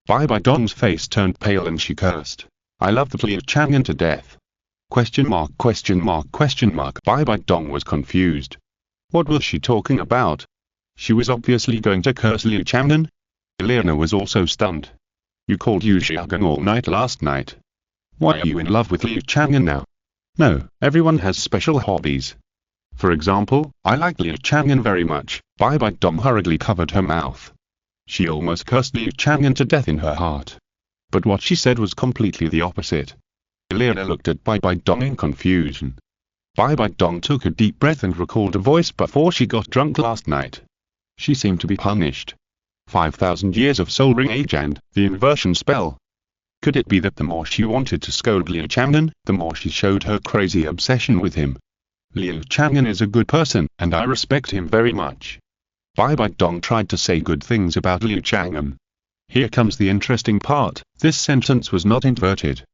Bibi Dong's face turned pale and she cursed. "I love that Liu Chang'an to death." Question mark. Bibi Dong was confused. What was she talking about? She was obviously going to curse Liu Chang'an. Elena was also stunned. "You called Liu Chang'an all night last night. Why are you in love with Liu Chang'an now?" "No, everyone has special hobbies. For example, I like Liu Chang'an very much." Bibi Dong hurriedly covered her mouth. She almost cursed Liu Chang'an to death in her heart. But what she said was completely the opposite. Elena looked at Bibi Dong in confusion. Bibi Dong took a deep breath and recalled a voice before she got drunk last night. She seemed to be punished. 5,000 years of soul ring age and the inversion spell. Could it be that the more she wanted to scold Liu Chang'an, the more she showed her crazy obsession with him? Liu Chang'an is a good person, and I respect him very much. Bibi Dong tried to say good things about Liu Chang'an. Here comes the interesting part, this sentence was not inverted.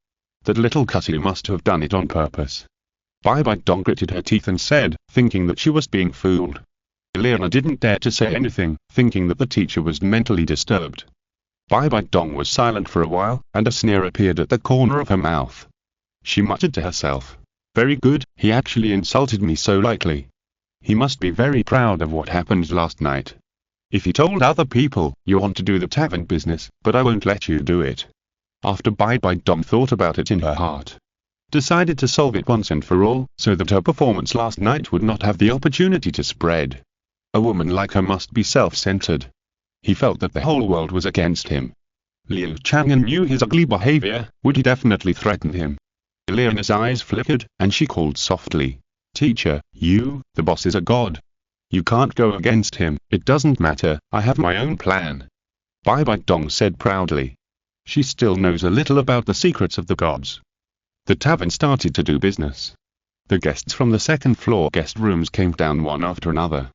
That little cutie must have done it on purpose. Bibi Dong gritted her teeth and said, thinking that she was being fooled. Elena didn't dare to say anything, thinking that the teacher was mentally disturbed. Bibi Dong was silent for a while, and a sneer appeared at the corner of her mouth. She muttered to herself, "Very good, he actually insulted me so lightly. He must be very proud of what happened last night. If he told other people, you want to do the tavern business, but I won't let you do it." After Bibi Dong thought about it in her heart, decided to solve it once and for all, so that her performance last night would not have the opportunity to spread. A woman like her must be self-centered. He felt that the whole world was against him. Liu Chang'an knew his ugly behavior, would he definitely threaten him. Elena's eyes flickered, and she called softly, "Teacher, the boss is a god. You can't go against him." "It doesn't matter, I have my own plan," Bibi Dong said proudly. She still knows a little about the secrets of the gods. The tavern started to do business. The guests from the second floor guest rooms came down one after another.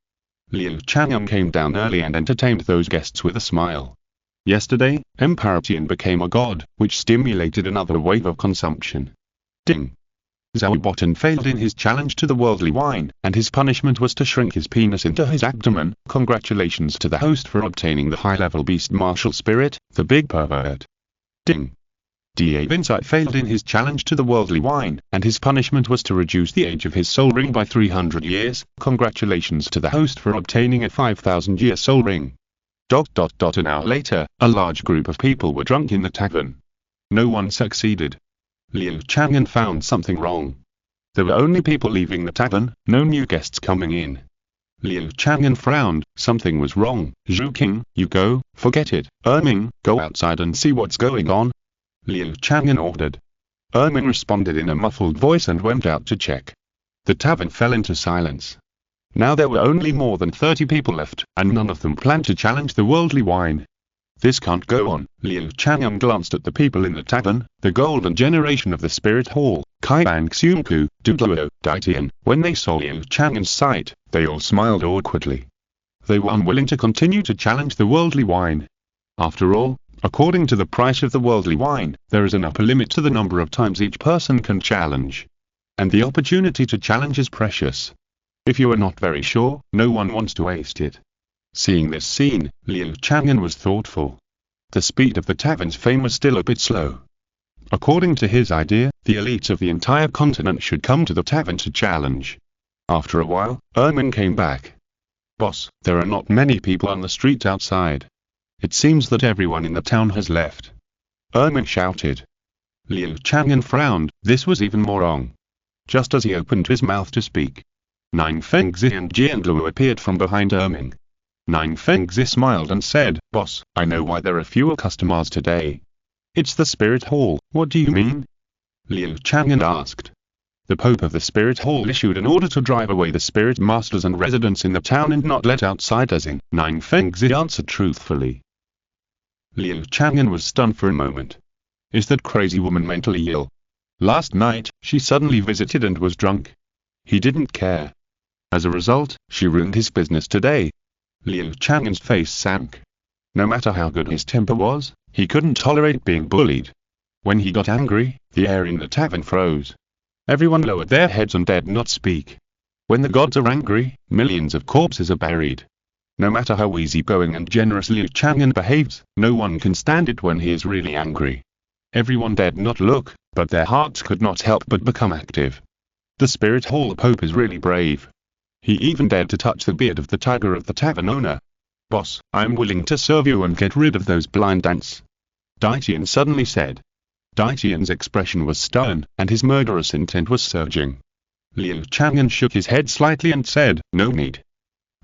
Liu Chang'an came down early and entertained those guests with a smile. Yesterday, Emperor Qian became a god, which stimulated another wave of consumption. Ding! Xiao Wu failed in his challenge to the worldly wine, and his punishment was to shrink his penis into his abdomen. Congratulations to the host for obtaining the high-level beast martial spirit, the big pervert. Ding! Da Vincite failed in his challenge to the worldly wine, and his punishment was to reduce the age of his soul ring by 300 years. Congratulations to the host for obtaining a 5,000-year soul ring. An hour later, a large group of people were drunk in the tavern. No one succeeded. Liu Chang'an found something wrong. There were only people leaving the tavern, no new guests coming in. Liu Chang'an frowned. Something was wrong. Zhu Zhuqing, you go, forget it. Erming, go outside and see what's going on. Liu Chang'an ordered. Erming responded in a muffled voice and went out to check. The tavern fell into silence. Now there were only more than 30 people left, and none of them planned to challenge the worldly wine. This can't go on. Liu Chang'an glanced at the people in the tavern, the golden generation of the spirit hall, Qian Renxue, Douluo, Daitian. When they saw Liu Chang'an's sight, they all smiled awkwardly. They were unwilling to continue to challenge the worldly wine. After all, according to the price of the worldly wine, there is an upper limit to the number of times each person can challenge. And the opportunity to challenge is precious. If you are not very sure, no one wants to waste it. Seeing this scene, Liu Chang'an was thoughtful. The speed of the tavern's fame was still a bit slow. According to his idea, the elites of the entire continent should come to the tavern to challenge. After a while, Erming came back. Boss, there are not many people on the street outside. It seems that everyone in the town has left. Erming shouted. Liu Chang'an frowned. This was even more wrong. Just as he opened his mouth to speak, Nine Fengzi and Jianluo appeared from behind Erming. Nine Fengzi smiled and said, Boss, I know why there are fewer customers today. It's the Spirit Hall. What do you mean? Liu Chang'an asked. The Pope of the Spirit Hall issued an order to drive away the Spirit Masters and residents in the town and not let outsiders in. Nine Fengzi answered truthfully. Liu Chang'an was stunned for a moment. Is that crazy woman mentally ill? Last night, she suddenly visited and was drunk. He didn't care. As a result, she ruined his business today. Liu Chang'an's face sank. No matter how good his temper was, he couldn't tolerate being bullied. When he got angry, the air in the tavern froze. Everyone lowered their heads and dared not speak. When the gods are angry, millions of corpses are buried. No matter how easygoing and generous Liu Chang'an behaves, no one can stand it when he is really angry. Everyone dared not look, but their hearts could not help but become active. The Spirit Hall Pope is really brave. He even dared to touch the beard of the tiger of the tavern owner. Boss, I am willing to serve you and get rid of those blind ants. Daitian suddenly said. Daitian's expression was stern, and his murderous intent was surging. Liu Chang'an shook his head slightly and said, no need.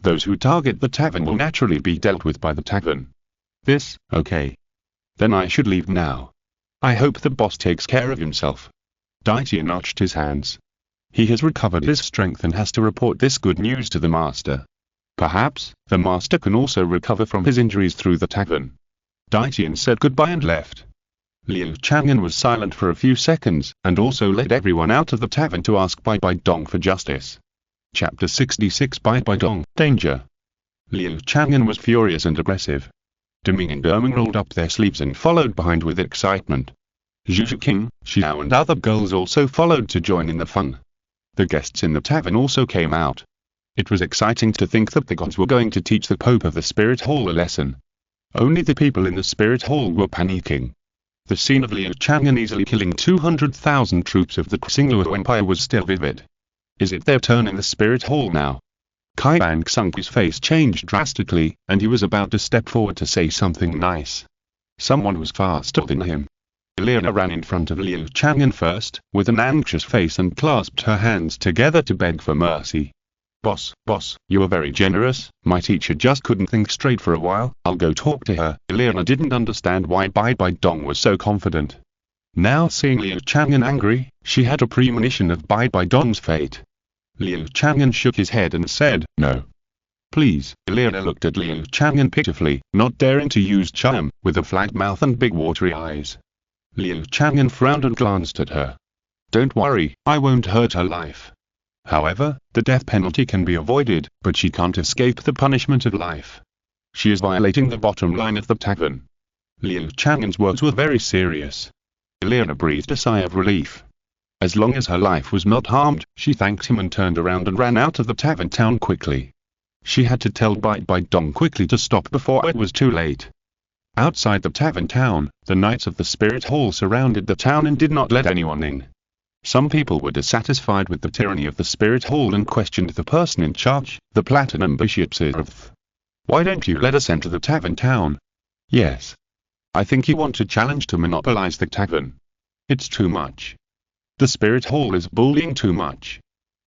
Those who target the tavern will naturally be dealt with by the tavern. This, okay. Then I should leave now. I hope the boss takes care of himself. Daitian arched his hands. He has recovered his strength and has to report this good news to the master. Perhaps, the master can also recover from his injuries through the tavern. Daitian said goodbye and left. Liu Chang'an was silent for a few seconds, and also led everyone out of the tavern to ask Bibi Dong for justice. Chapter 66 Bibi Dong, Danger. Liu Chang'an was furious and aggressive. Deming and Erming rolled up their sleeves and followed behind with excitement. Zhu Zhuqing, Xiao and other girls also followed to join in the fun. The guests in the tavern also came out. It was exciting to think that the gods were going to teach the Pope of the Spirit Hall a lesson. Only the people in the Spirit Hall were panicking. The scene of Liu Chang'an easily killing 200,000 troops of the Xingluo Empire was still vivid. Is it their turn in the Spirit Hall now? Qian Renxue's face changed drastically, and he was about to step forward to say something nice. Someone was faster than him. Elena ran in front of Liu Chang'an first, with an anxious face and clasped her hands together to beg for mercy. Boss, you are very generous. My teacher just couldn't think straight for a while. I'll go talk to her. Elena didn't understand why Bibi Dong was so confident. Now seeing Liu Chang'an angry, she had a premonition of Bibi Dong's fate. Liu Chang'an shook his head and said, no. Please. Elena looked at Liu Chang'an pitifully, not daring to use charm, with a flat mouth and big watery eyes. Liu Chang'an frowned and glanced at her. Don't worry, I won't hurt her life. However, the death penalty can be avoided, but she can't escape the punishment of life. She is violating the bottom line of the tavern. Liu Chang'an's words were very serious. Liana breathed a sigh of relief. As long as her life was not harmed, she thanked him and turned around and ran out of the tavern town quickly. She had to tell Bibi Dong quickly to stop before it was too late. Outside the tavern town, the knights of the spirit hall surrounded the town and did not let anyone in. Some people were dissatisfied with the tyranny of the spirit hall and questioned the person in charge, the platinum bishop Sirth. Why don't you let us enter the tavern town? Yes. I think you want to challenge to monopolize the tavern. It's too much. The spirit hall is bullying too much.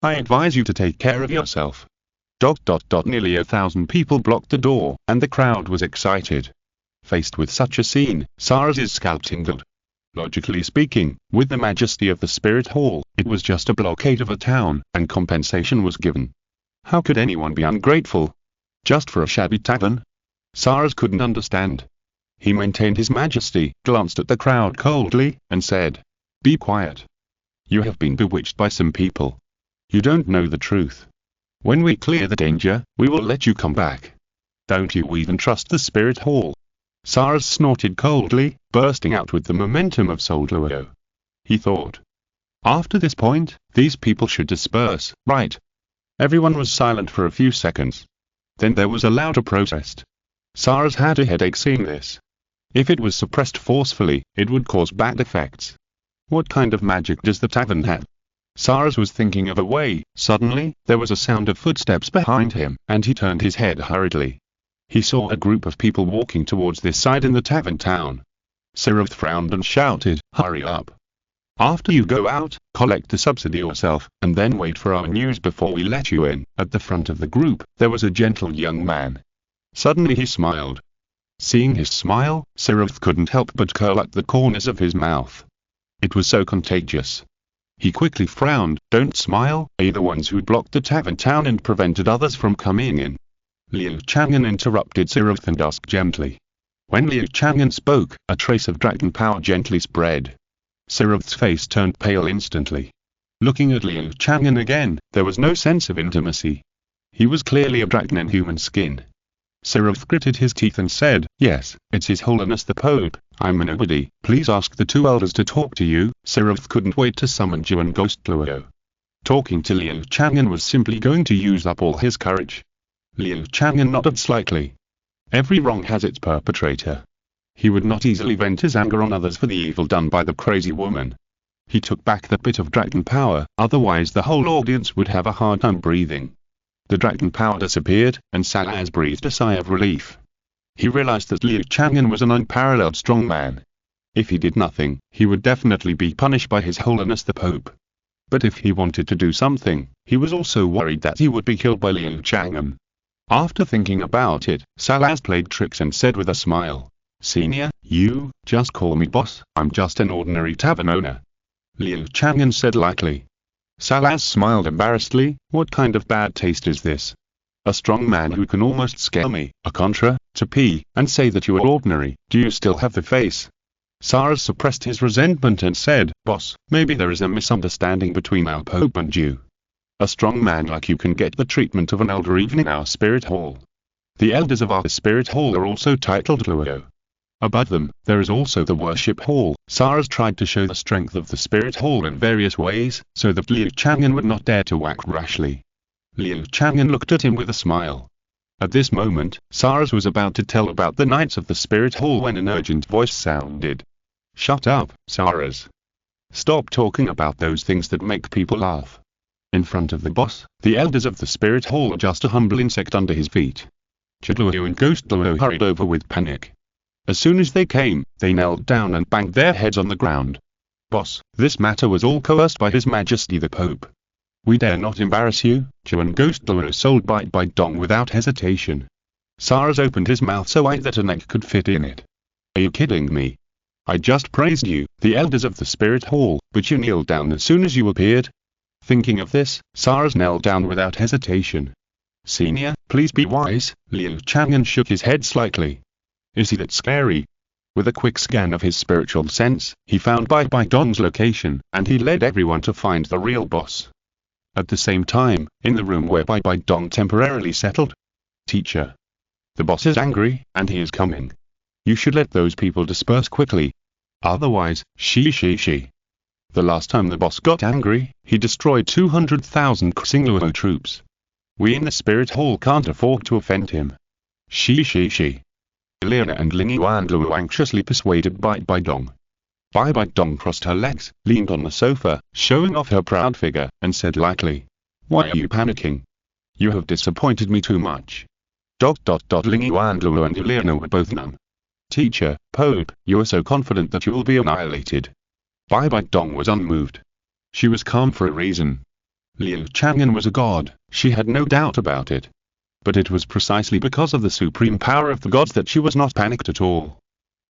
I advise you to take care of yourself. ... Nearly 1,000 people blocked the door, and the crowd was excited. Faced with such a scene, Sarah's scalp tingled. Logically speaking, with the majesty of the spirit hall, it was just a blockade of a town, and compensation was given. How could anyone be ungrateful? Just for a shabby tavern? Sarah's couldn't understand. He maintained his majesty, glanced at the crowd coldly, and said, "Be quiet. You have been bewitched by some people. You don't know the truth. When we clear the danger, we will let you come back. Don't you even trust the spirit hall?" Sarah snorted coldly, bursting out with the momentum of Zhu Zhuqing. He thought. After this point, these people should disperse, right? Everyone was silent for a few seconds. Then there was a louder protest. Sarah's had a headache seeing this. If it was suppressed forcefully, it would cause bad effects. What kind of magic does the tavern have? Sarah's was thinking of a way. Suddenly, there was a sound of footsteps behind him, and he turned his head hurriedly. He saw a group of people walking towards this side in the tavern town. Sirith frowned and shouted, "Hurry up. After you go out, collect the subsidy yourself, and then wait for our news before we let you in." At the front of the group, there was a gentle young man. Suddenly he smiled. Seeing his smile, Sirith couldn't help but curl at the corners of his mouth. It was so contagious. He quickly frowned. "Don't smile, are you the ones who blocked the tavern town and prevented others from coming in?" Liu Chang'an interrupted Sirith and asked gently. When Liu Chang'an spoke, a trace of dragon power gently spread. Sirith's face turned pale instantly. Looking at Liu Chang'an again, there was no sense of intimacy. He was clearly a dragon in human skin. Sirith gritted his teeth and said, "Yes, it's His Holiness the Pope. I'm a nobody. Please ask the two elders to talk to you." Sirith couldn't wait to summon Zhu and Douluo. Talking to Liu Chang'an was simply going to use up all his courage. Liu Chang'an nodded slightly. Every wrong has its perpetrator. He would not easily vent his anger on others for the evil done by the crazy woman. He took back that bit of dragon power, otherwise the whole audience would have a hard time breathing. The dragon power disappeared, and Salaz breathed a sigh of relief. He realized that Liu Chang'an was an unparalleled strong man. If he did nothing, he would definitely be punished by His Holiness the Pope. But if he wanted to do something, he was also worried that he would be killed by Liu Chang'an. After thinking about it, Salaz played tricks and said with a smile, "Senior, you just call me boss, I'm just an ordinary tavern owner." Liu Chang'an said lightly. Salaz smiled embarrassedly. What kind of bad taste is this? A strong man who can almost scare me, a contra, to pee, and say that you are ordinary. Do you still have the face? Salaz suppressed his resentment and said, "Boss, maybe there is a misunderstanding between our Pope and you. A strong man like you can get the treatment of an elder even in our spirit hall. The elders of our spirit hall are also titled Luo. Above them, there is also the worship hall." Salaz tried to show the strength of the spirit hall in various ways, so that Liu Chang'an would not dare to act rashly. Liu Chang'an looked at him with a smile. At this moment, Salaz was about to tell about the knights of the spirit hall when an urgent voice sounded. "Shut up, Salaz. Stop talking about those things that make people laugh. In front of the boss, the elders of the spirit hall are just a humble insect under his feet." Douluo and Douluo hurried over with panic. As soon as they came, they knelt down and banged their heads on the ground. "Boss, this matter was all coerced by His Majesty the Pope. We dare not embarrass you." Zhu and Douluo sold Bibi Dong without hesitation. Salaz opened his mouth so wide that a neck could fit in it. "Are you kidding me? I just praised you, the elders of the spirit hall, but you kneeled down as soon as you appeared." Thinking of this, Salaz knelt down without hesitation. "Senior, please be wise." Liu Chang'an shook his head slightly. "Is he that scary?" With a quick scan of his spiritual sense, he found Bibi Dong's location, and he led everyone to find the real boss. At the same time, in the room where Bibi Dong temporarily settled. Teacher. The boss is angry, and he is coming. You should let those people disperse quickly. Otherwise, she. The last time the boss got angry, he destroyed 200,000 Xingluo troops. We in the spirit hall can't afford to offend him. She. Liana and Ling Yuanlu were anxiously persuaded Bibi Dong. Bibi Dong crossed her legs, leaned on the sofa, showing off her proud figure, and said lightly, "Why are you panicking? You have disappointed me too much." Ling Yuanlu and Liana were both numb. Teacher, Pope, you are so confident that you will be annihilated. Bibi Dong was unmoved. She was calm for a reason. Liu Chang'an was a god, she had no doubt about it. But it was precisely because of the supreme power of the gods that she was not panicked at all.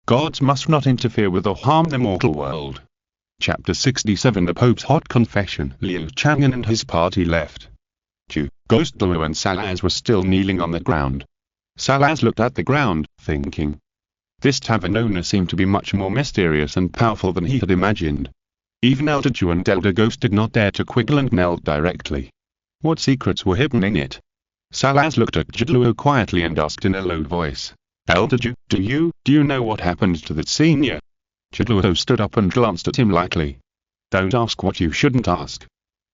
Gods must not interfere with or harm the mortal world. Chapter 67 The Pope's Hot Confession. Liu Chang'an and his party left. Ghost Douluo and Salaz were still kneeling on the ground. Salaz looked at the ground, thinking. This tavern owner seemed to be much more mysterious and powerful than he had imagined. Even Elder Zhu and Elder Ghost did not dare to quibble and knelt directly. What secrets were hidden in it? Salaz looked at Douluo quietly and asked in a low voice, "Elder Zhu, do you know what happened to that senior?" Douluo stood up and glanced at him lightly. "Don't ask what you shouldn't ask.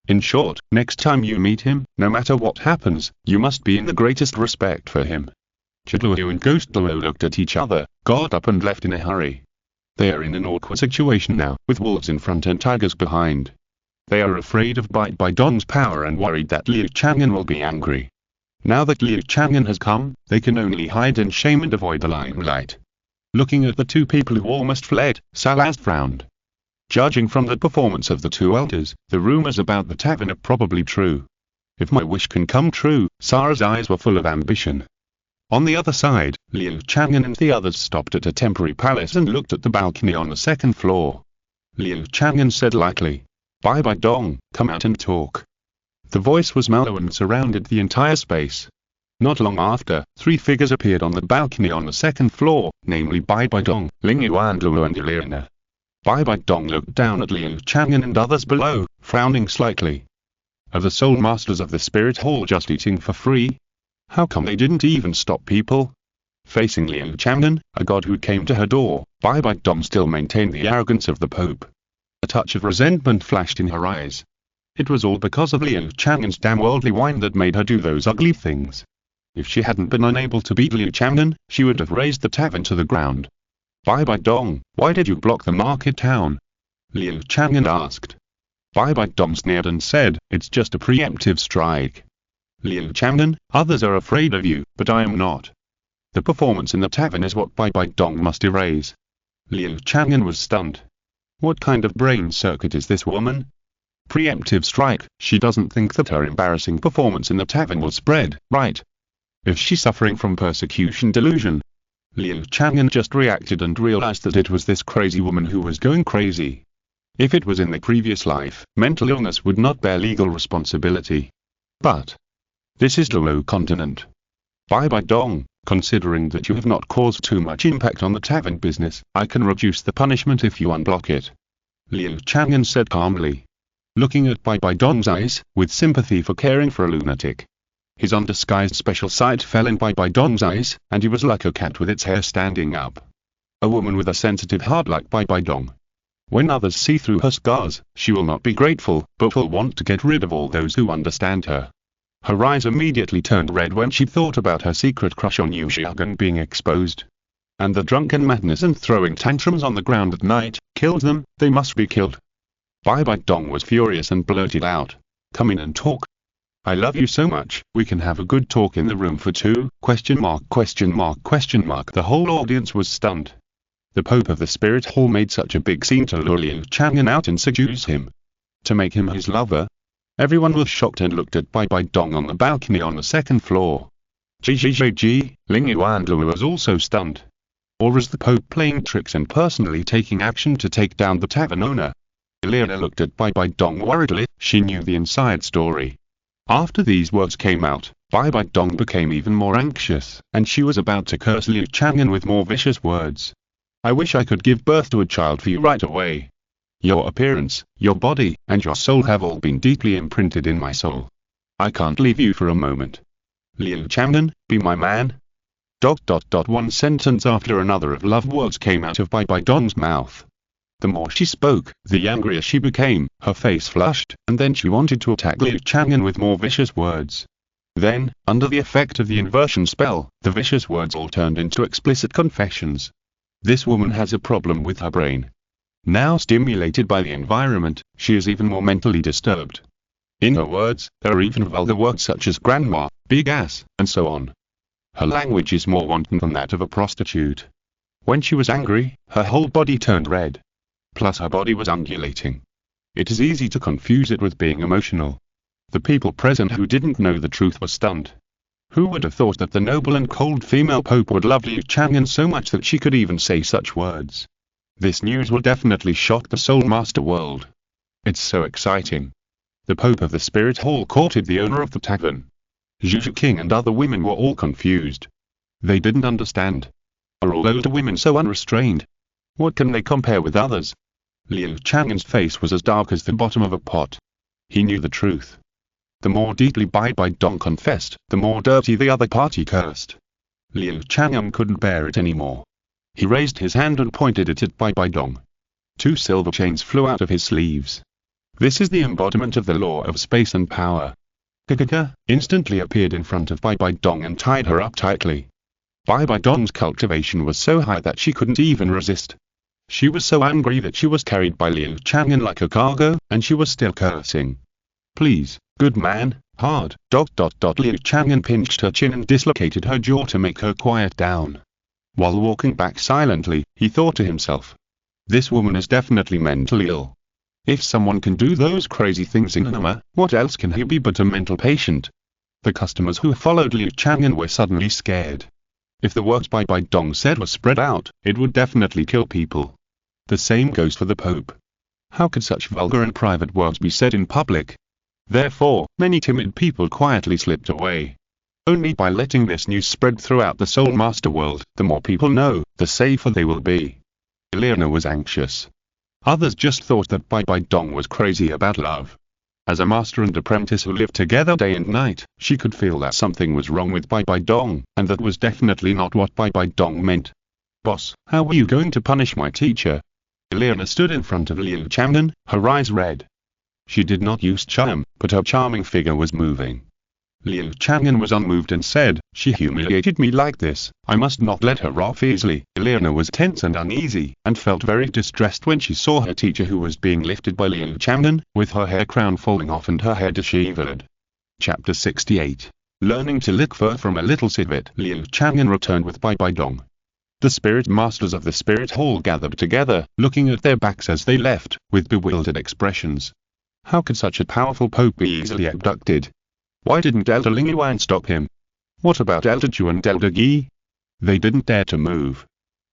In short, next time you meet him, no matter what happens, you must be in the greatest respect for him." Douluo and Ghost Douluo looked at each other, got up and left in a hurry. They are in an awkward situation now, with wolves in front and tigers behind. They are afraid of Bibi Dong's power and worried that Liu Chang'an will be angry. Now that Liu Chang'an has come, they can only hide in shame and avoid the limelight. Looking at the two people who almost fled, Salaz frowned. Judging from the performance of the two elders, the rumors about the tavern are probably true. If my wish can come true, Sarah's eyes were full of ambition. On the other side, Liu Chang'an and the others stopped at a temporary palace and looked at the balcony on the second floor. Liu Chang'an said lightly, "Bibi Dong, come out and talk." The voice was mellow and surrounded the entire space. Not long after, three figures appeared on the balcony on the second floor, namely Bibi Dong, Ling Yuanlu and Liana. Bibi Dong looked down at Liu Chang'an and others below, frowning slightly. Are the soul masters of the spirit hall just eating for free? How come they didn't even stop people? Facing Liu Chang'an, a god who came to her door, Bibi Dong still maintained the arrogance of the Pope. A touch of resentment flashed in her eyes. It was all because of Liu Chang'an's damn worldly wine that made her do those ugly things. If she hadn't been unable to beat Liu Chang'an, she would have razed the tavern to the ground. "Bibi Dong, why did you block the market town?" Liu Chang'an asked. Bibi Dong sneered and said, "It's just a preemptive strike." "Liu Chang'an, others are afraid of you, but I am not. The performance in the tavern is what Bibi Dong must erase." Liu Chang'an was stunned. What kind of brain circuit is this woman? Preemptive strike, she doesn't think that her embarrassing performance in the tavern will spread, right? Is she suffering from persecution delusion? Liu Chang'an just reacted and realized that it was this crazy woman who was going crazy. If it was in the previous life, mental illness would not bear legal responsibility. But this is Douluo Continent. Bibi Dong, considering that you have not caused too much impact on the tavern business, I can reduce the punishment if you unblock it. Liu Chang'an said calmly. Looking at Bibi Dong's eyes, with sympathy for caring for a lunatic. His undisguised special sight fell in Bibi Dong's eyes, and he was like a cat with its hair standing up. A woman with a sensitive heart like Bibi Dong. When others see through her scars, she will not be grateful, but will want to get rid of all those who understand her. Her eyes immediately turned red when she thought about her secret crush on Liu Chang'an being exposed. And the drunken madness and throwing tantrums on the ground at night, killed them, they must be killed. Bibi Dong was furious and blurted out, "Come in and talk. I love you so much, we can have a good talk in the room for two, ? The whole audience was stunned. The Pope of the Spirit Hall made such a big scene to lure Liu Chang'an out and seduce him. To make him his lover? Everyone was shocked and looked at Bibi Dong on the balcony on the second floor. Ling Yuanlu was also stunned. Or was the Pope playing tricks and personally taking action to take down the tavern owner? Liana looked at Bibi Dong worriedly, she knew the inside story. After these words came out, Bibi Dong became even more anxious, and she was about to curse Liu Chang'an with more vicious words. "I wish I could give birth to a child for you right away." Your appearance, your body, and your soul have all been deeply imprinted in my soul. I can't leave you for a moment. Liu Chang'an, be my man. ... One sentence after another of love words came out of Bibi Dong's mouth. The more she spoke, the angrier she became, her face flushed, and then she wanted to attack Liu Chang'an with more vicious words. Then, under the effect of the inversion spell, the vicious words all turned into explicit confessions. This woman has a problem with her brain. Now stimulated by the environment, she is even more mentally disturbed. In her words, there are even vulgar words such as grandma, big ass, and so on. Her language is more wanton than that of a prostitute. When she was angry, her whole body turned red. Plus her body was undulating. It is easy to confuse it with being emotional. The people present who didn't know the truth were stunned. Who would have thought that the noble and cold female pope would love Liu Chang'an so much that she could even say such words? This news will definitely shock the Soul Master world. It's so exciting. The Pope of the Spirit Hall courted the owner of the tavern. Zhu Zhuqing and other women were all confused. They didn't understand. Are all older women so unrestrained? What can they compare with others? Liu Chang'an's face was as dark as the bottom of a pot. He knew the truth. The more deeply Bibi Dong confessed, the more dirty the other party cursed. Liu Chang'an couldn't bear it anymore. He raised his hand and pointed it at Bibi Dong. 2 silver chains flew out of his sleeves. This is the embodiment of the law of space and power. Gaga instantly appeared in front of Bibi Dong and tied her up tightly. Bibi Dong's cultivation was so high that she couldn't even resist. She was so angry that she was carried by Liu Chang'an like a cargo, and she was still cursing. Please, good man, hard. ... Liu Chang'an pinched her chin and dislocated her jaw to make her quiet down. While walking back silently, he thought to himself, this woman is definitely mentally ill. If someone can do those crazy things in anima, what else can he be but a mental patient? The customers who followed Liu Chang'an were suddenly scared. If the words Bibi Dong said were spread out, it would definitely kill people. The same goes for the Pope. How could such vulgar and private words be said in public? Therefore, many timid people quietly slipped away. Only by letting this news spread throughout the Soul Master world, the more people know, the safer they will be. Eleanor was anxious. Others just thought that Bibi Dong was crazy about love. As a master and apprentice who lived together day and night, she could feel that something was wrong with Bibi Dong, and that was definitely not what Bibi Dong meant. Boss, how are you going to punish my teacher? Eleanor stood in front of Liu Chang'an, her eyes red. She did not use charm, but her charming figure was moving. Liu Chang'an was unmoved and said, she humiliated me like this, I must not let her off easily. Eleanor was tense and uneasy, and felt very distressed when she saw her teacher who was being lifted by Liu Chang'an, with her hair crown falling off and her hair disheveled. Chapter 68. Learning to lick fur from a little civet. Liu Chang'an returned with Bibi Dong. The spirit masters of the spirit hall gathered together, looking at their backs as they left, with bewildered expressions. How could such a powerful pope be easily abducted? Why didn't Elder Ling Yuan stop him? What about Elder Zhu and Elder Yi? They didn't dare to move.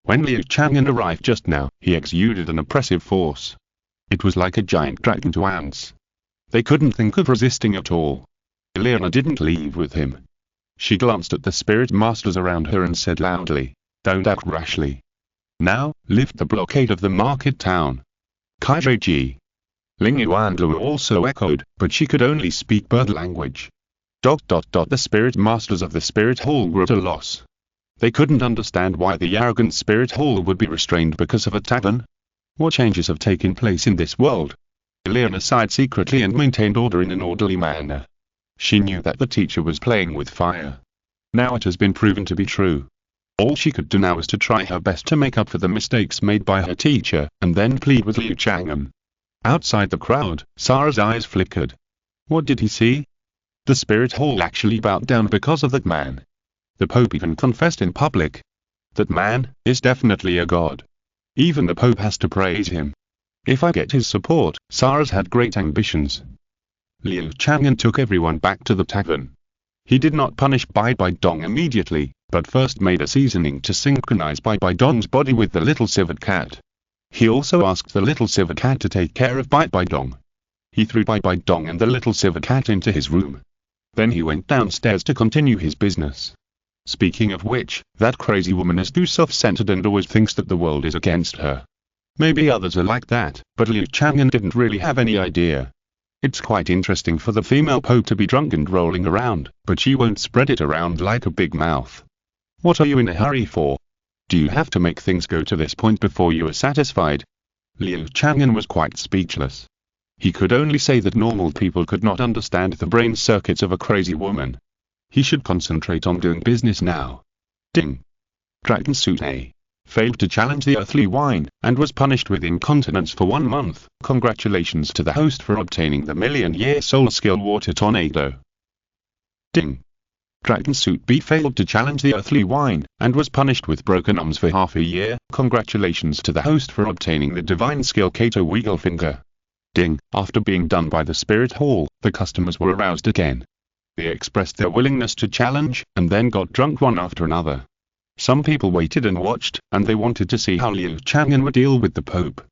When Liu Chang'an arrived just now, he exuded an oppressive force. It was like a giant dragon to ants. They couldn't think of resisting at all. Eleanor didn't leave with him. She glanced at the spirit masters around her and said loudly, don't act rashly. Now, lift the blockade of the market town. Kaiji. Ling Yuan also echoed, but she could only speak bird language. ... The spirit masters of the spirit hall were at a loss. They couldn't understand why the arrogant spirit hall would be restrained because of a tavern. What changes have taken place in this world? Eleanor sighed secretly and maintained order in an orderly manner. She knew that the teacher was playing with fire. Now it has been proven to be true. All she could do now was to try her best to make up for the mistakes made by her teacher, and then plead with Liu Chang'an. Outside the crowd, Sarah's eyes flickered. What did he see? The spirit hall actually bowed down because of that man. The Pope even confessed in public. That man is definitely a god. Even the Pope has to praise him. If I get his support, Sarah's had great ambitions. Liu Chang'an took everyone back to the tavern. He did not punish Bibi Dong immediately, but first made a seasoning to synchronize Bibi Dong's body with the little civet cat. He also asked the little civet cat to take care of Bibi Dong. He threw Bibi Dong and the little civet cat into his room. Then he went downstairs to continue his business. Speaking of which, that crazy woman is too self-centered and always thinks that the world is against her. Maybe others are like that, but Liu Chang'an didn't really have any idea. It's quite interesting for the female Pope to be drunk and rolling around, but she won't spread it around like a big mouth. What are you in a hurry for? Do you have to make things go to this point before you are satisfied? Liu Chang'an was quite speechless. He could only say that normal people could not understand the brain circuits of a crazy woman. He should concentrate on doing business now. Ding. Dragon Suit A failed to challenge the earthly wine, and was punished with incontinence for 1 month. Congratulations to the host for obtaining the million-year soul skill Water Tornado. Ding. Dragon Suit B failed to challenge the earthly wine, and was punished with broken arms for half a year. Congratulations to the host for obtaining the divine skill Kato Wiggle-Finger. Ding. After being done by the Spirit Hall, the customers were aroused again. They expressed their willingness to challenge, and then got drunk one after another. Some people waited and watched, and they wanted to see how Liu Chang'an would deal with the Pope.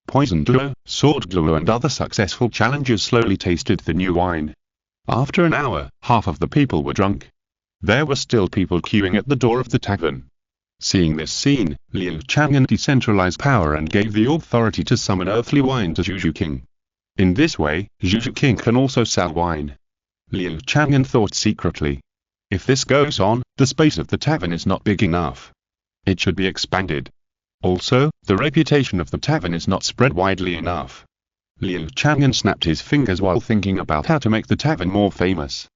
Poison Duo, Sword Duo and other successful challengers slowly tasted the new wine. After an hour, half of the people were drunk. There were still people queuing at the door of the tavern. Seeing this scene, Liu Chang'an decentralized power and gave the authority to summon earthly wine to Zhu Zhuqing. In this way, Zhu Zhuqing can also sell wine. Liu Chang'an thought secretly. If this goes on, the space of the tavern is not big enough. It should be expanded. Also, the reputation of the tavern is not spread widely enough. Liu Chang'an snapped his fingers while thinking about how to make the tavern more famous.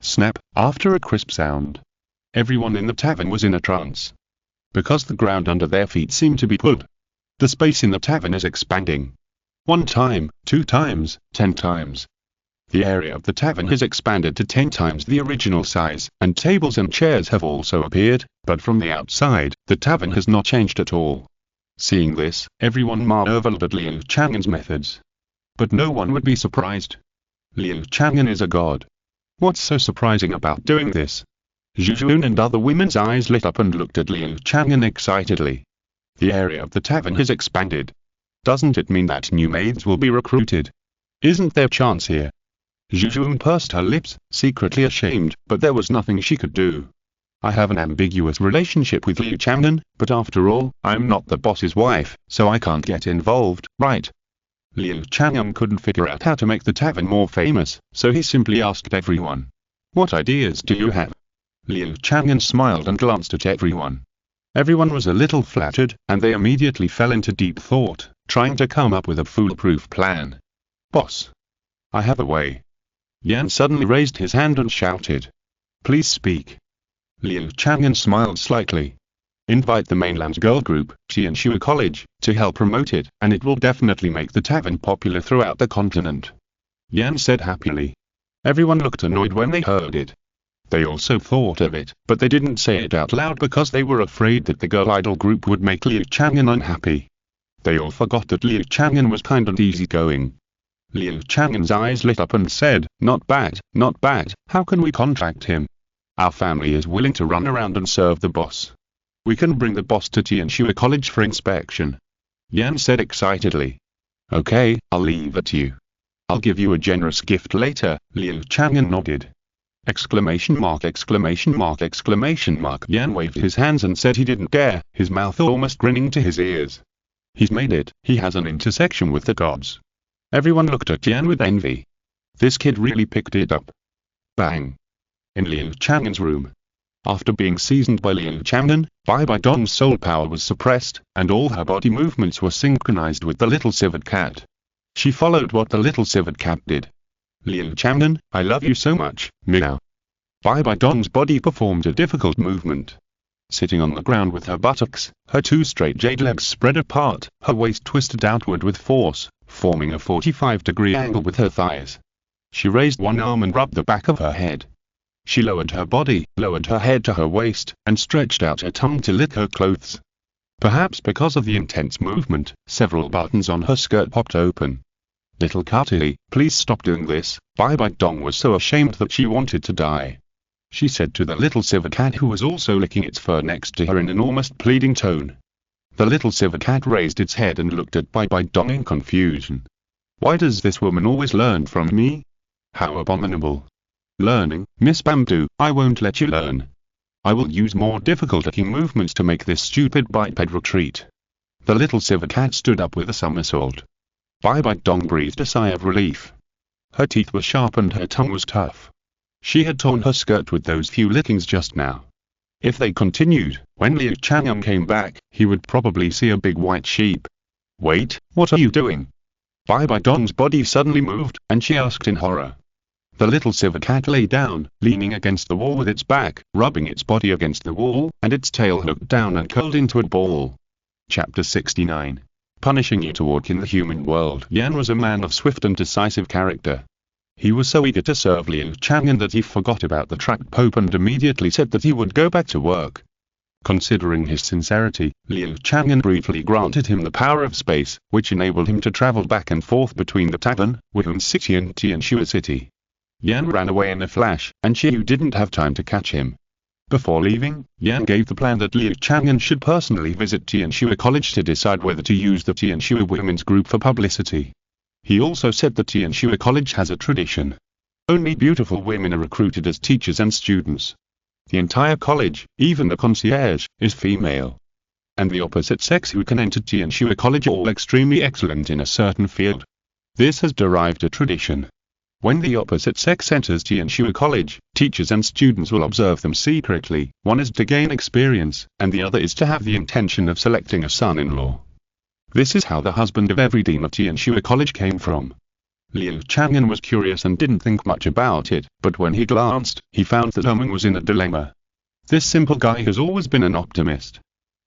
Snap, after a crisp sound. Everyone in the tavern was in a trance. Because the ground under their feet seemed to be pulled. The space in the tavern is expanding. 1 time, 2 times, 10 times. The area of the tavern has expanded to 10 times the original size, and tables and chairs have also appeared, but from the outside, the tavern has not changed at all. Seeing this, everyone marveled at Liu Chang'an's methods. But no one would be surprised. Liu Chang'an is a god. What's so surprising about doing this? Zhu Zhuqing and other women's eyes lit up and looked at Liu Chang'an excitedly. The area of the tavern has expanded. Doesn't it mean that new maids will be recruited? Isn't there chance here? Zhu Zhuqing pursed her lips, secretly ashamed, but there was nothing she could do. I have an ambiguous relationship with Liu Chang'an, but after all, I'm not the boss's wife, so I can't get involved, right? Liu Chang'an couldn't figure out how to make the tavern more famous, so he simply asked everyone. What ideas do you have? Liu Chang'an smiled and glanced at everyone. Everyone was a little flattered, and they immediately fell into deep thought, trying to come up with a foolproof plan. Boss. I have a way. Yan suddenly raised his hand and shouted. Please speak. Liu Chang'an smiled slightly. Invite the mainland's girl group, Qian Renxue College, to help promote it, and it will definitely make the tavern popular throughout the continent. Yan said happily. Everyone looked annoyed when they heard it. They also thought of it, but they didn't say it out loud because they were afraid that the girl idol group would make Liu Chang'an unhappy. They all forgot that Liu Chang'an was kind and easygoing. Liu Chang'an's eyes lit up and said, not bad, how can we contract him? Our family is willing to run around and serve the boss. We can bring the boss to Qian Renxue College for inspection. Yan said excitedly. Okay, I'll leave it to you. I'll give you a generous gift later, Liu Chang'an nodded. Exclamation mark. Yan waved his hands and said he didn't care, his mouth almost grinning to his ears. He's made it, he has an intersection with the gods. Everyone looked at Yan with envy. This kid really picked it up. Bang. In Liu Chang'an's room. After being seasoned by Liu Chang'an, Bibi Dong's soul power was suppressed, and all her body movements were synchronized with the little civet cat. She followed what the little civet cat did. Liu Chang'an, I love you so much, meow. Bibi Dong's body performed a difficult movement. Sitting on the ground with her buttocks, her 2 straight jade legs spread apart, her waist twisted outward with force, forming a 45-degree angle with her thighs. She raised one arm and rubbed the back of her head. She lowered her body, lowered her head to her waist, and stretched out her tongue to lick her clothes. Perhaps because of the intense movement, several buttons on her skirt popped open. Little Carty, please stop doing this. Bibi Dong was so ashamed that she wanted to die. She said to the little civet cat who was also licking its fur next to her in an almost pleading tone. The little civet cat raised its head and looked at Bibi Dong in confusion. Why does this woman always learn from me? How abominable. Learning, Miss Bamboo, I won't let you learn. I will use more difficult looking movements to make this stupid biped retreat. The little silver cat stood up with a somersault. Bibi Dong breathed a sigh of relief. Her teeth were sharp and her tongue was tough. She had torn her skirt with those few lickings just now. If they continued, when Liu Chang'an came back, he would probably see a big white sheep. Wait, what are you doing? Bibi Dong's body suddenly moved, and she asked in horror. The little silver cat lay down, leaning against the wall with its back, rubbing its body against the wall, and its tail hooked down and curled into a ball. Chapter 69. Punishing you to walk in the human world. Yan was a man of swift and decisive character. He was so eager to serve Liu Chang'an that he forgot about the tract Pope and immediately said that he would go back to work. Considering his sincerity, Liu Chang'an briefly granted him the power of space, which enabled him to travel back and forth between the Tavern, Wuhan City and Tianxue City. Yan ran away in a flash, and Xiao didn't have time to catch him. Before leaving, Yan gave the plan that Liu Chang'an should personally visit Tianxue College to decide whether to use the Tianxue Women's Group for publicity. He also said that Tianxue College has a tradition. Only beautiful women are recruited as teachers and students. The entire college, even the concierge, is female. And the opposite sex who can enter Tianxue College are all extremely excellent in a certain field. This has derived a tradition. When the opposite sex enters Tianxue College, teachers and students will observe them secretly. One is to gain experience, and the other is to have the intention of selecting a son-in-law. This is how the husband of every dean of Tianxue College came from. Liu Chang'an was curious and didn't think much about it, but when he glanced, he found that Erming was in a dilemma. This simple guy has always been an optimist.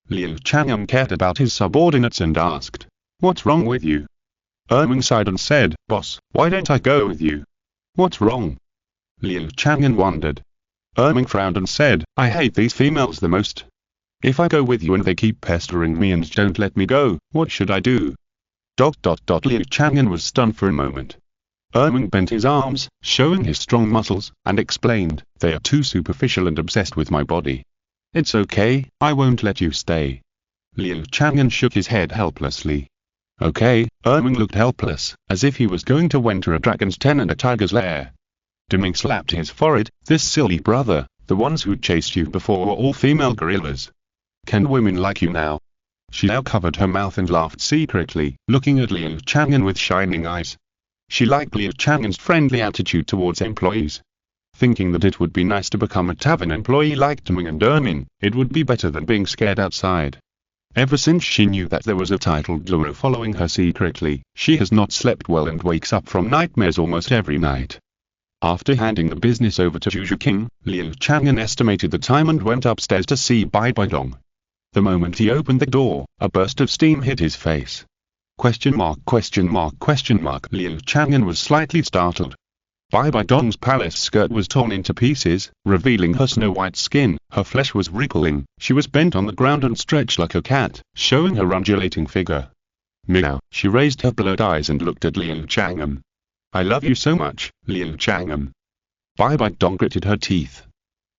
Liu Chang'an cared about his subordinates and asked, "What's wrong with you?" Erming sighed and said, "Boss, why don't I go with you?" "What's wrong?" Liu Chang'an wondered. Erming frowned and said, "I hate these females the most. If I go with you and they keep pestering me and don't let me go, what should I do?" Liu Chang'an was stunned for a moment. Erming bent his arms, showing his strong muscles, and explained, "They are too superficial and obsessed with my body. It's okay, I won't let you stay." Liu Chang'an shook his head helplessly. "Okay." Erming looked helpless, as if he was going to enter a dragon's den and a tiger's lair. Deming slapped his forehead. "This silly brother, the ones who chased you before were all female gorillas. Can women like you now?" She now covered her mouth and laughed secretly, looking at Liu Chang'an with shining eyes. She liked Liu Chang'an's friendly attitude towards employees. Thinking that it would be nice to become a tavern employee like Deming and Erming, it would be better than being scared outside. Ever since she knew that there was a titled Douluo following her secretly, she has not slept well and wakes up from nightmares almost every night. After handing the business over to Zhu Zhuqing, Liu Chang'an estimated the time and went upstairs to see Bibi Dong. The moment he opened the door, a burst of steam hit his face. Liu Chang'an was slightly startled. Bibi Dong's palace skirt was torn into pieces, revealing her snow-white skin. Her flesh was wriggling, she was bent on the ground and stretched like a cat, showing her undulating figure. Meow, she raised her blurred eyes and looked at Liu Chang'an. "I love you so much, Liu Chang'an." Bibi Dong gritted her teeth.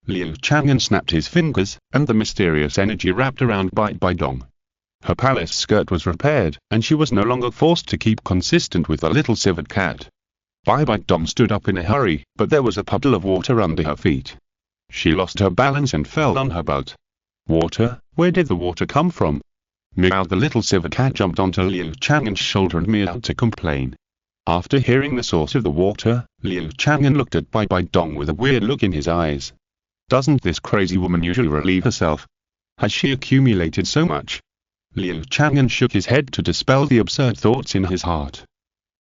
Liu Chang'an snapped his fingers, and the mysterious energy wrapped around Bibi Dong. Her palace skirt was repaired, and she was no longer forced to keep consistent with the little silvered cat. Bibi Dong stood up in a hurry, but there was a puddle of water under her feet. She lost her balance and fell on her butt. "Water? Where did the water come from?" Meow. The little silver cat jumped onto Liu Chang'an's shoulder and meowed to complain. After hearing the source of the water, Liu Chang'an looked at Bibi Dong with a weird look in his eyes. Doesn't this crazy woman usually relieve herself? Has she accumulated so much? Liu Chang'an shook his head to dispel the absurd thoughts in his heart.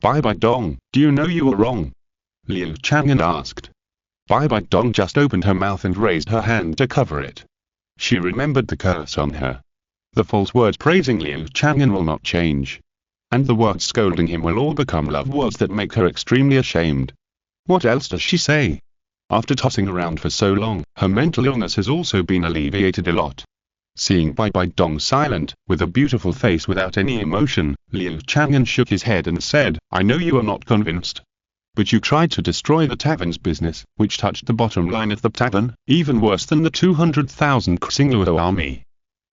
"Bibi Dong, do you know you were wrong?" Liu Chang'an asked. Bibi Dong just opened her mouth and raised her hand to cover it. She remembered the curse on her. The false words praising Liu Chang'an will not change. And the words scolding him will all become love words that make her extremely ashamed. What else does she say? After tossing around for so long, her mental illness has also been alleviated a lot. Seeing Bibi Dong silent, with a beautiful face without any emotion, Liu Chang'an shook his head and said, "I know you are not convinced. But you tried to destroy the tavern's business, which touched the bottom line of the tavern, even worse than the 200,000 Xingluo army."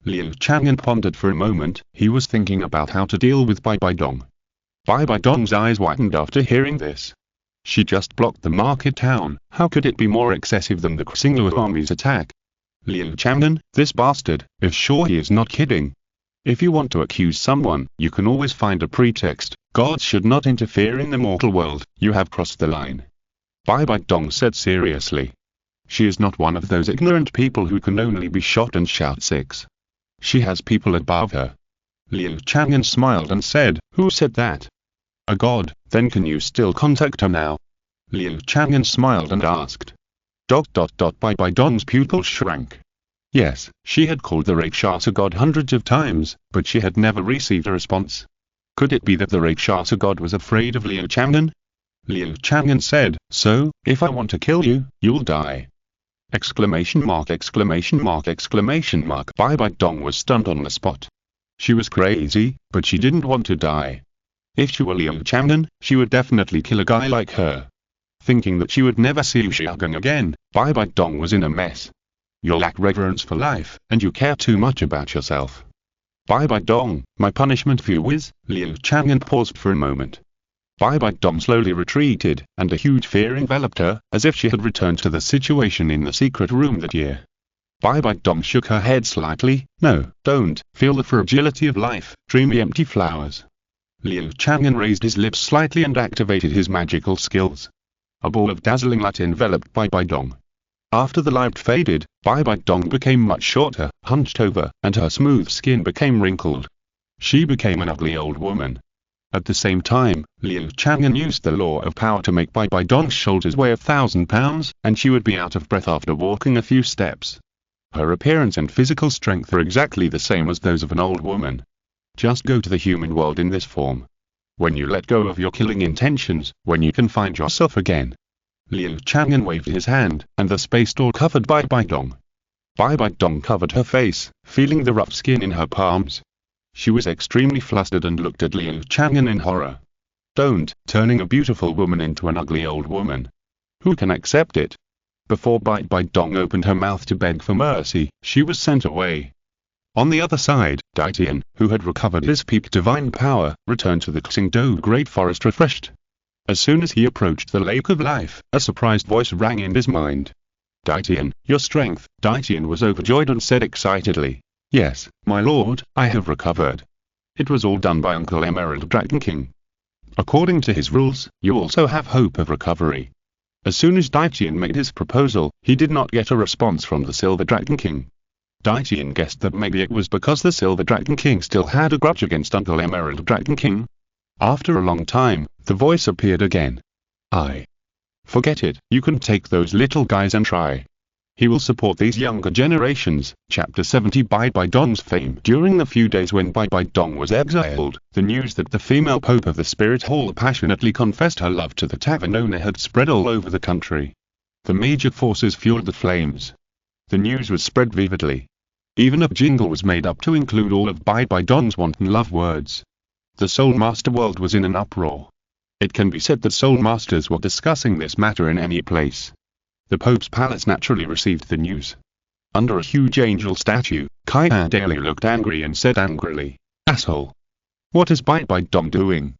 Liu Chang'an pondered for a moment. He was thinking about how to deal with Bibi Dong. Bibi Dong's eyes widened after hearing this. She just blocked the market town. How could it be more excessive than the Xingluo army's attack? Liu Chang'an, this bastard, is sure he is not kidding. If you want to accuse someone, you can always find a pretext. Gods should not interfere in the mortal world. You have crossed the line. Bibi Dong said seriously. She is not one of those ignorant people who can only be shot and shout 6. She has people above her. Liu Chang'an smiled and said, "Who said that?" "A god." "Then can you still contact her now?" Liu Chang'an smiled and asked. Bibi Dong's pupils shrank. Yes, she had called the Rakshasa god hundreds of times, but she had never received a response. Could it be that the Rakshasa god was afraid of Liu Chang'an? Liu Chang'an said, "So, if I want to kill you, you'll die." Exclamation mark, exclamation mark, exclamation mark. Bibi Dong was stunned on the spot. She was crazy, but she didn't want to die. If she were Liu Chang'an, she would definitely kill a guy like her. Thinking that she would never see Liu Chang'an again, Bibi Dong was in a mess. You lack reverence for life, and you care too much about yourself. Bibi Dong, my punishment for you is... Liu Chang'an paused for a moment. Bibi Dong slowly retreated, and a huge fear enveloped her, as if she had returned to the situation in the secret room that year. Bibi Dong shook her head slightly. "No, don't. Feel the fragility of life, dreamy empty flowers." Liu Chang'an raised his lips slightly and activated his magical skills. A ball of dazzling light enveloped Bibi Dong. After the light faded, Bibi Dong became much shorter, hunched over, and her smooth skin became wrinkled. She became an ugly old woman. At the same time, Liu Chang'an used the law of power to make Bibi Dong's shoulders weigh 1,000 pounds, and she would be out of breath after walking a few steps. Her appearance and physical strength are exactly the same as those of an old woman. Just go to the human world in this form. When you let go of your killing intentions, when you can find yourself again. Liu Chang'an waved his hand, and the space door covered Bibi Dong. Bibi Dong covered her face, feeling the rough skin in her palms. She was extremely flustered and looked at Liu Chang'an in horror. Don't, turning a beautiful woman into an ugly old woman. Who can accept it? Before Bibi Dong opened her mouth to beg for mercy, she was sent away. On the other side, Daitian, who had recovered his peak divine power, returned to the Xingdou Great Forest refreshed. As soon as he approached the Lake of Life, a surprised voice rang in his mind. "Daitian, your strength." Daitian was overjoyed and said excitedly, "Yes, my lord, I have recovered. It was all done by Uncle Emerald Dragon King. According to his rules, you also have hope of recovery." As soon as Daitian made his proposal, he did not get a response from the Silver Dragon King. Daitian guessed that maybe it was because the Silver Dragon King still had a grudge against Uncle Emerald Dragon King. After a long time, the voice appeared again. Forget it, you can take those little guys and try. He will support these younger generations." Chapter 70. Bibi Dong's fame. During the few days when Bibi Dong was exiled, the news that the female pope of the Spirit Hall passionately confessed her love to the tavern owner had spread all over the country. The major forces fueled the flames. The news was spread vividly. Even a jingle was made up to include all of Bibi Dong's wanton love words. The Soul Master world was in an uproar. It can be said that Soul Masters were discussing this matter in any place. The Pope's palace naturally received the news. Under a huge angel qian Renxue looked angry and said angrily, "Asshole! What is Bibi Dong doing?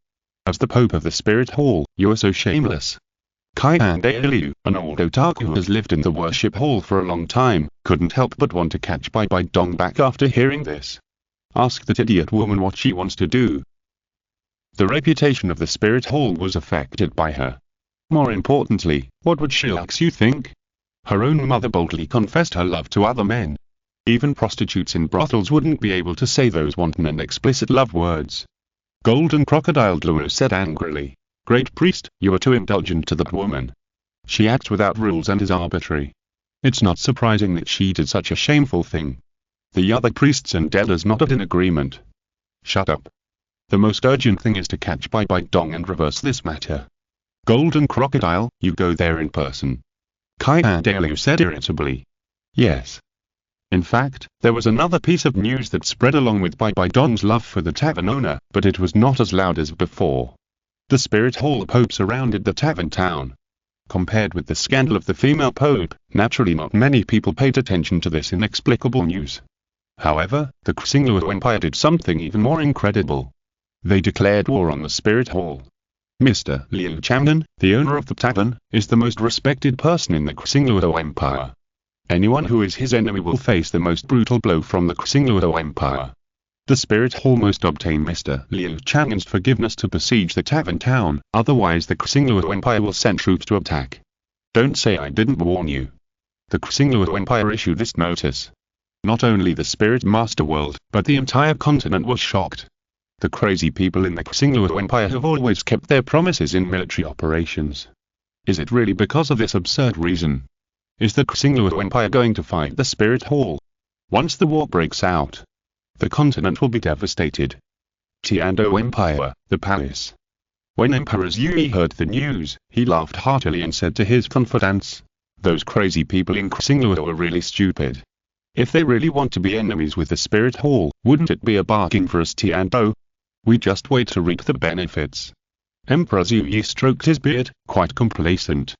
As the Pope of the Spirit Hall, you are so shameless." Qian Renxue, an old otaku who has lived in the worship hall for a long time, couldn't help but want to catch Bibi Dong back after hearing this. Ask that idiot woman what she wants to do. The reputation of the Spirit Hall was affected by her. More importantly, what would Xiao Wu think? Her own mother boldly confessed her love to other men. Even prostitutes in brothels wouldn't be able to say those wanton and explicit love words. Golden Crocodile Douluo said angrily, "Great priest, you are too indulgent to that woman. She acts without rules and is arbitrary. It's not surprising that she did such a shameful thing." The other priests and elders nodded in agreement. "Shut up. The most urgent thing is to catch Bibi Dong and reverse this matter. Golden Crocodile, you go there in person." Qian Renxue said irritably. "Yes." In fact, there was another piece of news that spread along with Bibi Dong's love for the tavern owner, but it was not as loud as before. The Spirit Hall Pope surrounded the tavern town. Compared with the scandal of the female Pope, naturally not many people paid attention to this inexplicable news. However, the Xingluo Empire did something even more incredible. They declared war on the Spirit Hall. Mr. Liu Chang'an, the owner of the tavern, is the most respected person in the Xingluo Empire. Anyone who is his enemy will face the most brutal blow from the Xingluo Empire. The Spirit Hall must obtain Mr. Liu Chang'an's forgiveness to besiege the Tavern town, otherwise the Xingluo Empire will send troops to attack. Don't say I didn't warn you. The Xingluo Empire issued this notice. Not only the Spirit Master world, but the entire continent was shocked. The crazy people in the Xingluo Empire have always kept their promises in military operations. Is it really because of this absurd reason? Is the Xingluo Empire going to fight the Spirit Hall? Once the war breaks out, the continent will be devastated. Qian Dou Empire, the palace. When Emperor Zhu Yi heard the news, he laughed heartily and said to his confidants, "Those crazy people in Xingluo are really stupid. If they really want to be enemies with the Spirit Hall, wouldn't it be a bargain for us Qian Dou? We just wait to reap the benefits." Emperor Zhu Yi stroked his beard, quite complacent.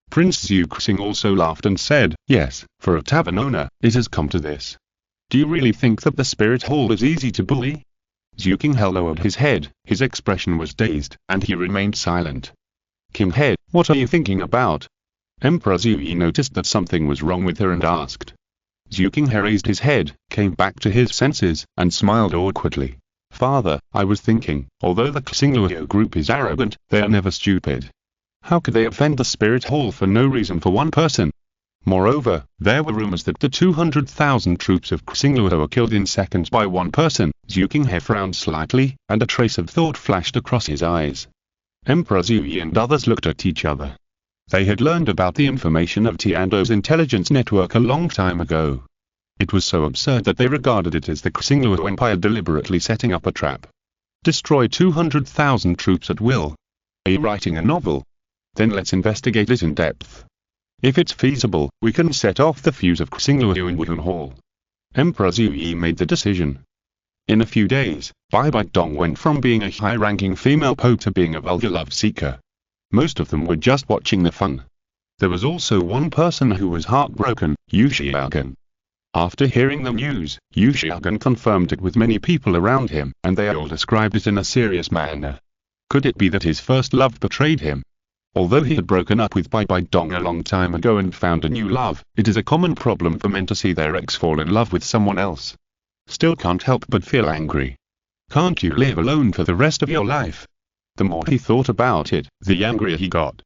Prince Zhu Zhuqing also laughed and said, "Yes, for a tavern owner, it has come to this. Do you really think that the Spirit Hall is easy to bully?" Zhu Zhuqing lowered his head, his expression was dazed, and he remained silent. "King Head, what are you thinking about?" Emperor Zhu Yi noticed that something was wrong with her and asked. Zhu Zhuqing raised his head, came back to his senses, and smiled awkwardly. "Father, I was thinking, although the Xingluo group is arrogant, they are never stupid. How could they offend the Spirit Hall for no reason for one person? Moreover, there were rumors that the 200,000 troops of Xingluo were killed in seconds by one person." Zhu Zhuqing frowned slightly, and a trace of thought flashed across his eyes. Emperor Zhu Yi and others looked at each other. They had learned about the information of Qian Dou's intelligence network a long time ago. It was so absurd that they regarded it as the Xingluo Empire deliberately setting up a trap. Destroy 200,000 troops at will. Are you writing a novel? Then let's investigate it in depth. If it's feasible, we can set off the fuse of Xingluo in Wuhan Hall. Emperor Zhu Yi made the decision. In a few days, Bibi Dong went from being a high-ranking female pope to being a vulgar love-seeker. Most of them were just watching the fun. There was also one person who was heartbroken, Liu Chang'an. After hearing the news, Liu Chang'an confirmed it with many people around him, and they all described it in a serious manner. Could it be that his first love betrayed him? Although he had broken up with Bibi Dong a long time ago and found a new love, it is a common problem for men to see their ex fall in love with someone else. Still can't help but feel angry. Can't you live alone for the rest of your life? The more he thought about it, the angrier he got.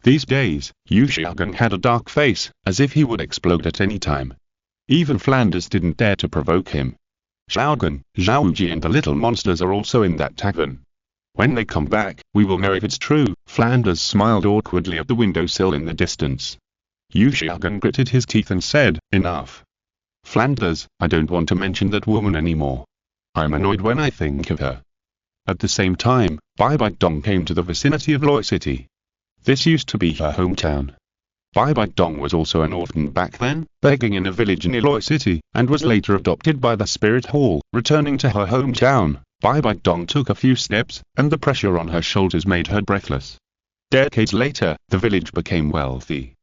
These days, Liu Chang'an had a dark face, as if he would explode at any time. Even Flanders didn't dare to provoke him. Xiaogun, Xiao Wu and the little monsters are also in that tavern. When they come back, we will know if it's true. Flanders smiled awkwardly at the windowsill in the distance. Liu Chang'an gritted his teeth and said, "Enough. Flanders, I don't want to mention that woman anymore. I'm annoyed when I think of her." At the same time, Bibi Dong came to the vicinity of Loi City. This used to be her hometown. Bibi Dong was also an orphan back then, begging in a village near Loi City, and was later adopted by the Spirit Hall. Returning to her hometown, Bibi Dong took a few steps, and the pressure on her shoulders made her breathless. Decades later, the village became wealthy.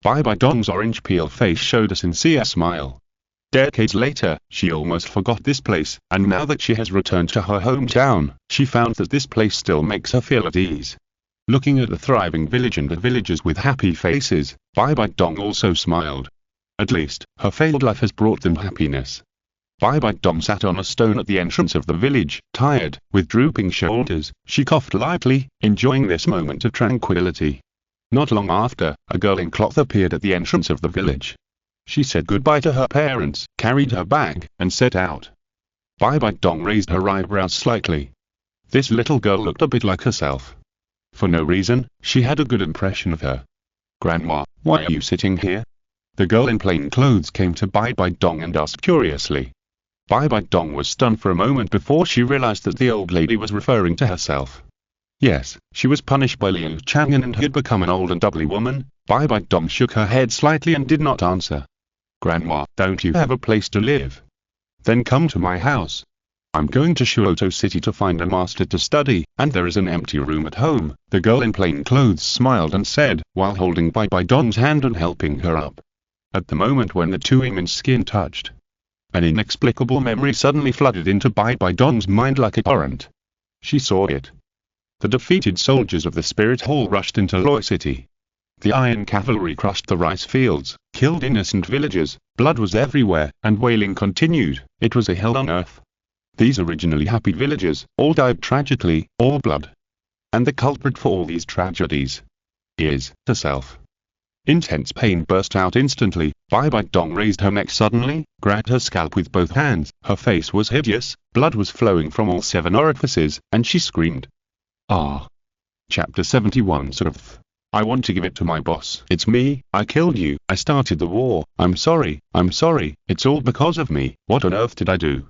Bibi Dong's orange peel face showed a sincere smile. Decades later, she almost forgot this place, and now that she has returned to her hometown, she found that this place still makes her feel at ease. Looking at the thriving village and the villagers with happy faces, Bibi Dong also smiled. At least, her failed life has brought them happiness. Bibi Dong sat on a stone at the entrance of the village, tired, with drooping shoulders. She coughed lightly, enjoying this moment of tranquility. Not long after, a girl in cloth appeared at the entrance of the village. She said goodbye to her parents, carried her bag, and set out. Bibi Dong raised her eyebrows slightly. This little girl looked a bit like herself. For no reason, she had a good impression of her. "Grandma, why are you sitting here?" The girl in plain clothes came to Bibi Dong and asked curiously. Bibi Dong was stunned for a moment before she realized that the old lady was referring to herself. Yes, she was punished by Liu Chang'an and had become an old and ugly woman. Bibi Dong shook her head slightly and did not answer. "Grandma, don't you have a place to live? Then come to my house. I'm going to Shuoto City to find a master to study, and there is an empty room at home." The girl in plain clothes smiled and said, while holding Bibi Dong's hand and helping her up. At the moment when the two women's skin touched, an inexplicable memory suddenly flooded into Bibi Dong's mind like a torrent. She saw it. The defeated soldiers of the Spirit Hall rushed into Loi City. The iron cavalry crushed the rice fields, killed innocent villagers, blood was everywhere, and wailing continued. It was a hell on earth. These originally happy villagers all died tragically, all blood. And the culprit for all these tragedies is herself. Intense pain burst out instantly. Bibi Dong raised her neck suddenly, grabbed her scalp with both hands. Her face was hideous, blood was flowing from all 7 orifices, and she screamed. Ah. Chapter 71 Surf. I want to give it to my boss. It's me, I killed you, I started the war, I'm sorry, it's all because of me, what on earth did I do?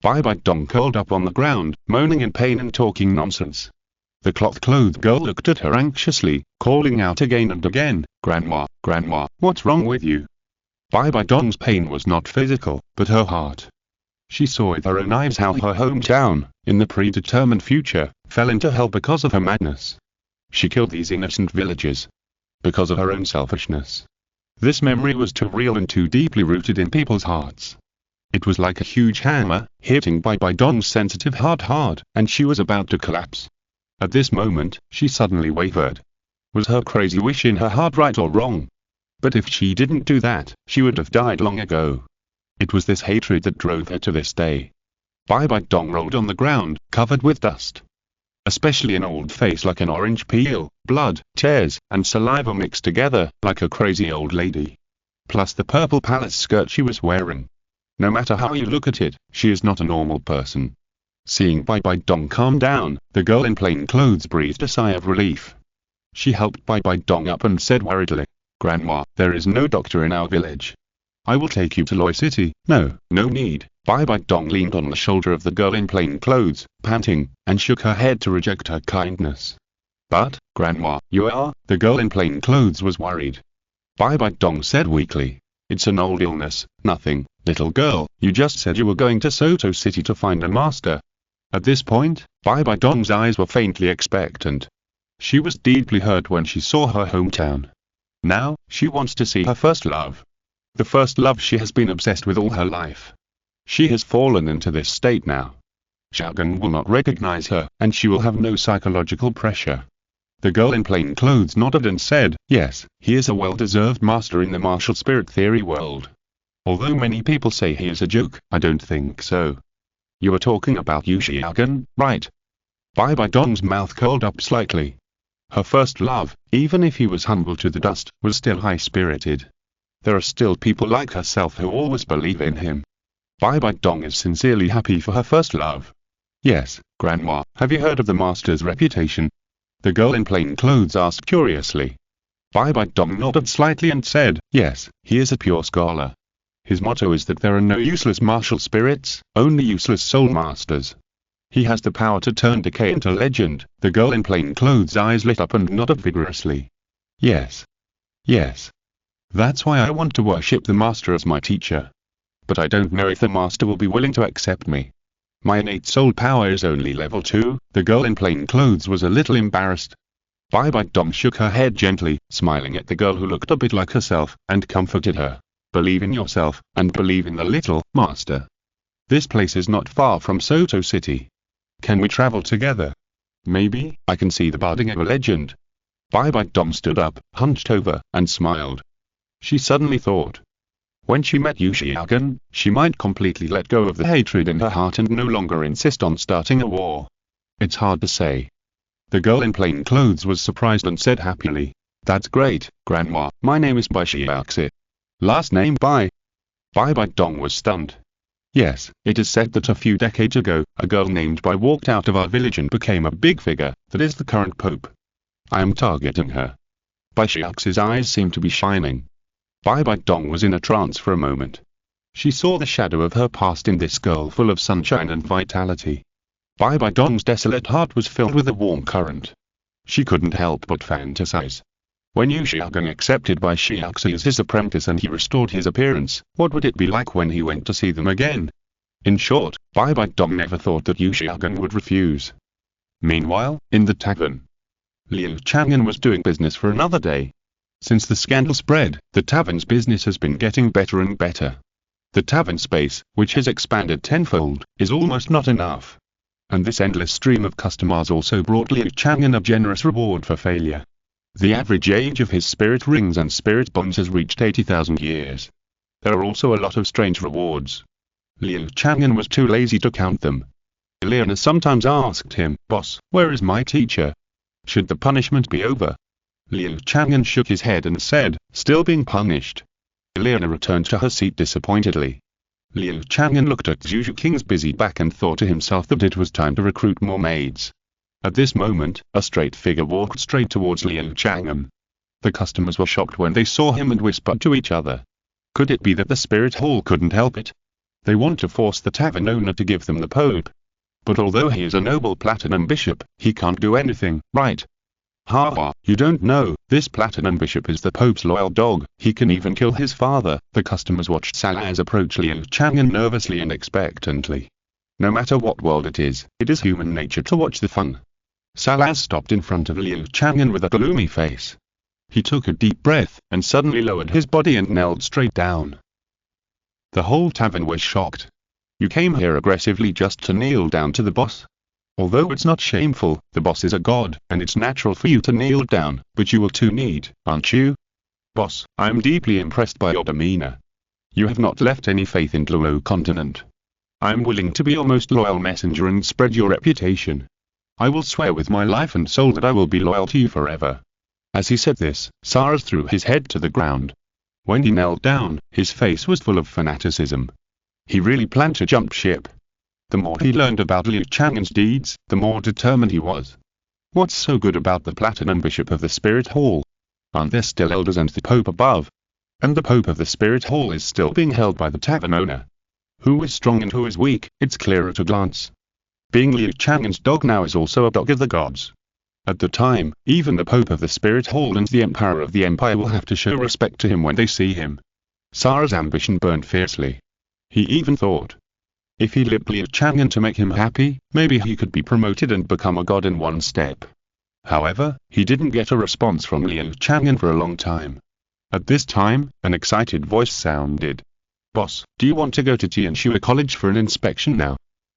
Bibi Dong curled up on the ground, moaning in pain and talking nonsense. The cloth-clothed girl looked at her anxiously, calling out again and again, Grandma, what's wrong with you? Bibi Dong's pain was not physical, but her heart. She saw with her own eyes how her hometown, in the predetermined future, fell into hell because of her madness. She killed these innocent villagers because of her own selfishness. This memory was too real and too deeply rooted in people's hearts. It was like a huge hammer, hitting Bibi Dong's sensitive heart hard, and she was about to collapse. At this moment, she suddenly wavered. Was her crazy wish in her heart right or wrong? But if she didn't do that, she would have died long ago. It was this hatred that drove her to this day. Bibi Dong rolled on the ground, covered with dust. Especially an old face like an orange peel, blood, tears, and saliva mixed together, like a crazy old lady. Plus the purple palace skirt she was wearing. No matter how you look at it, she is not a normal person. Seeing Bibi Dong calm down, the girl in plain clothes breathed a sigh of relief. She helped Bibi Dong up and said worriedly, Grandma, there is no doctor in our village. I will take you to Loi City. No need. Bibi Dong leaned on the shoulder of the girl in plain clothes, panting, and shook her head to reject her kindness. But, Grandma, you are? The girl in plain clothes was worried. Bibi Dong said weakly, it's an old illness, nothing. Little girl, you just said you were going to Soto City to find a master. At this point, Bibi Dong's eyes were faintly expectant. She was deeply hurt when she saw her hometown. Now, she wants to see her first love. The first love she has been obsessed with all her life. She has fallen into this state now. Xiaogan will not recognize her, and she will have no psychological pressure. The girl in plain clothes nodded and said, yes, he is a well-deserved master in the martial spirit theory world. Although many people say he is a joke, I don't think so. You are talking about Yu Xiaogan, right? Bibi Dong's mouth curled up slightly. Her first love, even if he was humble to the dust, was still high-spirited. There are still people like herself who always believe in him. Bibi Dong is sincerely happy for her first love. Yes, Grandma, have you heard of the master's reputation? The girl in plain clothes asked curiously. Bibi Dong nodded slightly and said, yes, he is a pure scholar. His motto is that there are no useless martial spirits, only useless soul masters. He has the power to turn decay into legend. The girl in plain clothes' eyes lit up and nodded vigorously. Yes. That's why I want to worship the master as my teacher. But I don't know if the master will be willing to accept me. My innate soul power is only level 2. The girl in plain clothes was a little embarrassed. Bibi Dong shook her head gently, smiling at the girl who looked a bit like herself, and comforted her. Believe in yourself, and believe in the little master. This place is not far from Soto City. Can we travel together? Maybe, I can see the budding of a legend. Bibi Dong stood up, hunched over, and smiled. She suddenly thought. When she met Yu Xiaogan, she might completely let go of the hatred in her heart and no longer insist on starting a war. It's hard to say. The girl in plain clothes was surprised and said happily, that's great, Grandma, my name is Bai Xiaoxi. Last name Bai. Bibi Dong was stunned. Yes, it is said that a few decades ago, a girl named Bai walked out of our village and became a big figure, that is the current pope. I am targeting her. Bai Xiaoxi's eyes seemed to be shining. Bibi Dong was in a trance for a moment. She saw the shadow of her past in this girl full of sunshine and vitality. Bibi Dong's desolate heart was filled with a warm current. She couldn't help but fantasize. When Yu Xiaogan accepted Bai Xiaoxi as his apprentice and he restored his appearance, what would it be like when he went to see them again? In short, Bibi Dong never thought that Yu Xiaogan would refuse. Meanwhile, in the tavern, Liu Chang'an was doing business for another day. Since the scandal spread, the tavern's business has been getting better and better. The tavern space, which has expanded tenfold, is almost not enough. And this endless stream of customers also brought Liu Chang'an a generous reward for failure. The average age of his spirit rings and spirit bonds has reached 80,000 years. There are also a lot of strange rewards. Liu Chang'an was too lazy to count them. Eleanor sometimes asked him, "Boss, where is my teacher? Should the punishment be over?" Liu Chang'an shook his head and said, "Still being punished." Eleanor returned to her seat disappointedly. Liu Chang'an looked at Zhu Zhuqing's busy back and thought to himself that it was time to recruit more maids. At this moment, a straight figure walked straight towards Liu Chang'an. The customers were shocked when they saw him and whispered to each other. Could it be that the spirit hall couldn't help it? They want to force the tavern owner to give them the Pope. But although he is a noble platinum bishop, he can't do anything, right? Ha ha, you don't know, this platinum bishop is the Pope's loyal dog, he can even kill his father. The customers watched Salaz approach Liu Chang'an nervously and expectantly. No matter what world it is human nature to watch the fun. Salaz stopped in front of Liu Chang'an with a gloomy face. He took a deep breath, and suddenly lowered his body and knelt straight down. The whole tavern was shocked. You came here aggressively just to kneel down to the boss? Although it's not shameful, the boss is a god, and it's natural for you to kneel down, but you will too need, aren't you? Boss, I am deeply impressed by your demeanor. You have not left any faith in Douluo Continent. I am willing to be your most loyal messenger and spread your reputation. I will swear with my life and soul that I will be loyal to you forever. As he said this, Cyrus threw his head to the ground. When he knelt down, his face was full of fanaticism. He really planned to jump ship. The more he learned about Liu Chang'an's deeds, the more determined he was. What's so good about the Platinum Bishop of the Spirit Hall? Aren't there still elders and the Pope above? And the Pope of the Spirit Hall is still being held by the tavern owner. Who is strong and who is weak, it's clear at a glance. Being Liu Chang'an's dog now is also a dog of the gods. At the time, even the Pope of the Spirit Hall and the Emperor of the Empire will have to show respect to him when they see him. Sarah's ambition burned fiercely. He even thought, if he lipped Liu Chang'an to make him happy, maybe he could be promoted and become a god in one step. However, he didn't get a response from Liu Chang'an for a long time. At this time, an excited voice sounded. Boss, do you want to go to Qian Renxue College for an inspection now?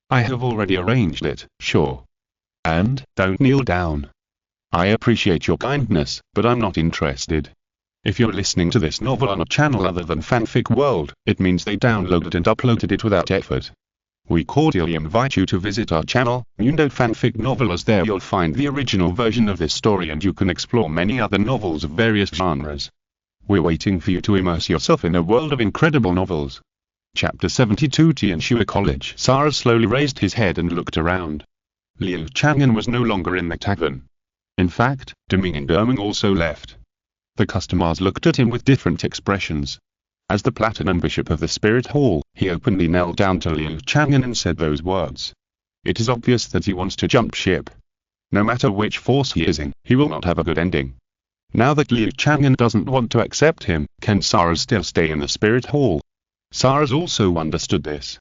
I have already arranged it, sure. And, don't kneel down. I appreciate your kindness, but I'm not interested. If you're listening to this novel on a channel other than Fanfic World, it means they downloaded and uploaded it without effort. We cordially invite you to visit our channel, Mundo Fanfic Novel, as there you'll find the original version of this story and you can explore many other novels of various genres. We're waiting for you to immerse yourself in a world of incredible novels. Chapter 72, Qian Renxue College. Sarah slowly raised his head and looked around. Liu Chang'an was no longer in the tavern. In fact, Deming and Derming also left. The customers looked at him with different expressions. As the Platinum Bishop of the Spirit Hall, he openly knelt down to Liu Chang'an and said those words. It is obvious that he wants to jump ship. No matter which force he is in, he will not have a good ending. Now that Liu Chang'an doesn't want to accept him, can Sarah still stay in the Spirit Hall? Sarah also understood this.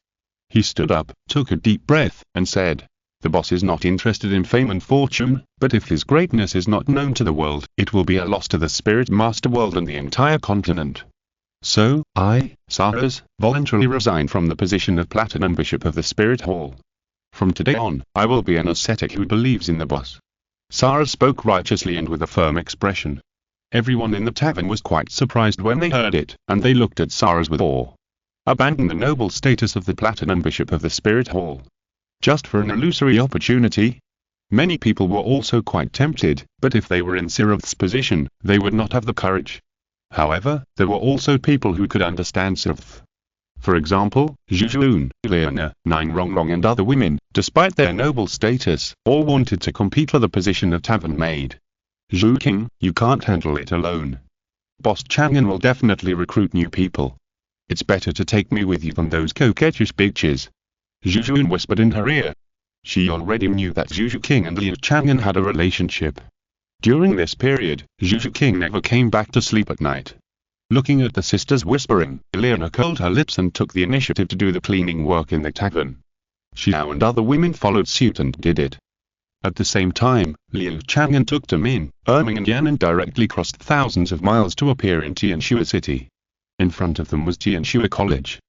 He stood up, took a deep breath, and said, the boss is not interested in fame and fortune, but if his greatness is not known to the world, it will be a loss to the Spirit Master world and the entire continent. So, I, Sarahs, voluntarily resign from the position of Platinum Bishop of the Spirit Hall. From today on, I will be an ascetic who believes in the boss. Sarah spoke righteously and with a firm expression. Everyone in the tavern was quite surprised when they heard it, and they looked at Sarahs with awe. Abandon the noble status of the Platinum Bishop of the Spirit Hall. Just for an illusory opportunity? Many people were also quite tempted, but if they were in Sirath's position, they would not have the courage. However, there were also people who could understand Sirath. For example, Zhu Zhuqing, Leona, Nine Rongrong and other women, despite their noble status, all wanted to compete for the position of tavern maid. Zhu Zhuqing, you can't handle it alone. Boss Chang'an will definitely recruit new people. It's better to take me with you than those coquettish bitches. Zhu Zhuqing whispered in her ear. She already knew that Zhu Zhuqing and Liu Chang'an had a relationship. During this period, Zhu Zhuqing never came back to sleep at night. Looking at the sisters whispering, Eleanor curled her lips and took the initiative to do the cleaning work in the tavern. Xiao and other women followed suit and did it. At the same time, Liu Chang'an took Deming, Erming and Yan and directly crossed thousands of miles to appear in Qian Renxue City. In front of them was Qian Renxue College.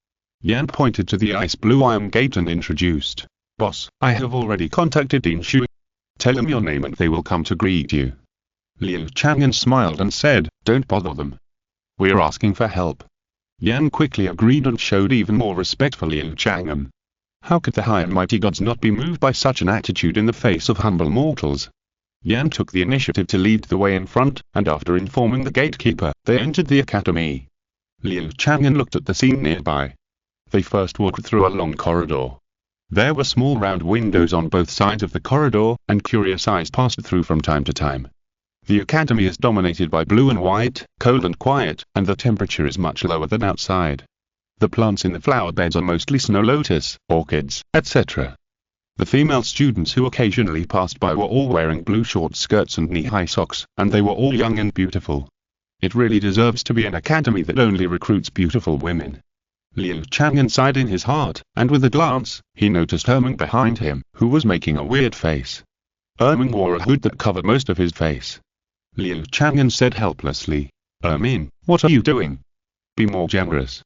Yan pointed to the ice blue iron gate and introduced, Boss, I have already contacted Qian Renxue. Tell them your name and they will come to greet you. Liu Chang'an smiled and said, don't bother them. We're asking for help. Yan quickly agreed and showed even more respect for Liu Chang'an. How could the high and mighty gods not be moved by such an attitude in the face of humble mortals? Yan took the initiative to lead the way in front, and after informing the gatekeeper, they entered the academy. Liu Chang'an looked at the scene nearby. They first walked through a long corridor. There were small round windows on both sides of the corridor, and curious eyes passed through from time to time. The academy is dominated by blue and white, cold and quiet, and the temperature is much lower than outside. The plants in the flower beds are mostly snow lotus, orchids, etc. The female students who occasionally passed by were all wearing blue short skirts and knee-high socks, and they were all young and beautiful. It really deserves to be an academy that only recruits beautiful women. Liu Chang'an sighed in his heart, and with a glance, he noticed Erming behind him, who was making a weird face. Erming wore a hood that covered most of his face. Liu Chang'an said helplessly, "Erming, what are you doing? Be more generous.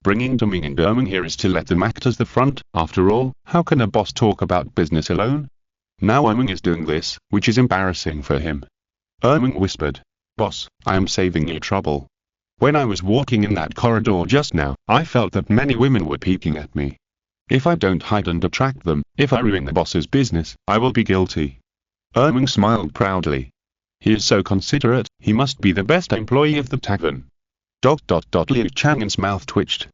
Bringing Deming and Erming here is to let them act as the front. After all, how can a boss talk about business alone? Now Erming is doing this, which is embarrassing for him." Erming whispered, "Boss, I am saving you trouble. When I was walking in that corridor just now, I felt that many women were peeking at me. If I don't hide and attract them, if I ruin the boss's business, I will be guilty." Erming smiled proudly. "He is so considerate, he must be the best employee of the tavern." Liu Chang'an's mouth twitched.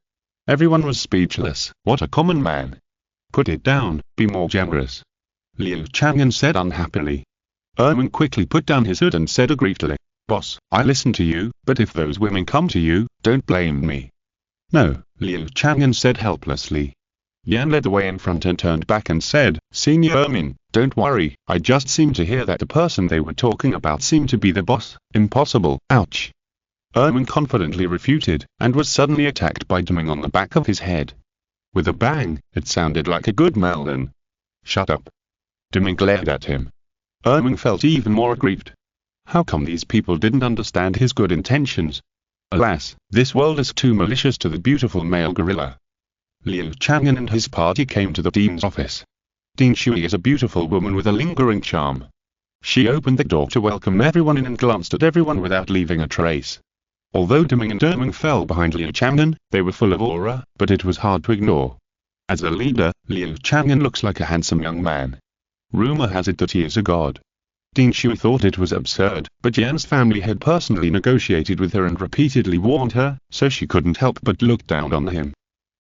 Everyone was speechless. What a common man. "Put it down, be more generous," Liu Chang'an said unhappily. Erming quickly put down his hood and said aggrievedly, "Boss, I listen to you, but if those women come to you, don't blame me." "No," Liu Chang'an said helplessly. Yan led the way in front and turned back and said, "Senior Erming, don't worry, I just seemed to hear that the person they were talking about seemed to be the boss. Impossible, ouch." Erming confidently refuted, and was suddenly attacked by Deming on the back of his head. With a bang, it sounded like a good melon. "Shut up." Deming glared at him. Erming felt even more aggrieved. How come these people didn't understand his good intentions? Alas, this world is too malicious to the beautiful male gorilla. Liu Chang'an and his party came to the dean's office. Dean Shui is a beautiful woman with a lingering charm. She opened the door to welcome everyone in and glanced at everyone without leaving a trace. Although Deming and Erming fell behind Liu Chang'an, they were full of aura, but it was hard to ignore. As a leader, Liu Chang'an looks like a handsome young man. Rumor has it that he is a god. Dean Shui thought it was absurd, but Yan's family had personally negotiated with her and repeatedly warned her, so she couldn't help but look down on him.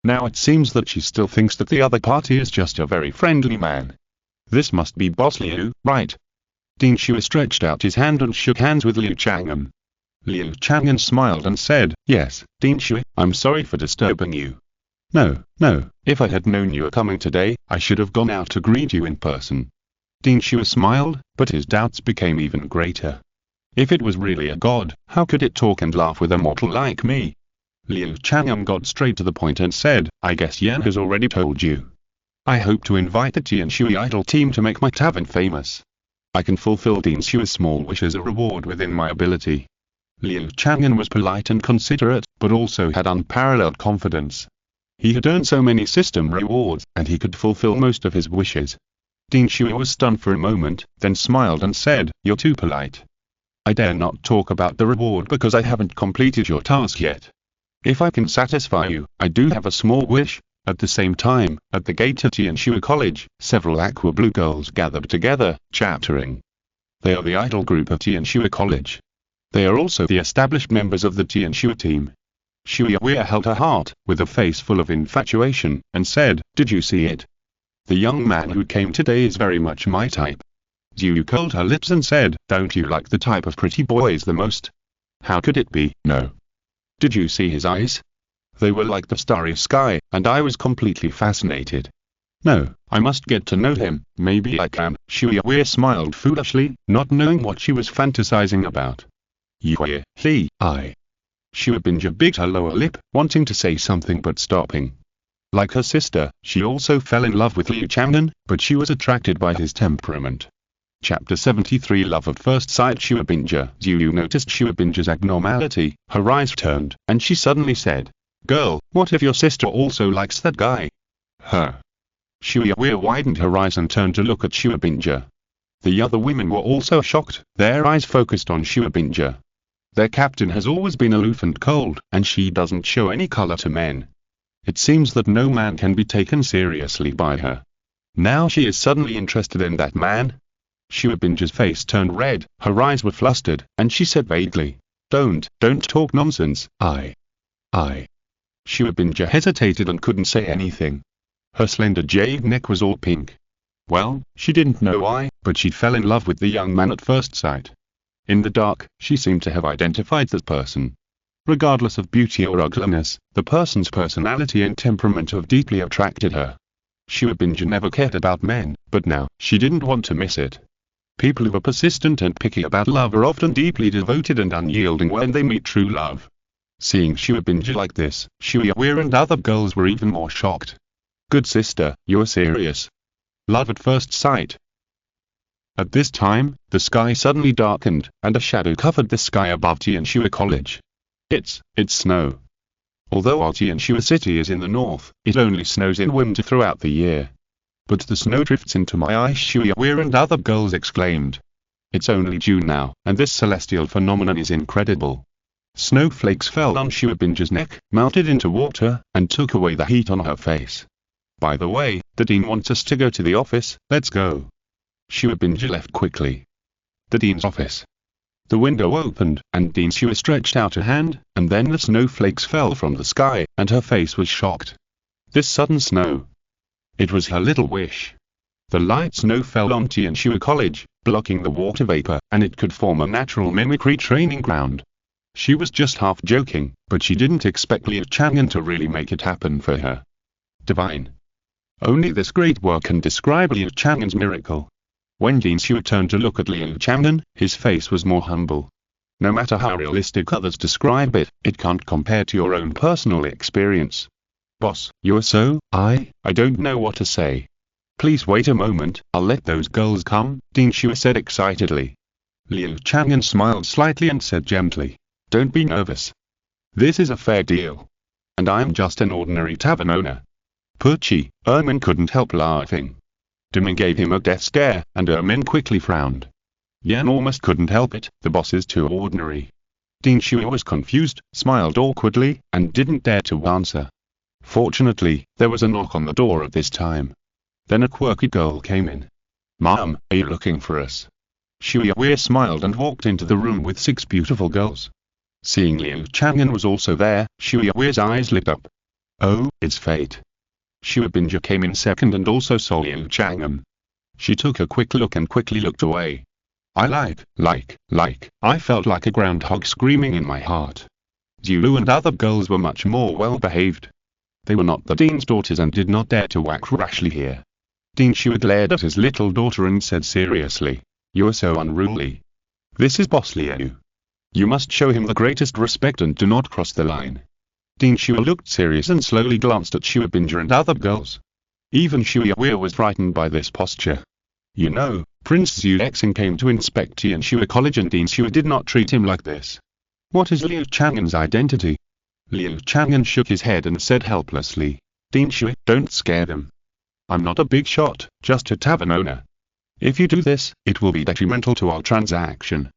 Now it seems that she still thinks that the other party is just a very friendly man. This must be Boss Liu, right? Dean Shui stretched out his hand and shook hands with Liu Chang'an. Liu Chang'an smiled and said, "Yes, Dean Shui, I'm sorry for disturbing you." No, if I had known you were coming today, I should have gone out to greet you in person." Dean Shui smiled, but his doubts became even greater. If it was really a god, how could it talk and laugh with a mortal like me? Liu Chang'an got straight to the point and said, "I guess Yan has already told you. I hope to invite the Qian Renxue idol team to make my tavern famous. I can fulfill Dean Shui's small wish as a reward within my ability." Liu Chang'an was polite and considerate, but also had unparalleled confidence. He had earned so many system rewards, and he could fulfill most of his wishes. Dean Shui was stunned for a moment, then smiled and said, "You're too polite. I dare not talk about the reward because I haven't completed your task yet. If I can satisfy you, I do have a small wish." At the same time, at the gate of Qian Renxue College, several aqua blue girls gathered together, chattering. They are the idol group of Qian Renxue College. They are also the established members of the Qian Renxue team. Xiao Wu held her heart, with a face full of infatuation, and said, "Did you see it? The young man who came today is very much my type." Zhu curled her lips and said, "Don't you like the type of pretty boys the most?" "How could it be, no? Did you see his eyes? They were like the starry sky, and I was completely fascinated. No, I must get to know him, maybe I can." Xiao smiled foolishly, not knowing what she was fantasizing about. Xiao Binja bit her lower lip, wanting to say something but stopping. Like her sister, she also fell in love with Liu Chang'an, but she was attracted by his temperament. Chapter 73 Love at First Sight. Xiao Binja. Zhu noticed Xiao Binja's abnormality, her eyes turned, and she suddenly said, "Girl, what if your sister also likes that guy?" Huh? Xiao widened her eyes and turned to look at Xiao Binja. The other women were also shocked, their eyes focused on Xiao Binja. Their captain has always been aloof and cold, and she doesn't show any color to men. It seems that no man can be taken seriously by her. Now she is suddenly interested in that man. Xue Binge's face turned red, her eyes were flustered, and she said vaguely, Don't talk nonsense, I. Xue Binge hesitated and couldn't say anything. Her slender jade neck was all pink. Well, she didn't know why, but she fell in love with the young man at first sight. In the dark, she seemed to have identified that person. Regardless of beauty or ugliness, the person's personality and temperament have deeply attracted her. Xue Binge never cared about men, but now, she didn't want to miss it. People who are persistent and picky about love are often deeply devoted and unyielding when they meet true love. Seeing Xue Binge like this, Xiao Wu and other girls were even more shocked. Good sister, you're serious. Love at first sight. At this time, the sky suddenly darkened, and a shadow covered the sky above Tianxue College. It's snow. Although our Tianxue city is in the north, it only snows in winter throughout the year. But the snow drifts into my eyes, Xiao Wu and other girls exclaimed. It's only June now, and this celestial phenomenon is incredible. Snowflakes fell on Xue Binge's neck, melted into water, and took away the heat on her face. By the way, the dean wants us to go to the office, let's go. Xue Binge left quickly. The dean's office. The window opened, and Dean Xue stretched out a hand, and then the snowflakes fell from the sky, and her face was shocked. This sudden snow. It was her little wish. The light snow fell on Tianxue College, blocking the water vapor, and it could form a natural mimicry training ground. She was just half joking, but she didn't expect Liu Chang'an to really make it happen for her. Divine. Only this great work can describe Liu Chang'an's miracle. When Dean Xue turned to look at Liu Chang'an, his face was more humble. No matter how realistic others describe it, it can't compare to your own personal experience. Boss, you're so, I don't know what to say. Please wait a moment, I'll let those girls come, Dean Xue said excitedly. Liu Chang'an smiled slightly and said gently, Don't be nervous. This is a fair deal. And I'm just an ordinary tavern owner. Pucci, Ermin couldn't help laughing. Deming gave him a death stare, and Ermin quickly frowned. Yan almost couldn't help it, the boss is too ordinary. Dean Xue was confused, smiled awkwardly, and didn't dare to answer. Fortunately, there was a knock on the door at this time. Then a quirky girl came in. Mom, are you looking for us? Xiao Wu smiled and walked into the room with 6 beautiful girls. Seeing Liu Chang'an was also there, Xiao Wu's eyes lit up. Oh, it's fate. Xue Binge came in second and also saw Liu Chang'an. She took a quick look and quickly looked away. I I felt like a groundhog screaming in my heart. Douluo and other girls were much more well-behaved. They were not the dean's daughters and did not dare to act rashly here. Dean Xue glared at his little daughter and said seriously, You're so unruly. This is Boss Liu. You must show him the greatest respect and do not cross the line. Dean Xue looked serious and slowly glanced at Xue Binge and other girls. Even Xiao Wu was frightened by this posture. You know, Prince Zhu Zhuqing came to inspect Tianxue College and Dean Xue did not treat him like this. What is Liu Chang'an's identity? Liu Chang'an shook his head and said helplessly, Dean Xue, don't scare them. I'm not a big shot, just a tavern owner. If you do this, it will be detrimental to our transaction.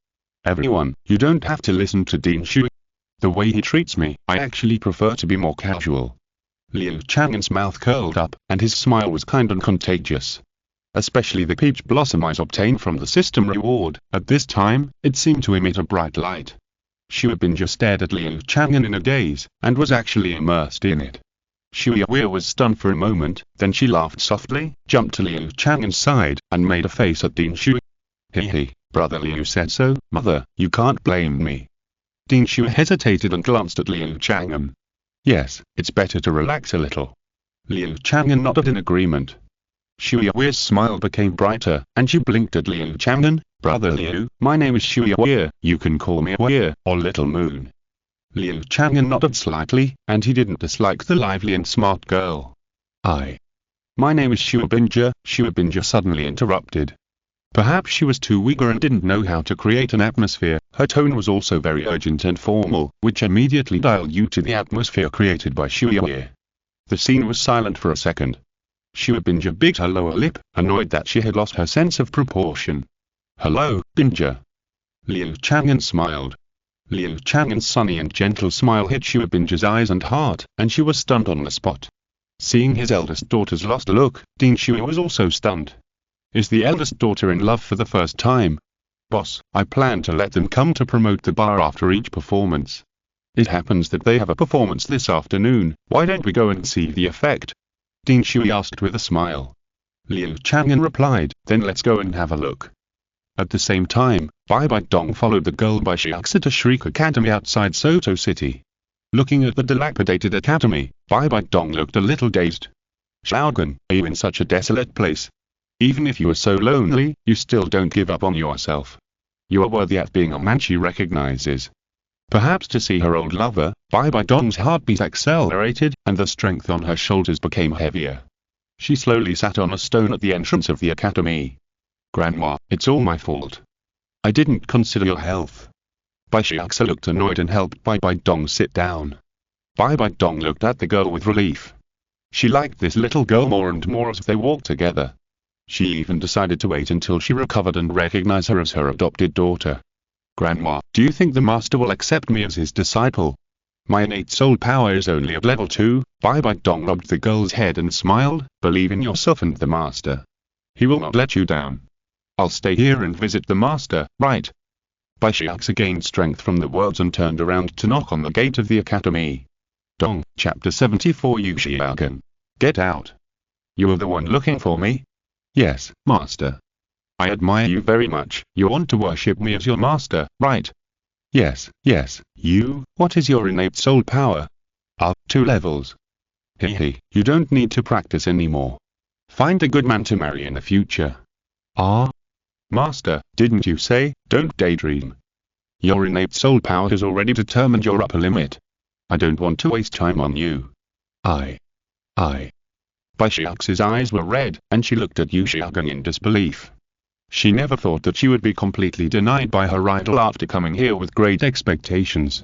Everyone, you don't have to listen to Dean Xue. The way he treats me, I actually prefer to be more casual. Liu Chang'an's mouth curled up, and his smile was kind and contagious. Especially the peach blossom eyes obtained from the system reward, at this time, it seemed to emit a bright light. Xue Binge stared at Liu Chang'an in a daze, and was actually immersed in it. Xiao Wu was stunned for a moment, then she laughed softly, jumped to Liu Chang'an's side, and made a face at Dean Xue. Hee, brother Liu said so, mother, you can't blame me. Dean Xue hesitated and glanced at Liu Chang'an. Yes, it's better to relax a little. Liu Chang'an nodded in agreement. Xiao Wu's smile became brighter, and she blinked at Liu Chang'an. Brother Liu, my name is Xiao Wu, you can call me Wu, or Little Moon. Liu Chang'an nodded slightly, and he didn't dislike the lively and smart girl. My name is Xue Binge suddenly interrupted. Perhaps she was too eager and didn't know how to create an atmosphere. Her tone was also very urgent and formal, which immediately diluted the atmosphere created by Xiao Wu. The scene was silent for a second. Xue Binge bit her lower lip, annoyed that she had lost her sense of proportion. Hello, Binge. Liu Chang'an smiled. Liu Chang'an's sunny and gentle smile hit Xue Binge's eyes and heart, and she was stunned on the spot. Seeing his eldest daughter's lost look, Ding Xue was also stunned. Is the eldest daughter in love for the first time? Boss, I plan to let them come to promote the bar after each performance. It happens that they have a performance this afternoon, why don't we go and see the effect? Ding Xue asked with a smile. Liu Chang'an replied, then let's go and have a look. At the same time, Bibi Dong followed the girl by Xiaoxi to Shriek Academy outside Soto City. Looking at the dilapidated academy, Bibi Dong looked a little dazed. Xiaogun, are you in such a desolate place? Even if you are so lonely, you still don't give up on yourself. You are worthy at being a man, she recognizes. Perhaps to see her old lover, Bibi Dong's heartbeat accelerated, and the strength on her shoulders became heavier. She slowly sat on a stone at the entrance of the academy. Grandma, it's all my fault. I didn't consider your health. Bai Xiaoxi looked annoyed and helped Bibi Dong sit down. Bibi Dong looked at the girl with relief. She liked this little girl more and more as they walked together. She even decided to wait until she recovered and recognize her as her adopted daughter. Grandma, do you think the master will accept me as his disciple? My innate soul power is only at level 2, Bibi Dong rubbed the girl's head and smiled, believe in yourself and the master. He will not let you down. I'll stay here and visit the master, right? Bai Xiaoxi gained strength from the words and turned around to knock on the gate of the academy. Dong, Chapter 74 Yu Xiaogun. Get out. You are the one looking for me? Yes, master. I admire you very much, you want to worship me as your master, right? Yes, you, what is your innate soul power? 2 levels. Hehe, you don't need to practice anymore. Find a good man to marry in the future. Master, didn't you say, don't daydream? Your innate soul power has already determined your upper limit. I don't want to waste time on you. I. Bai Xiaoxi's eyes were red, and she looked at Yu Xiaogun in disbelief. She never thought that she would be completely denied by her rival after coming here with great expectations.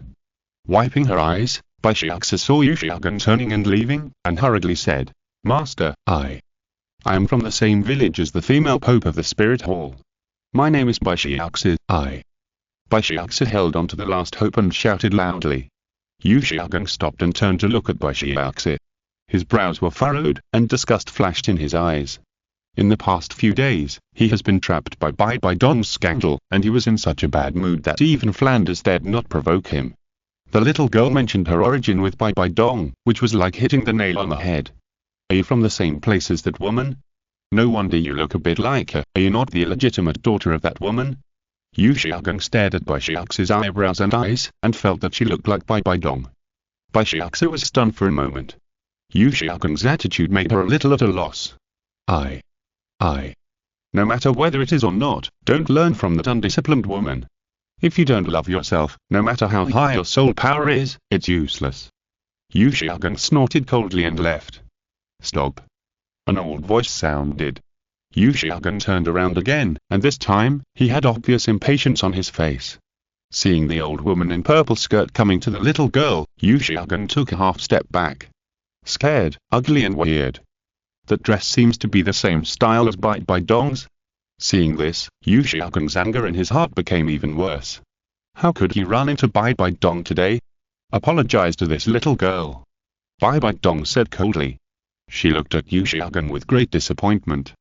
Wiping her eyes, Bai Xiaoxi saw Yu Xiaogun turning and leaving, and hurriedly said, Master, I am from the same village as the female pope of the spirit hall. My name is Bai Xiaoxi. Bai Xiaoxi held on to the last hope and shouted loudly. Yu Xiaogun stopped and turned to look at Bai Xiaoxi. His brows were furrowed, and disgust flashed in his eyes. In the past few days, he has been trapped by Bibi Dong's scandal, and he was in such a bad mood that even Flanders dared not provoke him. The little girl mentioned her origin with Bibi Dong, which was like hitting the nail on the head. Are you from the same place as that woman? No wonder you look a bit like her. Are you not the illegitimate daughter of that woman? Yu Xiaogun stared at Bai Xiaoxi's eyebrows and eyes, and felt that she looked like Bibi Dong. Bai Xiaoxi was stunned for a moment. Yu Xiaogun's attitude made her a little at a loss. No matter whether it is or not, don't learn from that undisciplined woman. If you don't love yourself, no matter how high your soul power is, it's useless. Yu Xiaogun snorted coldly and left. Stop. An old voice sounded. Yu Xiaogun turned around again, and this time, he had obvious impatience on his face. Seeing the old woman in purple skirt coming to the little girl, Yu Xiaogun took a half step back. Scared, ugly and weird. That dress seems to be the same style as Bibi Dong's. Seeing this, Yu Xiaogun's anger in his heart became even worse. How could he run into Bibi Dong today? Apologize to this little girl. Bibi Dong said coldly. She looked at Yu Xiaogun with great disappointment.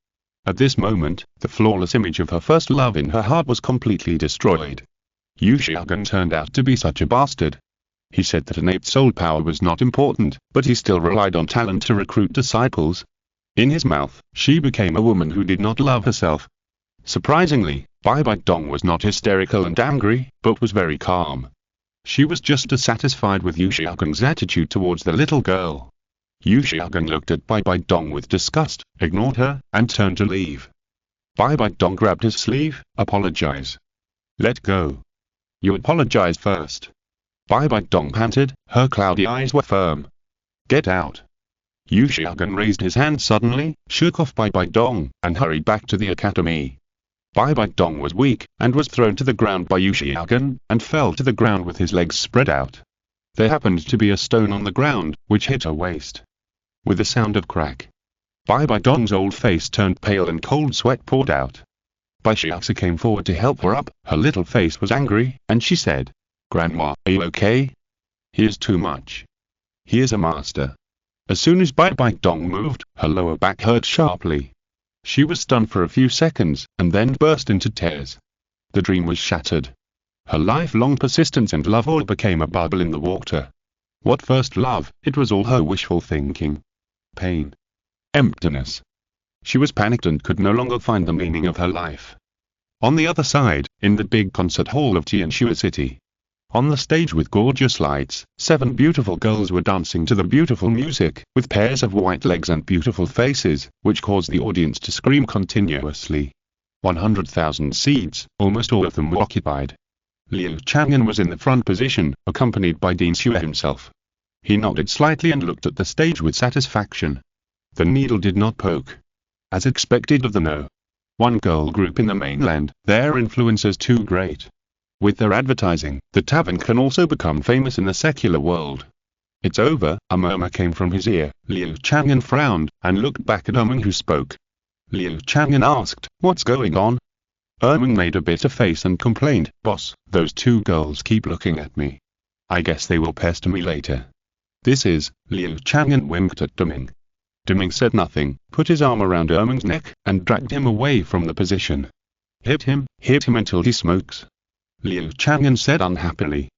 At this moment, the flawless image of her first love in her heart was completely destroyed. Yu Xiaogun turned out to be such a bastard. He said that innate soul power was not important, but he still relied on talent to recruit disciples. In his mouth, she became a woman who did not love herself. Surprisingly, Bibi Dong was not hysterical and angry, but was very calm. She was just dissatisfied with Yu Xiaogun's attitude towards the little girl. Yu Xiaogun looked at Bibi Dong with disgust, ignored her, and turned to leave. Bibi Dong grabbed his sleeve. Apologize. Let go. You apologize first. Bibi Dong panted, her cloudy eyes were firm. Get out. Yu Xiaogun raised his hand suddenly, shook off Bibi Dong, and hurried back to the academy. Bibi Dong was weak, and was thrown to the ground by Yu Xiaogun, and fell to the ground with his legs spread out. There happened to be a stone on the ground, which hit her waist. With a sound of crack, Bibi Dong's old face turned pale and cold sweat poured out. Bai Xiaoxi came forward to help her up. Her little face was angry, and she said, Grandma, are you okay? He is too much. He is a master. As soon as Bibi Dong moved, her lower back hurt sharply. She was stunned for a few seconds, and then burst into tears. The dream was shattered. Her lifelong persistence and love all became a bubble in the water. What first love? It was all her wishful thinking. Pain. Emptiness. She was panicked and could no longer find the meaning of her life. On the other side, in the big concert hall of Qian Renxue City. On the stage with gorgeous lights, 7 beautiful girls were dancing to the beautiful music, with pairs of white legs and beautiful faces, which caused the audience to scream continuously. 100,000 seats, almost all of them were occupied. Liu Chang'an was in the front position, accompanied by Ding Xue himself. He nodded slightly and looked at the stage with satisfaction. The needle did not poke. As expected of the No. 1 girl group in the mainland, their influence is too great. With their advertising, the tavern can also become famous in the secular world. It's over, a murmur came from his ear. Liu Chang'an frowned, and looked back at Erming who spoke. Liu Chang'an asked, "What's going on?" Erming made a bitter face and complained, "Boss, those 2 girls keep looking at me. I guess they will pester me later." "This is," Liu Chang'an winked at Deming. Deming said nothing, put his arm around Erming's neck, and dragged him away from the position. Hit him until he smokes," Liu Chang'an said unhappily.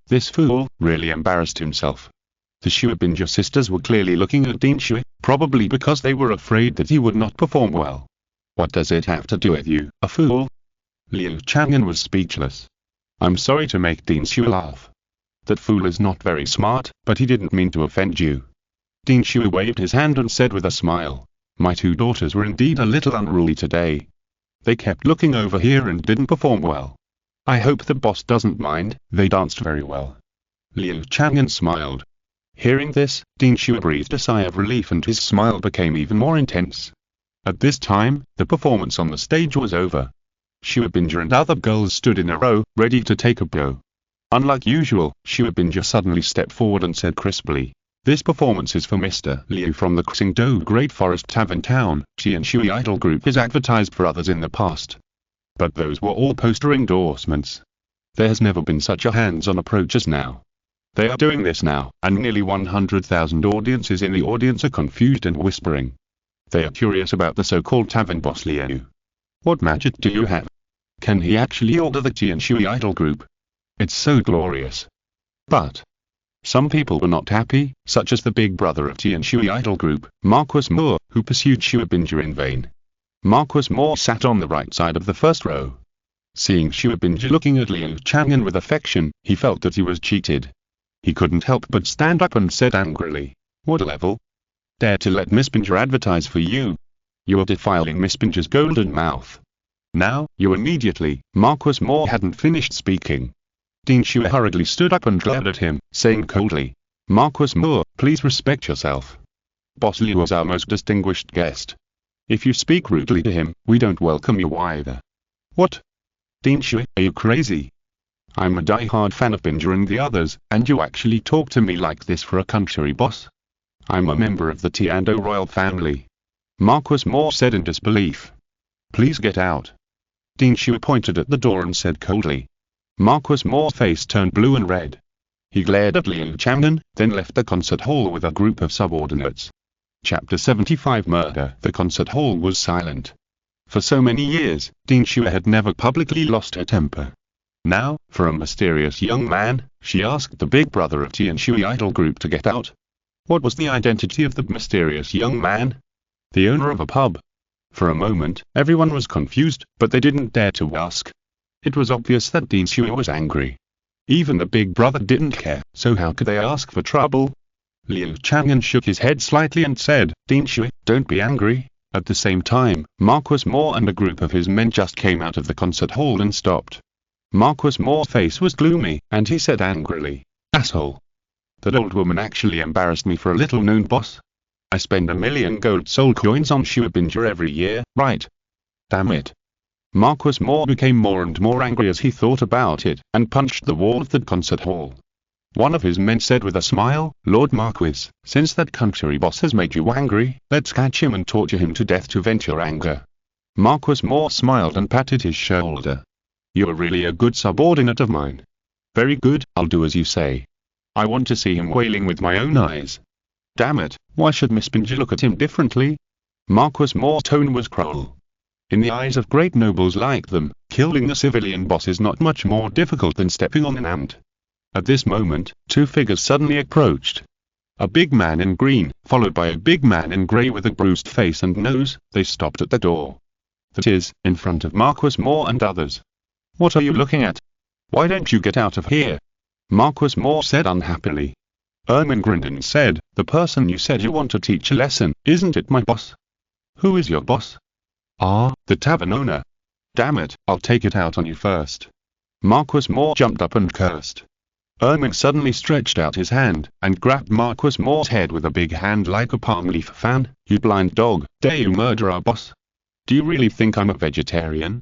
This fool, really embarrassed himself. The Shuibinger sisters were clearly looking at Ding Xue, probably because they were afraid that he would not perform well. "What does it have to do with you, a fool?" Liu Chang'an was speechless. "I'm sorry to make Ding Xue laugh. That fool is not very smart, but he didn't mean to offend you." Ding Xue waved his hand and said with a smile, "My 2 daughters were indeed a little unruly today. They kept looking over here and didn't perform well. I hope the boss doesn't mind, they danced very well." Liu Chang'an smiled. Hearing this, Ding Xue breathed a sigh of relief and his smile became even more intense. At this time, the performance on the stage was over. Shuibinger and other girls stood in a row, ready to take a bow. Unlike usual, Shuibinger suddenly stepped forward and said crisply, "This performance is for Mr. Liu from the Xingdou Great Forest Tavern Town. Qian Renxue Idol Group is advertised for others in the past. But those were all poster endorsements. There has never been such a hands-on approach as now. They are doing this now, and nearly 100,000 audiences in the audience are confused and whispering. They are curious about the so-called tavern boss Liu. What magic do you have? Can he actually order the Qian Renxue Idol Group? It's so glorious." But some people were not happy, such as the big brother of Qian Renxue Idol Group, Marquis Moore, who pursued Shuibinger in vain. Marquis Moore sat on the right side of the first row. Seeing Shuibinger looking at Liu Chang'an with affection, he felt that he was cheated. He couldn't help but stand up and said angrily, "What level? Dare to let Miss Binger advertise for you? You are defiling Miss Binger's golden mouth. Now, you immediately." Marquis Moore hadn't finished speaking. Ding Xue hurriedly stood up and glared at him, saying coldly, "Marquis Moore, please respect yourself. Boss Liu is our most distinguished guest. If you speak rudely to him, we don't welcome you either." "What? Ding Xue, are you crazy? I'm a die-hard fan of Binger and the others, and you actually talk to me like this for a country boss? I'm a member of the Tiando royal family," Marquis Moore said in disbelief. "Please get out." Ding Xue pointed at the door and said coldly. Marquis Moore's face turned blue and red. He glared at Liu Chang'an, then left the concert hall with a group of subordinates. Chapter 75 Murder. The concert hall was silent. For so many years, Ding Xue had never publicly lost her temper. Now, for a mysterious young man, she asked the big brother of Qian Renxue Idol Group to get out. What was the identity of the mysterious young man? The owner of a pub? For a moment, everyone was confused, but they didn't dare to ask. It was obvious that Ding Xue was angry. Even the big brother didn't care, so how could they ask for trouble? Liu Chang'an shook his head slightly and said, "Ding Xue, don't be angry." At the same time, Marquis Moore and a group of his men just came out of the concert hall and stopped. Marquis Moore's face was gloomy, and he said angrily, "Asshole. That old woman actually embarrassed me for a little-known boss. I spend 1,000,000 gold soul coins on Shuibinger every year, right? Damn it." Marquis Moore became more and more angry as he thought about it, and punched the wall of the concert hall. One of his men said with a smile, "Lord Marquis, since that country boss has made you angry, let's catch him and torture him to death to vent your anger." Marquis Moore smiled and patted his shoulder. "You are really a good subordinate of mine. Very good, I'll do as you say. I want to see him whaling with my own eyes. Damn it, why should Miss Binger look at him differently? Marquis Moore's tone was cruel. In the eyes of great nobles like them, killing a civilian boss is not much more difficult than stepping on an ant. At this moment, two figures suddenly approached. A big man in green, followed by a big man in grey with a bruised face and nose. They stopped at the door. That is, in front of Marquis Moore and others. What are you looking at? Why don't you get out of here? Marquis Moore said unhappily. Ermin grinned and said, the person you said you want to teach a lesson, isn't it my boss? Who is your boss? Ah, the tavern owner. Damn it, I'll take it out on you first. Marquis Moore jumped up and cursed. Ermin suddenly stretched out his hand, and grabbed Marquis Moore's head with a big hand like a palm leaf fan. You blind dog, dare you murder our boss? Do you really think I'm a vegetarian?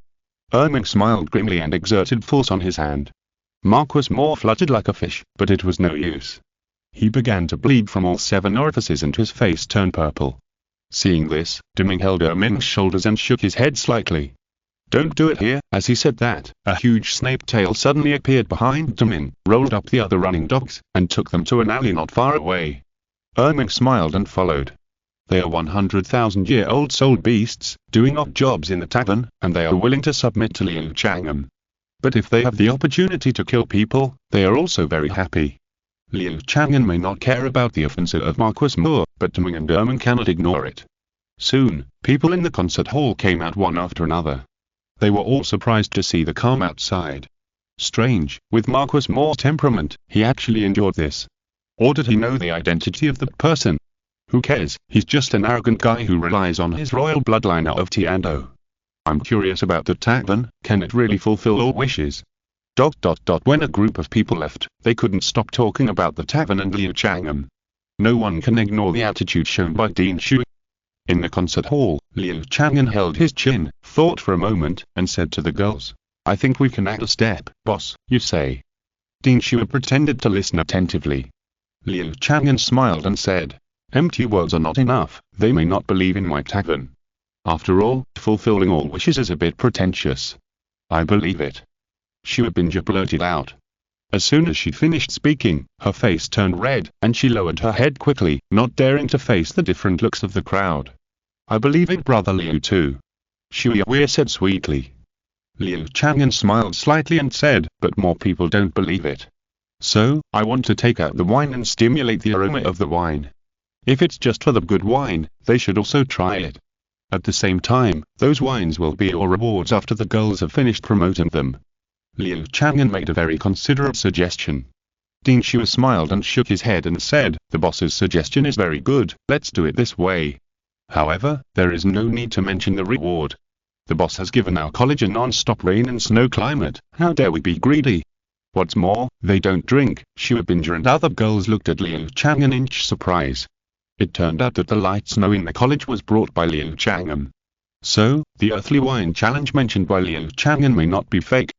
Ermin smiled grimly and exerted force on his hand. Marquis Moore fluttered like a fish, but it was no use. He began to bleed from all 7 orifices and his face turned purple. Seeing this, Deming held Ermin's shoulders and shook his head slightly. Don't do it here. As he said that, a huge snake tail suddenly appeared behind Deming, rolled up the other running dogs, and took them to an alley not far away. Ermin smiled and followed. They are 100,000-year-old soul beasts, doing odd jobs in the tavern, and they are willing to submit to Liu Chang'an. But if they have the opportunity to kill people, they are also very happy. Liu Chang'an may not care about the offensive of Marquis Moore, but Deming and Ermin cannot ignore it. Soon, people in the concert hall came out one after another. They were all surprised to see the calm outside. Strange, with Marquis Moore's temperament, he actually endured this. Or did he know the identity of the person? Who cares, he's just an arrogant guy who relies on his royal bloodline of Qian Dou. I'm curious about the tavern, can it really fulfill all wishes? When a group of people left, they couldn't stop talking about the tavern and Liu Chang'an. No one can ignore the attitude shown by Dean Shui. In the concert hall, Liu Chang'an held his chin, thought for a moment, and said to the girls, I think we can act a step, boss, you say. Dean Shui pretended to listen attentively. Liu Chang'an smiled and said, empty words are not enough, they may not believe in my tavern. After all, fulfilling all wishes is a bit pretentious. I believe it. Shui Binger blurted out. As soon as she finished speaking, her face turned red, and she lowered her head quickly, not daring to face the different looks of the crowd. I believe it, brother Liu too. Shui Wu said sweetly. Liu Chang'an smiled slightly and said, but more people don't believe it. So, I want to take out the wine and stimulate the aroma of the wine. If it's just for the good wine, they should also try it. At the same time, those wines will be your rewards after the girls have finished promoting them. Liu Chang'an made a very considerate suggestion. Dean Shui smiled and shook his head and said, the boss's suggestion is very good, let's do it this way. However, there is no need to mention the reward. The boss has given our college a non-stop rain and snow climate, how dare we be greedy? What's more, they don't drink. Shui Binger and other girls looked at Liu Chang'an in surprise. It turned out that the light snow in the college was brought by Liu Chang'an. So, the earthly wine challenge mentioned by Liu Chang'an may not be fake.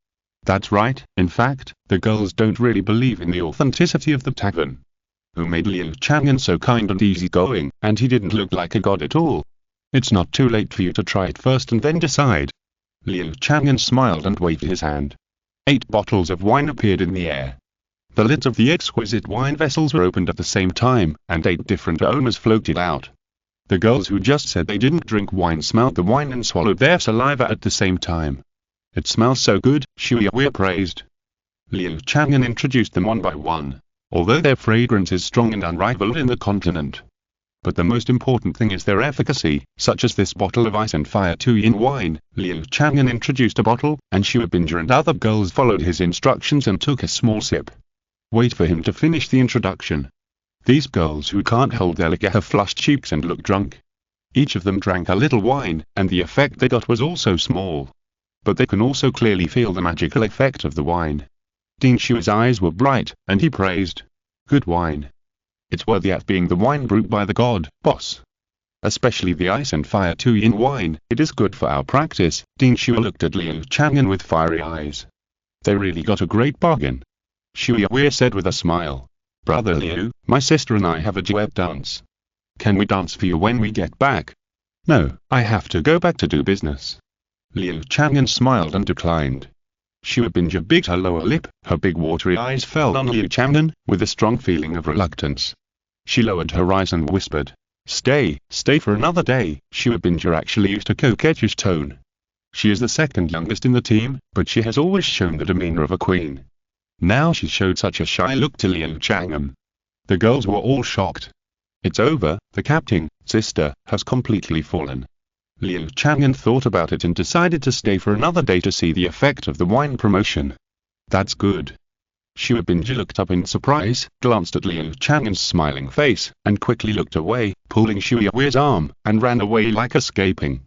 That's right, in fact, the girls don't really believe in the authenticity of the tavern. Who made Liu Chang'an so kind and easygoing, and he didn't look like a god at all? It's not too late for you to try it first and then decide. Liu Chang'an smiled and waved his hand. 8 bottles of wine appeared in the air. The lids of the exquisite wine vessels were opened at the same time, and 8 different aromas floated out. The girls who just said they didn't drink wine smelled the wine and swallowed their saliva at the same time. It smells so good, Shui Wu praised. Liu Chang'an introduced them one by one, although their fragrance is strong and unrivaled in the continent. But the most important thing is their efficacy, such as this bottle of ice and fire 2-in wine. Liu Chang'an introduced a bottle, and Shui Binger and other girls followed his instructions and took a small sip. Wait for him to finish the introduction. These girls who can't hold their liquor have flushed cheeks and look drunk. Each of them drank a little wine, and the effect they got was also small. But they can also clearly feel the magical effect of the wine. Dean Shui's eyes were bright, and he praised. Good wine. It's worthy of being the wine brewed by the god, boss. Especially the ice and fire 2-in wine, it is good for our practice. Dean Shui looked at Liu Chang'an with fiery eyes. They really got a great bargain. Shui Wu said with a smile. Brother Liu, my sister and I have a duet dance. Can we dance for you when we get back? No, I have to go back to do business. Liu Chang'an smiled and declined. Xue Binja bit her lower lip, her big watery eyes fell on Liu Chang'an, with a strong feeling of reluctance. She lowered her eyes and whispered, stay for another day." Xue Binja actually used a coquettish tone. She is the second youngest in the team, but she has always shown the demeanor of a queen. Now she showed such a shy look to Liu Chang'an. The girls were all shocked. It's over, the captain, sister, has completely fallen. Liu Chang'an thought about it and decided to stay for another day to see the effect of the wine promotion. That's good. Xue Binja looked up in surprise, glanced at Liu Chang'an's smiling face, and quickly looked away, pulling Xue Wu's arm, and ran away like escaping.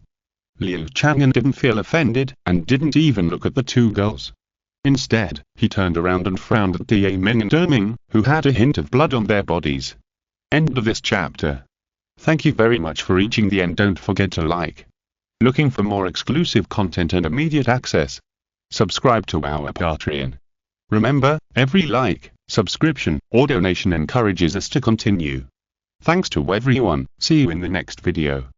Liu Chang'an didn't feel offended, and didn't even look at the two girls. Instead, he turned around and frowned at Da Ming and Ming, who had a hint of blood on their bodies. End of this chapter. Thank you very much for reaching the end. Don't forget to like. Looking for more exclusive content and immediate access? Subscribe to our Patreon. Remember, every like, subscription, or donation encourages us to continue. Thanks to everyone. See you in the next video.